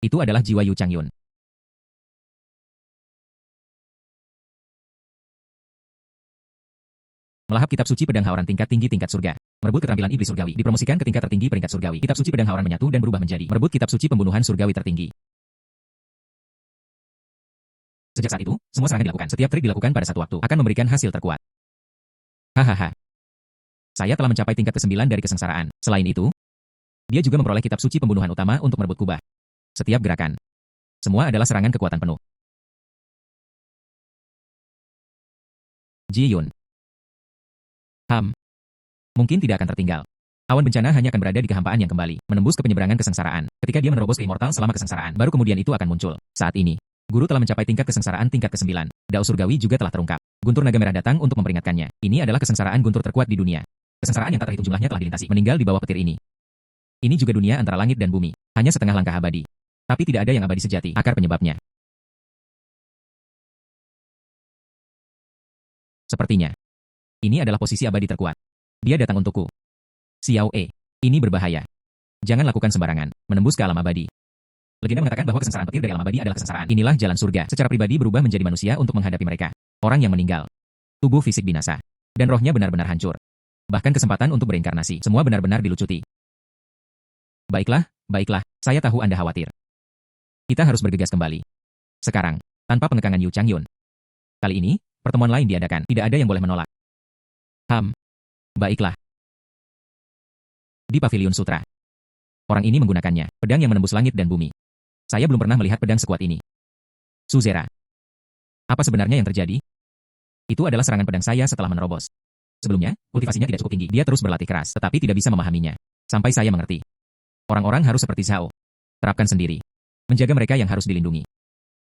Itu adalah jiwa Yu Changyun. Melahap kitab suci pedang Haoran tingkat tinggi tingkat surga. Merebut keterampilan iblis surgawi. Dipromosikan ke tingkat tertinggi peringkat surgawi. Kitab suci pedang Haoran menyatu dan berubah menjadi merebut kitab suci pembunuhan surgawi tertinggi. Sejak saat itu, semua serangan dilakukan. Setiap trik dilakukan pada satu waktu akan memberikan hasil terkuat. Hahaha. Saya telah mencapai tingkat ke-9 dari kesengsaraan. Selain itu, dia juga memperoleh kitab suci pembunuhan utama untuk merebut kubah. Setiap gerakan. Semua adalah serangan kekuatan penuh. Ji Yun. Mungkin tidak akan tertinggal. Awan bencana hanya akan berada di kehampaan yang kembali, menembus ke penyeberangan kesengsaraan. Ketika dia menerobos ke immortal selama kesengsaraan, baru kemudian itu akan muncul. Saat ini, guru telah mencapai tingkat kesengsaraan tingkat ke-9. Dao surgawi juga telah terungkap. Guntur naga merah datang untuk memperingatkannya. Ini adalah kesengsaraan guntur terkuat di dunia. Kesengsaraan yang tak terhitung jumlahnya telah dilintasi, meninggal di bawah petir ini. Ini juga dunia antara langit dan bumi, hanya setengah langkah abadi. Tapi tidak ada yang abadi sejati, akar penyebabnya. Sepertinya, Ini adalah posisi abadi terkuat. Dia datang untukku. Xiao E. Ini berbahaya. Jangan lakukan sembarangan, menembus ke alam abadi. Legenda mengatakan bahwa kesengsaraan petir dari alam abadi adalah kesengsaraan. Inilah jalan surga. Secara pribadi berubah menjadi manusia untuk menghadapi mereka. Orang yang meninggal. Tubuh fisik binasa. Dan rohnya benar-benar hancur. Bahkan kesempatan untuk bereinkarnasi. Semua benar-benar dilucuti. Baiklah, baiklah. Saya tahu Anda khawatir. Kita harus bergegas kembali. Sekarang, tanpa pengekangan Yu Changyun. Kali ini, pertemuan lain diadakan. Tidak ada yang boleh menolak. Baiklah. Di Paviliun Sutra. Orang ini menggunakannya. Pedang yang menembus langit dan bumi. Saya belum pernah melihat pedang sekuat ini. Suzera. Apa sebenarnya yang terjadi? Itu adalah serangan pedang saya setelah menerobos. Sebelumnya, kultivasinya tidak cukup tinggi. Dia terus berlatih keras, tetapi tidak bisa memahaminya. Sampai saya mengerti. Orang-orang harus seperti Zhao. Terapkan sendiri. Menjaga mereka yang harus dilindungi.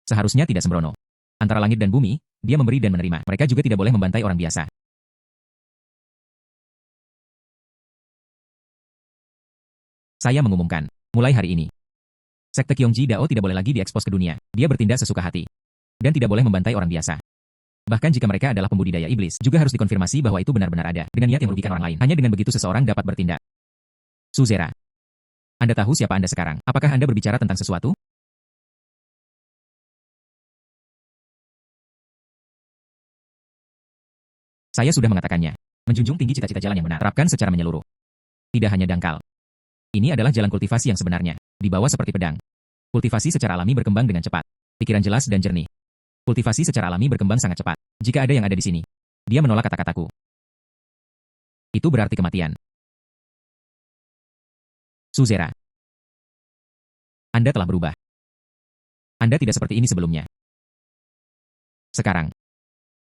Seharusnya tidak sembrono. Antara langit dan bumi, dia memberi dan menerima. Mereka juga tidak boleh membantai orang biasa. Saya mengumumkan, mulai hari ini, Sekte Kyongji Dao tidak boleh lagi diekspos ke dunia. Dia bertindak sesuka hati. Dan tidak boleh membantai orang biasa. Bahkan jika mereka adalah pembudidaya iblis, juga harus dikonfirmasi bahwa itu benar-benar ada, dengan niat yang merugikan orang lain. Hanya dengan begitu seseorang dapat bertindak. Suzera. Anda tahu siapa Anda sekarang? Apakah Anda berbicara tentang sesuatu? Saya sudah mengatakannya. Menjunjung tinggi cita-cita jalan yang benar. Terapkan secara menyeluruh. Tidak hanya dangkal. Ini adalah jalan kultivasi yang sebenarnya. Dibawa seperti pedang. Kultivasi secara alami berkembang dengan cepat. Pikiran jelas dan jernih. Kultivasi secara alami berkembang sangat cepat. Jika ada yang ada di sini, dia menolak kata-kataku. Itu berarti kematian. Suzera. Anda telah berubah. Anda tidak seperti ini sebelumnya. Sekarang,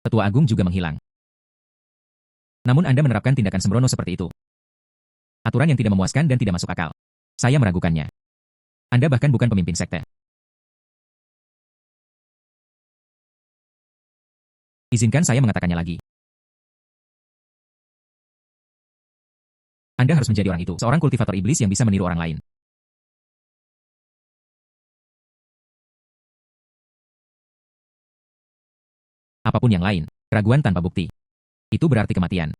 Tetua Agung juga menghilang. Namun Anda menerapkan tindakan sembrono seperti itu. Aturan yang tidak memuaskan dan tidak masuk akal. Saya meragukannya. Anda bahkan bukan pemimpin sekte. Izinkan saya mengatakannya lagi. Anda harus menjadi orang itu, seorang kultivator iblis yang bisa meniru orang lain. Apapun yang lain, keraguan tanpa bukti. Itu berarti kematian.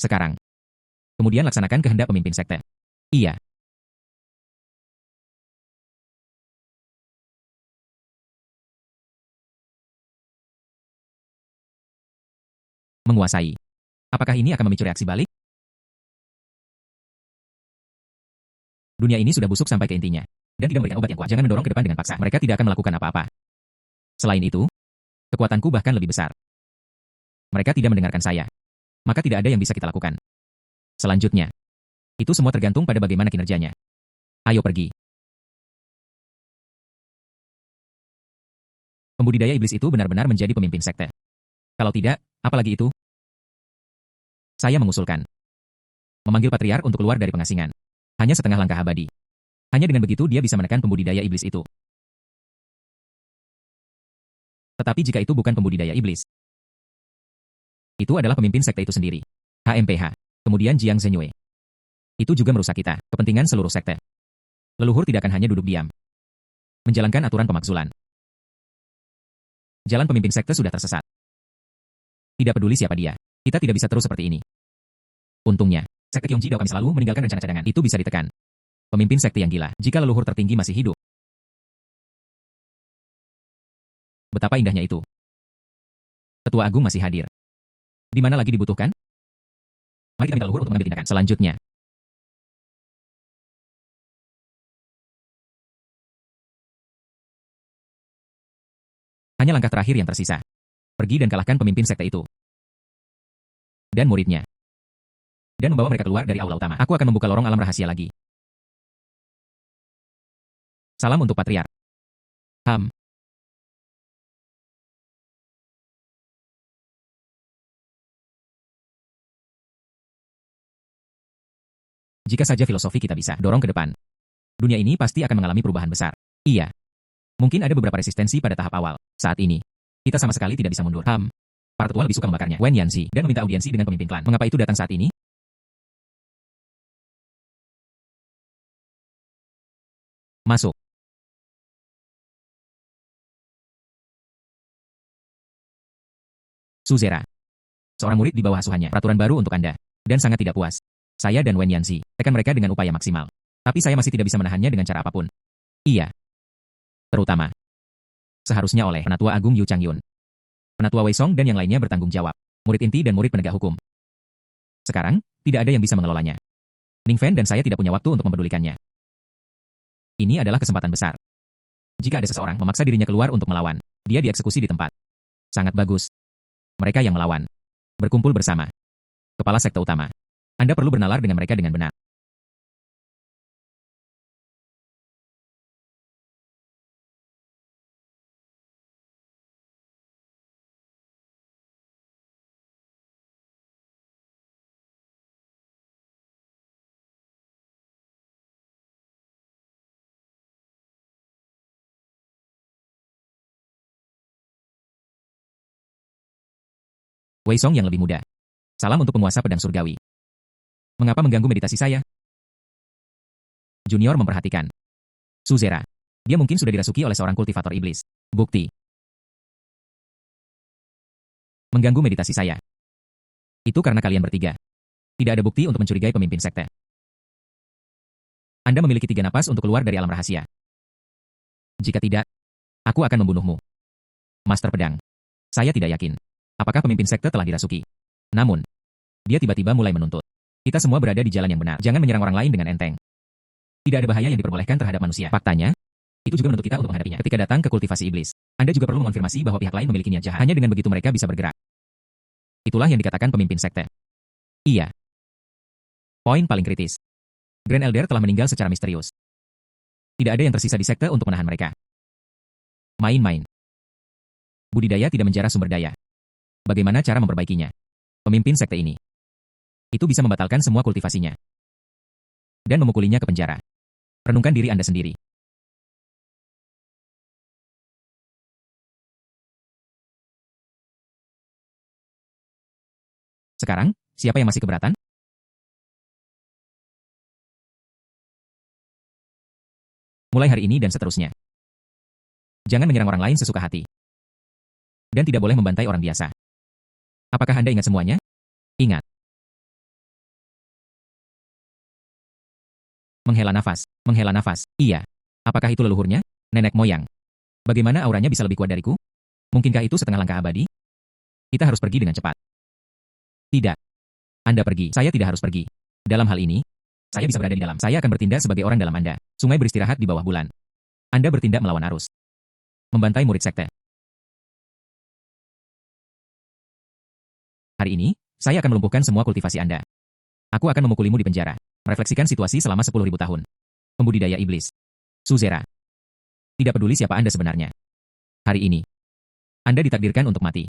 Sekarang. Kemudian laksanakan kehendak pemimpin sekte. Iya. Menguasai. Apakah ini akan memicu reaksi balik? Dunia ini sudah busuk sampai ke intinya. Dan tidak memberikan obat yang kuat. Jangan mendorong ke depan dengan paksa. Mereka tidak akan melakukan apa-apa. Selain itu, kekuatanku bahkan lebih besar. Mereka tidak mendengarkan saya. Maka tidak ada yang bisa kita lakukan. Selanjutnya, itu semua tergantung pada bagaimana kinerjanya. Ayo pergi. Pembudidaya iblis itu benar-benar menjadi pemimpin sekte. Kalau tidak, apalagi itu? Saya mengusulkan. Memanggil patriark untuk keluar dari pengasingan. Hanya setengah langkah abadi. Hanya dengan begitu dia bisa menekan pembudidaya iblis itu. Tetapi jika itu bukan pembudidaya iblis, itu adalah pemimpin sekte itu sendiri. HMPH. Kemudian Jiang Zhenyue. Itu juga merusak kita, kepentingan seluruh sekte. Leluhur tidak akan hanya duduk diam. Menjalankan aturan pemakzulan. Jalan pemimpin sekte sudah tersesat. Tidak peduli siapa dia. Kita tidak bisa terus seperti ini. Untungnya, sekte Kyongji Dao kami selalu meninggalkan rencana cadangan. Itu bisa ditekan. Pemimpin sekte yang gila, jika leluhur tertinggi masih hidup. Betapa indahnya itu. Tetua Agung masih hadir. Di mana lagi dibutuhkan? Mari kita minta leluhur untuk mengambil tindakan. Selanjutnya. Hanya langkah terakhir yang tersisa. Pergi dan kalahkan pemimpin sekte itu. Dan muridnya. Dan membawa mereka keluar dari aula utama. Aku akan membuka lorong alam rahasia lagi. Salam untuk patriark. Jika saja filosofi kita bisa dorong ke depan, dunia ini pasti akan mengalami perubahan besar. Iya. Mungkin ada beberapa resistensi pada tahap awal. Saat ini, kita sama sekali tidak bisa mundur. Para tetua lebih suka membakarnya. Wen Yanxi dan meminta audiensi dengan pemimpin klan. Mengapa itu datang saat ini? Masuk. Suzera. seorang murid di bawah asuhannya. Peraturan baru untuk Anda. Dan sangat tidak puas. Saya dan Wen Yanxi tekan mereka dengan upaya maksimal. Tapi saya masih tidak bisa menahannya dengan cara apapun. Iya. Terutama. Seharusnya oleh Penatua Agung Yu Changyun. Penatua Wei Song dan yang lainnya bertanggung jawab. Murid inti dan murid penegak hukum. Sekarang, tidak ada yang bisa mengelolanya. Ning Fen dan saya tidak punya waktu untuk mempedulikannya. Ini adalah kesempatan besar. Jika ada seseorang memaksa dirinya keluar untuk melawan, dia dieksekusi di tempat. Sangat bagus. Mereka yang melawan. Berkumpul bersama. Kepala sekte utama. Anda perlu bernalar dengan mereka dengan benar. Wei Song yang lebih muda. Salam untuk penguasa pedang surgawi. Mengapa mengganggu meditasi saya? Junior memperhatikan. Suzera. Dia mungkin sudah dirasuki oleh seorang kultivator iblis. Bukti. Mengganggu meditasi saya. Itu karena kalian bertiga. Tidak ada bukti untuk mencurigai pemimpin sekte. Anda memiliki 3 napas untuk keluar dari alam rahasia. Jika tidak, aku akan membunuhmu. Master Pedang. Saya tidak yakin. Apakah pemimpin sekte telah dirasuki? Namun, dia tiba-tiba mulai menuntut. Kita semua berada di jalan yang benar. Jangan menyerang orang lain dengan enteng. Tidak ada bahaya yang diperbolehkan terhadap manusia. Faktanya, itu juga menuntut kita untuk menghadapinya. Ketika datang ke kultivasi iblis, Anda juga perlu mengonfirmasi bahwa pihak lain memiliki niat jahat. Hanya dengan begitu mereka bisa bergerak. Itulah yang dikatakan pemimpin sekte. Iya. Poin paling kritis. Grand Elder telah meninggal secara misterius. Tidak ada yang tersisa di sekte untuk menahan mereka. Main-main. Budidaya tidak menjarah sumber daya. Bagaimana cara memperbaikinya? Pemimpin sekte ini. Itu bisa membatalkan semua kultivasinya. Dan memukulinya ke penjara. Renungkan diri Anda sendiri. Sekarang, siapa yang masih keberatan? Mulai hari ini dan seterusnya. Jangan menyerang orang lain sesuka hati. Dan tidak boleh membantai orang biasa. Apakah Anda ingat semuanya? Ingat. Menghela nafas. Menghela nafas. Iya. Apakah itu leluhurnya? Nenek moyang. Bagaimana auranya bisa lebih kuat dariku? Mungkinkah itu setengah langkah abadi? Kita harus pergi dengan cepat. Tidak. Anda pergi. Saya tidak harus pergi. Dalam hal ini, saya bisa berada di dalam. Saya akan bertindak sebagai orang dalam Anda. Sungai beristirahat di bawah bulan. Anda bertindak melawan arus. Membantai murid sekte. Hari ini, saya akan melumpuhkan semua kultivasi Anda. Aku akan memukulimu di penjara. Refleksikan situasi selama 10.000 tahun. Pembudidaya iblis. Suzera. Tidak peduli siapa Anda sebenarnya. Hari ini, Anda ditakdirkan untuk mati.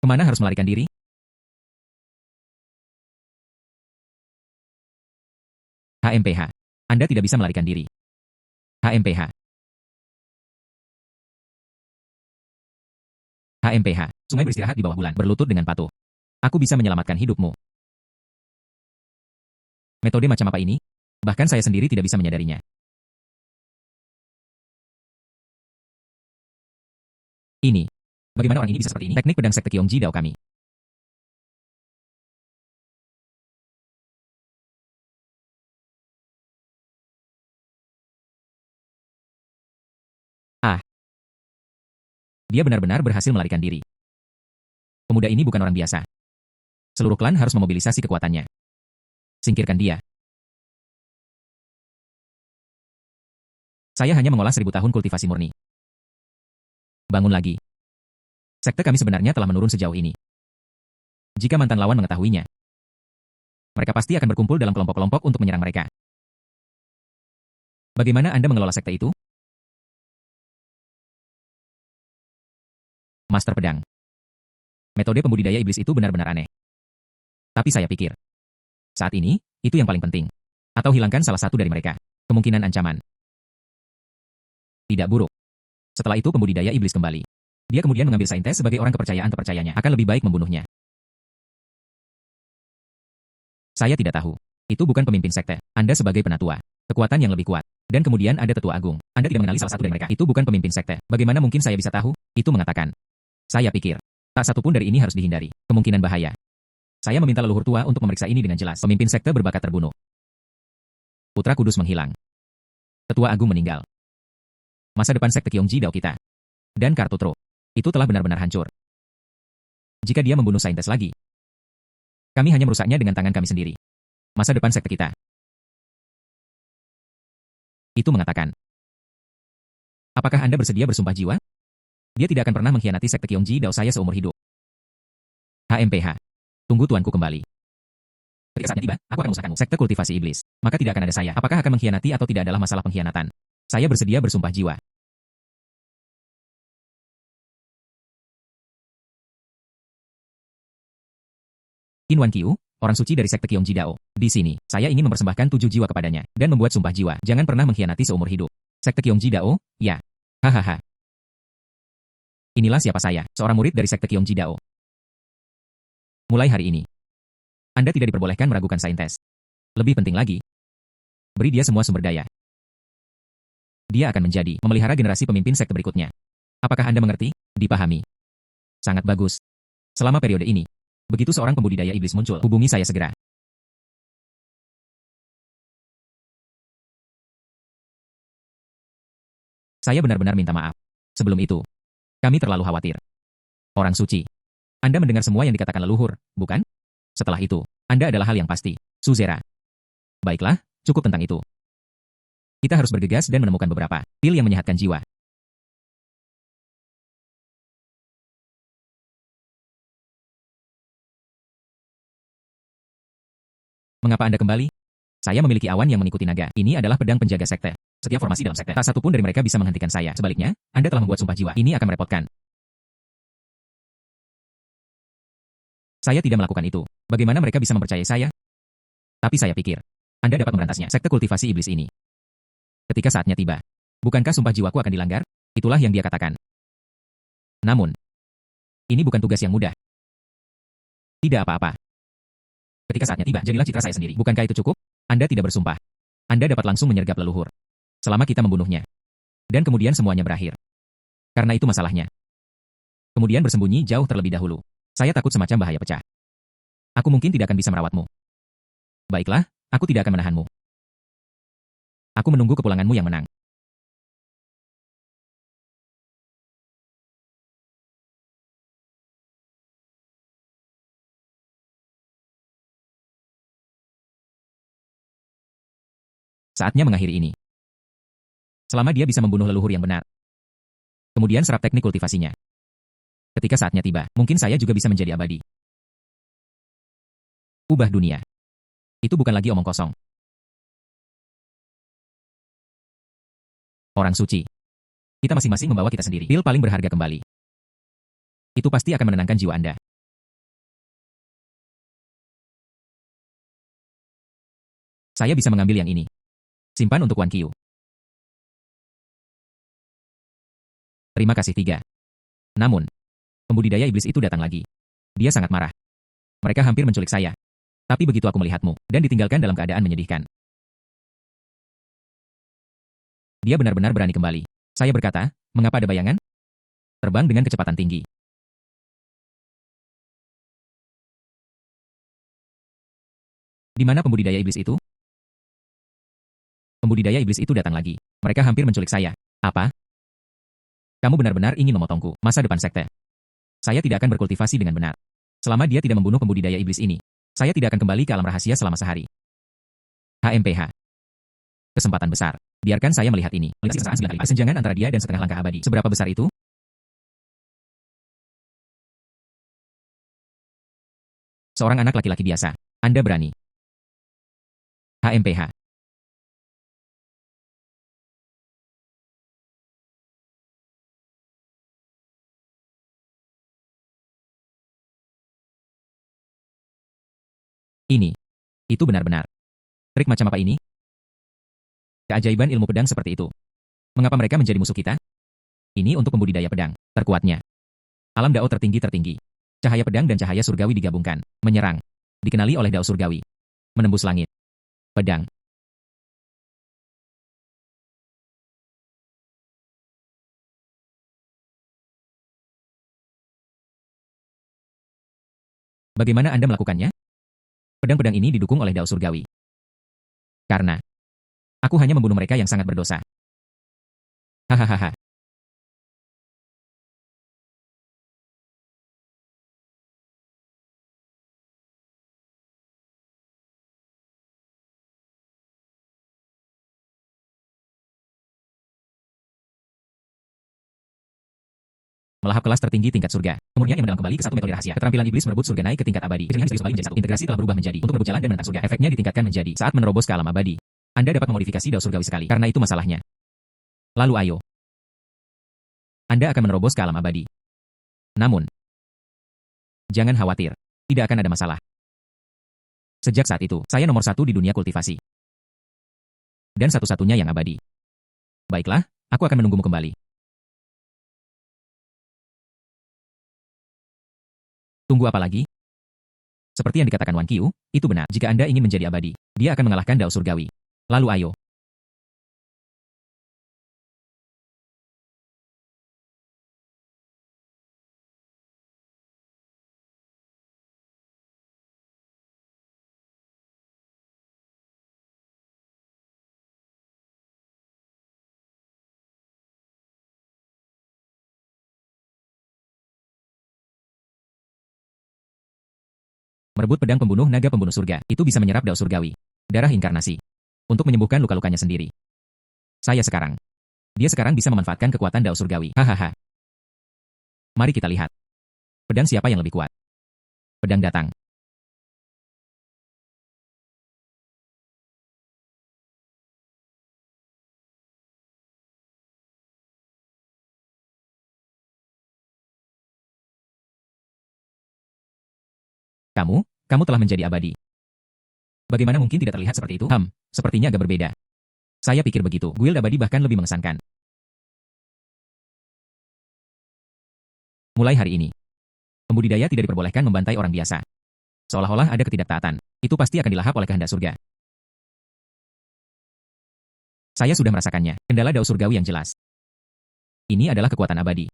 Kemana harus melarikan diri? HMPH. Anda tidak bisa melarikan diri. HMPH. HMPH. Sungai beristirahat di bawah bulan. Berlutut dengan patuh. Aku bisa menyelamatkan hidupmu. Metode macam apa ini? Bahkan saya sendiri tidak bisa menyadarinya. Ini. Bagaimana orang ini bisa seperti ini? Teknik pedang sekte Kyongji Dao kami. Ah. Dia benar-benar berhasil melarikan diri. Pemuda ini bukan orang biasa. Seluruh klan harus memobilisasi kekuatannya. Singkirkan dia. Saya hanya mengolah 1000 tahun kultivasi murni. Bangun lagi. Sekte kami sebenarnya telah menurun sejauh ini. Jika mantan lawan mengetahuinya, mereka pasti akan berkumpul dalam kelompok-kelompok untuk menyerang mereka. Bagaimana Anda mengelola sekte itu? Master Pedang. Metode pembudidaya iblis itu benar-benar aneh. Tapi saya pikir, saat ini, itu yang paling penting. Atau hilangkan salah satu dari mereka. Kemungkinan ancaman. Tidak buruk. Setelah itu pembudidaya iblis kembali. Dia kemudian mengambil Saintes sebagai orang kepercayaan-terpercayanya. Akan lebih baik membunuhnya. Saya tidak tahu. Itu bukan pemimpin sekte. Anda sebagai penatua. Kekuatan yang lebih kuat. Dan kemudian ada tetua agung. Anda tidak mengenali salah satu dari mereka. Itu bukan pemimpin sekte. Bagaimana mungkin saya bisa tahu? Itu mengatakan. Saya pikir. Tak satu pun dari ini harus dihindari. Kemungkinan bahaya. Saya meminta leluhur tua untuk memeriksa ini dengan jelas. Pemimpin sekte berbakat terbunuh. Putra Kudus menghilang. Tetua agung meninggal. Masa depan sekte Kyongji Dao kita. Dan kartu Tro. Itu telah benar-benar hancur. Jika dia membunuh saintes lagi, kami hanya merusaknya dengan tangan kami sendiri. Masa depan sekte kita. Itu mengatakan. Apakah Anda bersedia bersumpah jiwa? Dia tidak akan pernah mengkhianati sekte Kyongji Dao saya seumur hidup. HMPH. Tunggu tuanku kembali. Ketika saatnya tiba, aku akan musnahkanmu. Sekte kultivasi iblis. Maka tidak akan ada saya. Apakah akan mengkhianati atau tidak adalah masalah pengkhianatan. Saya bersedia bersumpah jiwa. Qin Wan Qiu, orang suci dari sekte Kyongji Dao. Di sini, saya ingin mempersembahkan 7 jiwa kepadanya, dan membuat sumpah jiwa. Jangan pernah mengkhianati seumur hidup. Sekte Kyongji Dao, ya. Hahaha. Inilah siapa saya, seorang murid dari sekte Kyongji Dao. Mulai hari ini, Anda tidak diperbolehkan meragukan saintes. Lebih penting lagi, beri dia semua sumber daya. Dia akan menjadi memelihara generasi pemimpin sekte berikutnya. Apakah Anda mengerti? Dipahami. Sangat bagus. Selama periode ini, begitu seorang pembudidaya iblis muncul, hubungi saya segera. Saya benar-benar minta maaf. Sebelum itu, kami terlalu khawatir. Orang suci. Anda mendengar semua yang dikatakan leluhur, bukan? Setelah itu, Anda adalah hal yang pasti. Suzera. Baiklah, cukup tentang itu. Kita harus bergegas dan menemukan beberapa pil yang menyehatkan jiwa. Mengapa Anda kembali? Saya memiliki awan yang mengikuti naga. Ini adalah pedang penjaga sekte. Setiap formasi dalam sekte, tak satu pun dari mereka bisa menghentikan saya. Sebaliknya, Anda telah membuat sumpah jiwa. Ini akan merepotkan. Saya tidak melakukan itu. Bagaimana mereka bisa mempercayai saya? Tapi saya pikir, Anda dapat merantasnya. Sekte kultivasi iblis ini. Ketika saatnya tiba, bukankah sumpah jiwaku akan dilanggar? Itulah yang dia katakan. Namun, ini bukan tugas yang mudah. Tidak apa-apa. Ketika saatnya tiba, jadilah citra saya sendiri. Bukankah itu cukup? Anda tidak bersumpah. Anda dapat langsung menyergap leluhur. Selama kita membunuhnya. Dan kemudian semuanya berakhir. Karena itu masalahnya. Kemudian bersembunyi jauh terlebih dahulu. Saya takut semacam bahaya pecah. Aku mungkin tidak akan bisa merawatmu. Baiklah, aku tidak akan menahanmu. Aku menunggu kepulanganmu yang menang. Saatnya mengakhiri ini. Selama dia bisa membunuh leluhur yang benar. Kemudian serap teknik kultivasinya. Ketika saatnya tiba, mungkin saya juga bisa menjadi abadi. Ubah dunia. Itu bukan lagi omong kosong. Orang suci. Kita masing-masing membawa kita sendiri. Pil paling berharga kembali. Itu pasti akan menenangkan jiwa Anda. Saya bisa mengambil yang ini. Simpan untuk Wan Qiu. Terima kasih 3. Namun, pembudidaya iblis itu datang lagi. Dia sangat marah. Mereka hampir menculik saya. Tapi begitu aku melihatmu, dan ditinggalkan dalam keadaan menyedihkan. Dia benar-benar berani kembali. Saya berkata, mengapa ada bayangan? Terbang dengan kecepatan tinggi. Di mana pembudidaya iblis itu? Pembudidaya iblis itu datang lagi. Mereka hampir menculik saya. Apa? Kamu benar-benar ingin memotongku. Masa depan sekte. Saya tidak akan berkultivasi dengan benar. Selama dia tidak membunuh pembudidaya iblis ini, saya tidak akan kembali ke alam rahasia selama sehari. HMPH. Kesempatan besar. Biarkan saya melihat ini. Kesenjangan antara dia dan setengah langkah abadi. Seberapa besar itu? Seorang anak laki-laki biasa. Anda berani. HMPH. Ini. Itu benar-benar. Trik macam apa ini? Keajaiban ilmu pedang seperti itu. Mengapa mereka menjadi musuh kita? Ini untuk pembudidaya pedang, terkuatnya. Alam dao tertinggi. Cahaya pedang dan cahaya surgawi digabungkan. Menyerang. Dikenali oleh dao surgawi. Menembus langit. Pedang. Bagaimana Anda melakukannya? Pedang-pedang ini didukung oleh dao surgawi. Karena aku hanya membunuh mereka yang sangat berdosa. Hahaha. Melahap kelas tertinggi tingkat surga. Kemudian yang mendalam kembali ke satu metode rahasia. Keterampilan iblis merebut surga naik ke tingkat abadi. Keceriaan misterius kembali menjadi satu. Integrasi telah berubah menjadi untuk merebut jalan dan menentang surga. Efeknya ditingkatkan menjadi saat menerobos ke alam abadi. Anda dapat memodifikasi dao surgawi sekali. Karena itu masalahnya. Lalu ayo. Anda akan menerobos ke alam abadi. Namun, jangan khawatir. Tidak akan ada masalah. Sejak saat itu, saya nomor satu di dunia kultivasi. Dan satu-satunya yang abadi. Baiklah, aku akan menunggumu kembali. Tunggu apa lagi? Seperti yang dikatakan Wan Qiu, itu benar. Jika Anda ingin menjadi abadi, dia akan mengalahkan dao surgawi. Lalu ayo. Merebut pedang pembunuh naga pembunuh surga, itu bisa menyerap dao surgawi. Darah inkarnasi. Untuk menyembuhkan luka-lukanya sendiri. Dia sekarang bisa memanfaatkan kekuatan dao surgawi. Hahaha. Mari kita lihat. Pedang siapa yang lebih kuat? Pedang datang. Kamu telah menjadi abadi. Bagaimana mungkin tidak terlihat seperti itu? Sepertinya agak berbeda. Saya pikir begitu. Guild abadi bahkan lebih mengesankan. Mulai hari ini, pembudidaya tidak diperbolehkan membantai orang biasa. Seolah-olah ada ketidaktaatan. Itu pasti akan dilahap oleh kehendak surga. Saya sudah merasakannya. Kendala dao surgawi yang jelas. Ini adalah kekuatan abadi.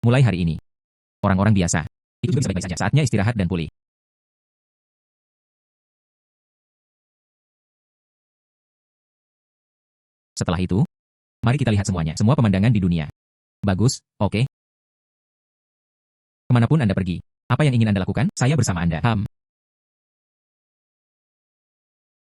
Mulai hari ini, orang-orang biasa, itu juga bisa baik-baik saja. Saatnya istirahat dan pulih. Setelah itu, mari kita lihat semuanya. Semua pemandangan di dunia. Bagus, oke. Kemanapun Anda pergi, apa yang ingin Anda lakukan, saya bersama Anda.